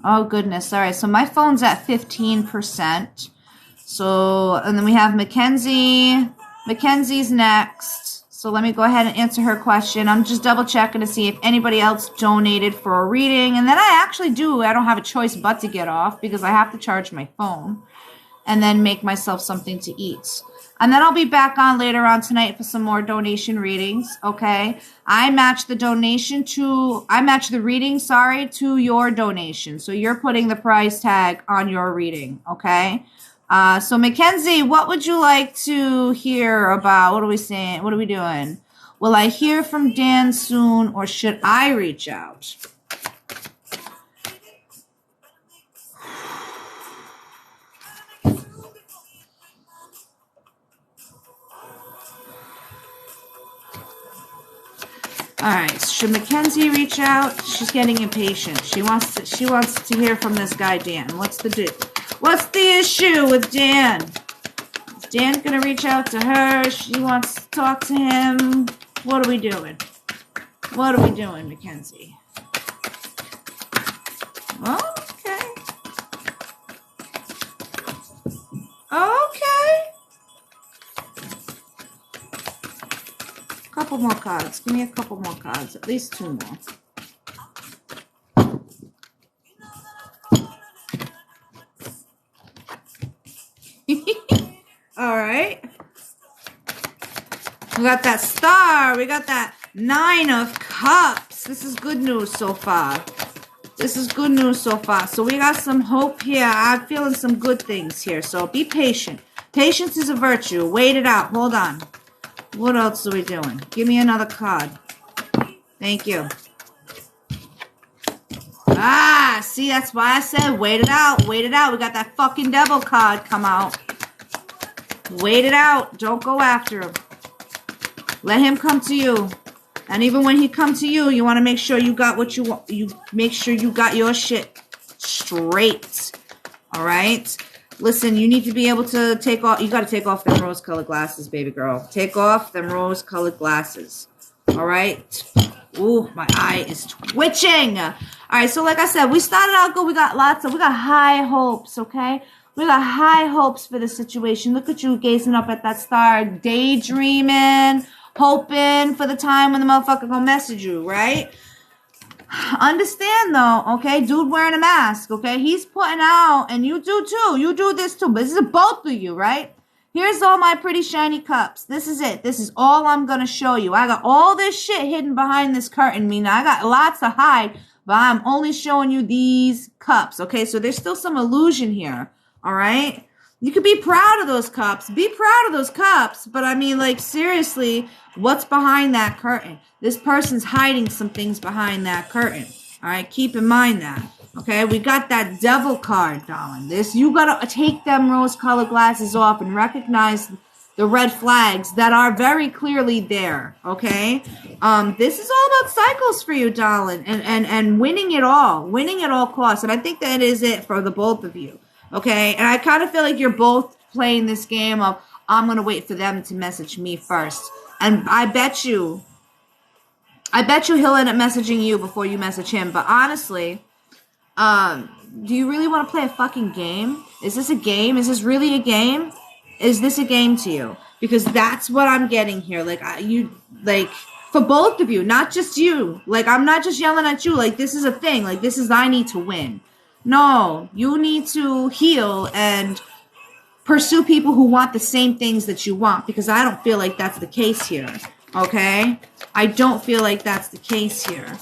Oh, goodness. All right. So my phone's at 15%. So, and then we have Mackenzie. Mackenzie's next. So let me go ahead and answer her question. I'm just double checking to see if anybody else donated for a reading. And then I actually do. I don't have a choice but to get off because I have to charge my phone and then make myself something to eat. And then I'll be back on later on tonight for some more donation readings, okay? I match the reading, to your donation. So you're putting the price tag on your reading, okay? So Mackenzie, what would you like to hear about? What are we saying? What are we doing? Will I hear from Dan soon or should I reach out? right, should Mackenzie reach out? She's getting impatient. She wants to hear from this guy Dan. What's the issue with Dan? Is Dan gonna reach out to her? She wants to talk to him. What are we doing? What are we doing, Mackenzie? Okay. Okay. Couple more cards. Give me a couple more cards. At least 2 more. All right. We got that star. We got that 9 of cups. This is good news so far. This is good news so far. So we got some hope here. I'm feeling some good things here. So be patient. Patience is a virtue. Wait it out. Hold on. What else are we doing? Give me another card. Thank you. Ah, see, that's why I said wait it out. Wait it out. We got that fucking devil card come out. Wait it out. Don't go after him. Let him come to you. And even when he comes to you, you want to make sure you got what you want. You make sure you got your shit straight. All right? Listen, you need to be able to take off. You got to take off them rose-colored glasses, baby girl. Take off them rose-colored glasses. All right? Ooh, my eye is twitching. All right, so like I said, we started out good. We got high hopes, okay? We got high hopes for the situation. Look at you gazing up at that star, daydreaming, hoping for the time when the motherfucker gonna message you, right? Understand though, okay? Dude wearing a mask, okay? He's putting out, and you do too. You do this too, but this is both of you, right? Here's all my pretty shiny cups. This is it. This is all I'm gonna show you. I got all this shit hidden behind this curtain. Meaning I got lots to hide, but I'm only showing you these cups, okay? So there's still some illusion here, all right? You could be proud of those cups. Be proud of those cups. But I mean, like, seriously, what's behind that curtain? This person's hiding some things behind that curtain. All right, keep in mind that. Okay, we got that devil card, darling. You got to take them rose-colored glasses off and recognize the red flags that are very clearly there, okay? This is all about cycles for you, darling, and winning it all costs. And I think that is it for the both of you. Okay, and I kind of feel like you're both playing this game of, I'm going to wait for them to message me first. And I bet you he'll end up messaging you before you message him. But honestly, do you really want to play a fucking game? Is this a game? Is this really a game? Is this a game to you? Because that's what I'm getting here. Like, for both of you, not just you. Like, I'm not just yelling at you. Like, this is a thing. Like, this is, I need to win. No, you need to heal and pursue people who want the same things that you want, because I don't feel like that's the case here, okay? I don't feel like that's the case here.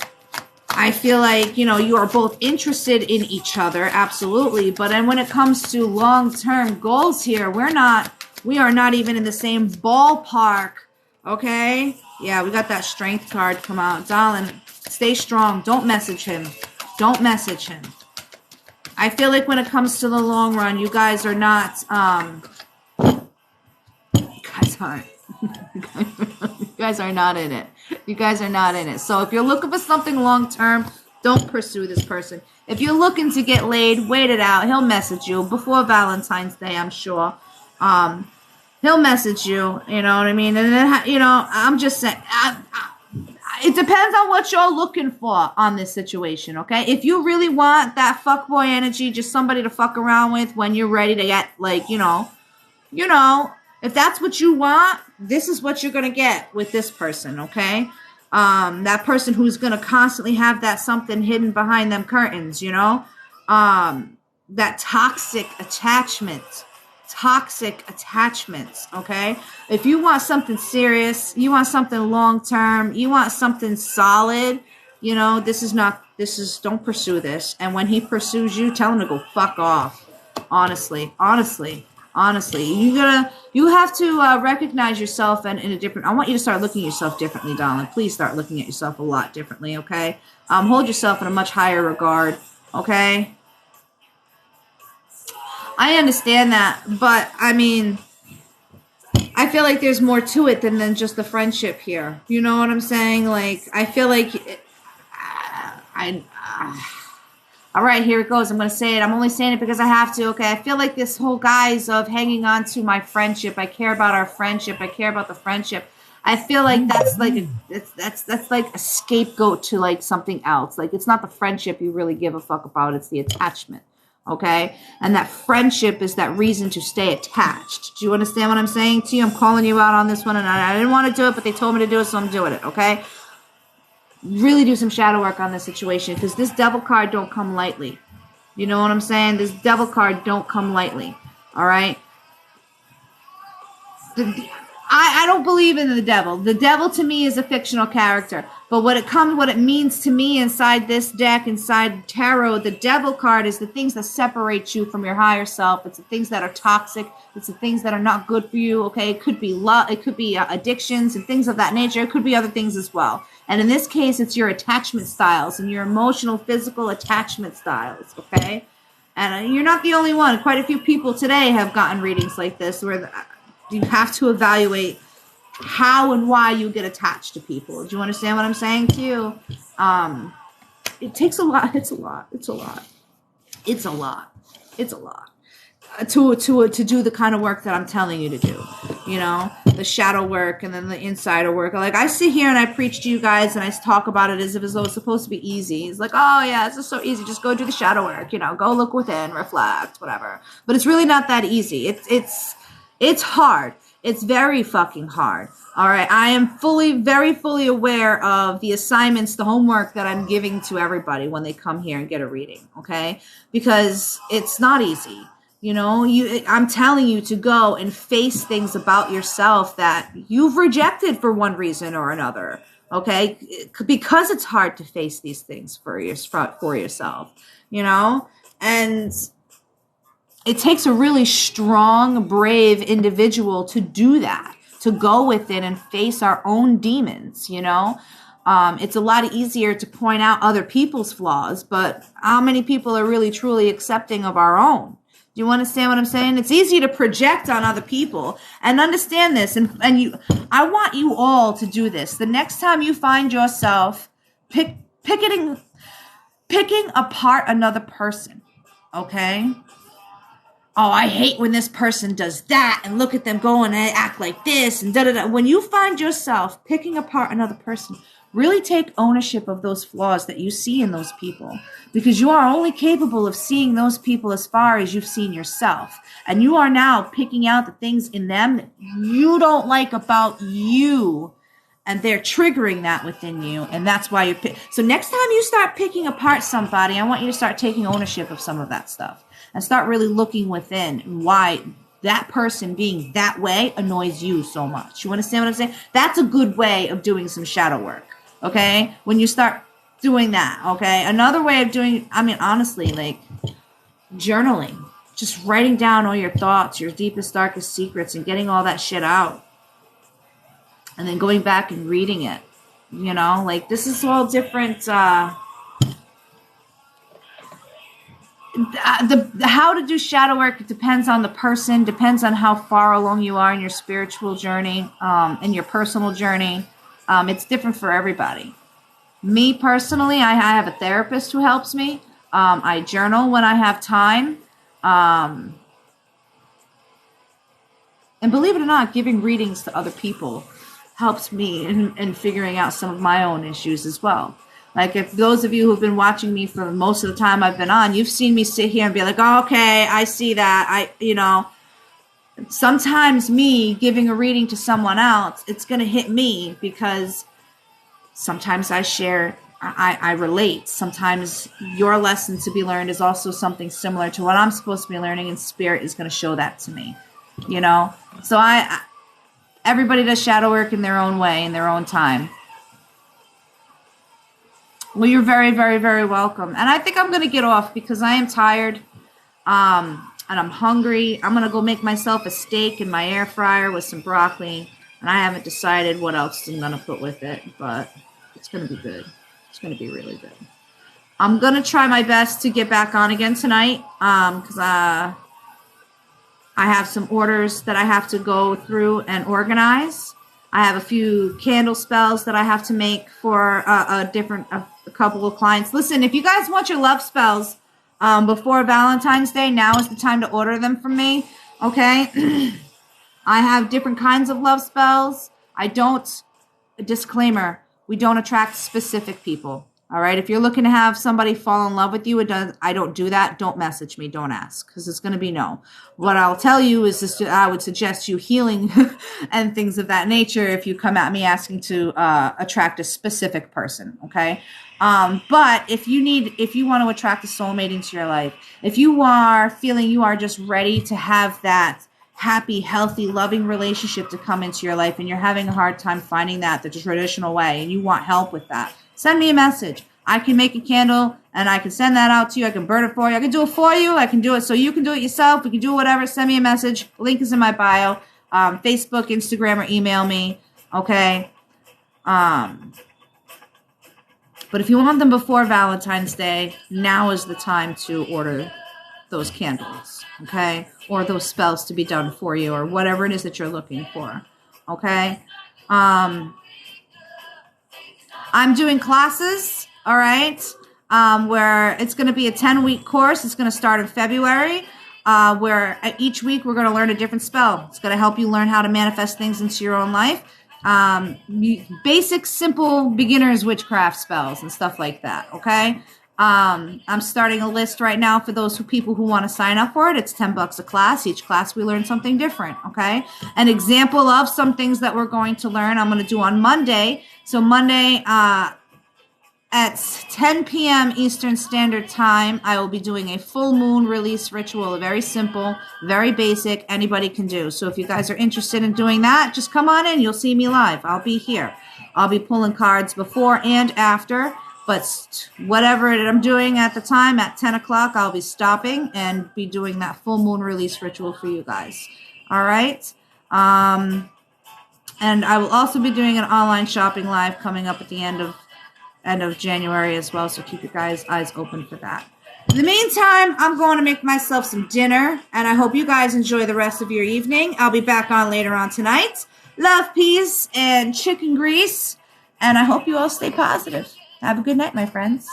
I feel like, you know, you are both interested in each other, absolutely, but then when it comes to long-term goals here, we are not even in the same ballpark, okay? Yeah, we got that strength card come out. Darling, stay strong. Don't message him. Don't message him. I feel like when it comes to the long run, you guys are not, you guys aren't. You guys are not in it. You guys are not in it. So if you're looking for something long term, don't pursue this person. If you're looking to get laid, wait it out. He'll message you before Valentine's Day, I'm sure. He'll message you, you know what I mean? And then, you know, I'm just saying, it depends on what you're looking for on this situation, okay? If you really want that fuckboy energy, just somebody to fuck around with when you're ready to get, like, you know, if that's what you want, this is what you're going to get with this person, okay? That person who's going to constantly have that something hidden behind them curtains, you know? That toxic attachments, okay? If you want something serious, you want something long-term, you want something solid, you know, don't pursue this. And when he pursues you, tell him to go fuck off. Honestly. You have to recognize yourself and in a different, I want you to start looking at yourself differently, darling. Please start looking at yourself a lot differently, okay? Hold yourself in a much higher regard, okay? I understand that, but I mean, I feel like there's more to it than just the friendship here. You know what I'm saying? Like, I feel like all right, here it goes. I'm going to say it. I'm only saying it because I have to. Okay, I feel like this whole guise of hanging on to my friendship. I care about our friendship. I care about the friendship. I feel like that's like that's like a scapegoat to like something else. Like, it's not the friendship you really give a fuck about. It's the attachment. Okay, and that friendship is that reason to stay attached. Do you understand what I'm saying to you? I'm calling you out on this one, and I didn't want to do it, but they told me to do it, so I'm doing it. Okay. Really do some shadow work on this situation, because this devil card don't come lightly. You know what I'm saying? This devil card don't come lightly. All right? I don't believe in the devil. The devil to me is a fictional character. But what it means to me inside this deck, inside tarot, the devil card is the things that separate you from your higher self. It's the things that are toxic. It's the things that are not good for you. Okay, it could be love. It could be addictions and things of that nature. It could be other things as well. And in this case, it's your attachment styles and your emotional, physical attachment styles. Okay, and you're not the only one. Quite a few people today have gotten readings like this, where you have to evaluate how and why you get attached to people. Do you understand what I'm saying to you? It takes a lot. It's a lot. It's a lot. It's a lot. It's a lot to do the kind of work that I'm telling you to do. You know, the shadow work and then the insider work. Like, I sit here and I preach to you guys and I talk about it as though it's supposed to be easy. It's like, oh yeah, it's just so easy. Just go do the shadow work. You know, go look within, reflect, whatever. But it's really not that easy. It's hard. It's very fucking hard. All right. I am very fully aware of the assignments, the homework that I'm giving to everybody when they come here and get a reading. Okay. Because it's not easy. You know, I'm telling you to go and face things about yourself that you've rejected for one reason or another. Okay. Because it's hard to face these things for yourself, you know, and it takes a really strong, brave individual to do that, to go within and face our own demons, you know? It's a lot easier to point out other people's flaws, but how many people are really, truly accepting of our own? Do you understand what I'm saying? It's easy to project on other people, and understand this. And I want you all to do this. The next time you find yourself picking apart another person, okay? Oh, I hate when this person does that, and look at them go and act like this and da-da-da. When you find yourself picking apart another person, really take ownership of those flaws that you see in those people, because you are only capable of seeing those people as far as you've seen yourself. And you are now picking out the things in them that you don't like about you, and they're triggering that within you, and that's why you're so next time you start picking apart somebody, I want you to start taking ownership of some of that stuff. And start really looking within why that person being that way annoys you so much. You understand what I'm saying? That's a good way of doing some shadow work, okay? When you start doing that, okay? Another way of doing, I mean, honestly, like journaling. Just writing down all your thoughts, your deepest, darkest secrets, and getting all that shit out. And then going back and reading it. You know, like, this is all different, how to do shadow work depends on the person, depends on how far along you are in your spiritual journey, in your personal journey. It's different for everybody. Me personally, I have a therapist who helps me. I journal when I have time. And believe it or not, giving readings to other people helps me in figuring out some of my own issues as well. Like, if those of you who've been watching me for most of the time I've been on, you've seen me sit here and be like, oh, okay, I see that. Sometimes me giving a reading to someone else, it's going to hit me because sometimes I relate. Sometimes your lesson to be learned is also something similar to what I'm supposed to be learning, and spirit is going to show that to me, you know? So everybody does shadow work in their own way, in their own time. Well, you're very, very, very welcome. And I think I'm going to get off because I am tired, and I'm hungry. I'm going to go make myself a steak in my air fryer with some broccoli, and I haven't decided what else I'm going to put with it, but it's going to be good. It's going to be really good. I'm going to try my best to get back on again tonight, because I have some orders that I have to go through and organize. I have a few candle spells that I have to make for a couple of clients. Listen, if you guys want your love spells before Valentine's Day, now is the time to order them from me. Okay? I have different kinds of love spells. Disclaimer, we don't attract specific people. All right. If you're looking to have somebody fall in love with you, I don't do that. Don't message me. Don't ask, because it's going to be no. What I'll tell you is I would suggest you healing and things of that nature if you come at me asking to attract a specific person. Okay. But if you want to attract a soulmate into your life, if you are feeling you are just ready to have that happy, healthy, loving relationship to come into your life, and you're having a hard time finding that the traditional way, and you want help with that, send me a message. I can make a candle and I can send that out to you. I can burn it for you. I can do it for you. I can do it so you can do it yourself. We can do whatever. Send me a message. Link is in my bio. Facebook, Instagram, or email me. Okay. But if you want them before Valentine's Day, now is the time to order those candles. Okay. Or those spells to be done for you, or whatever it is that you're looking for. Okay. I'm doing classes, all right, where it's going to be a 10-week course. It's going to start in February, where each week we're going to learn a different spell. It's going to help you learn how to manifest things into your own life. Basic, simple, beginner's witchcraft spells and stuff like that, okay? I'm starting a list right now for those people who want to sign up for it. It's $10 a class. Each class we learn something different, okay? An example of some things that we're going to learn I'm going to do on Monday. So Monday at 10 p.m. Eastern Standard Time, I will be doing a full moon release ritual. Very simple, very basic, anybody can do. So if you guys are interested in doing that, just come on in. You'll see me live. I'll be here. I'll be pulling cards before and after. But whatever I'm doing at the time, at 10 o'clock, I'll be stopping and be doing that full moon release ritual for you guys. All right? And I will also be doing an online shopping live coming up at the end of January as well, so keep your guys' eyes open for that. In the meantime, I'm going to make myself some dinner, and I hope you guys enjoy the rest of your evening. I'll be back on later on tonight. Love, peace, and chicken grease, and I hope you all stay positive. Have a good night, my friends.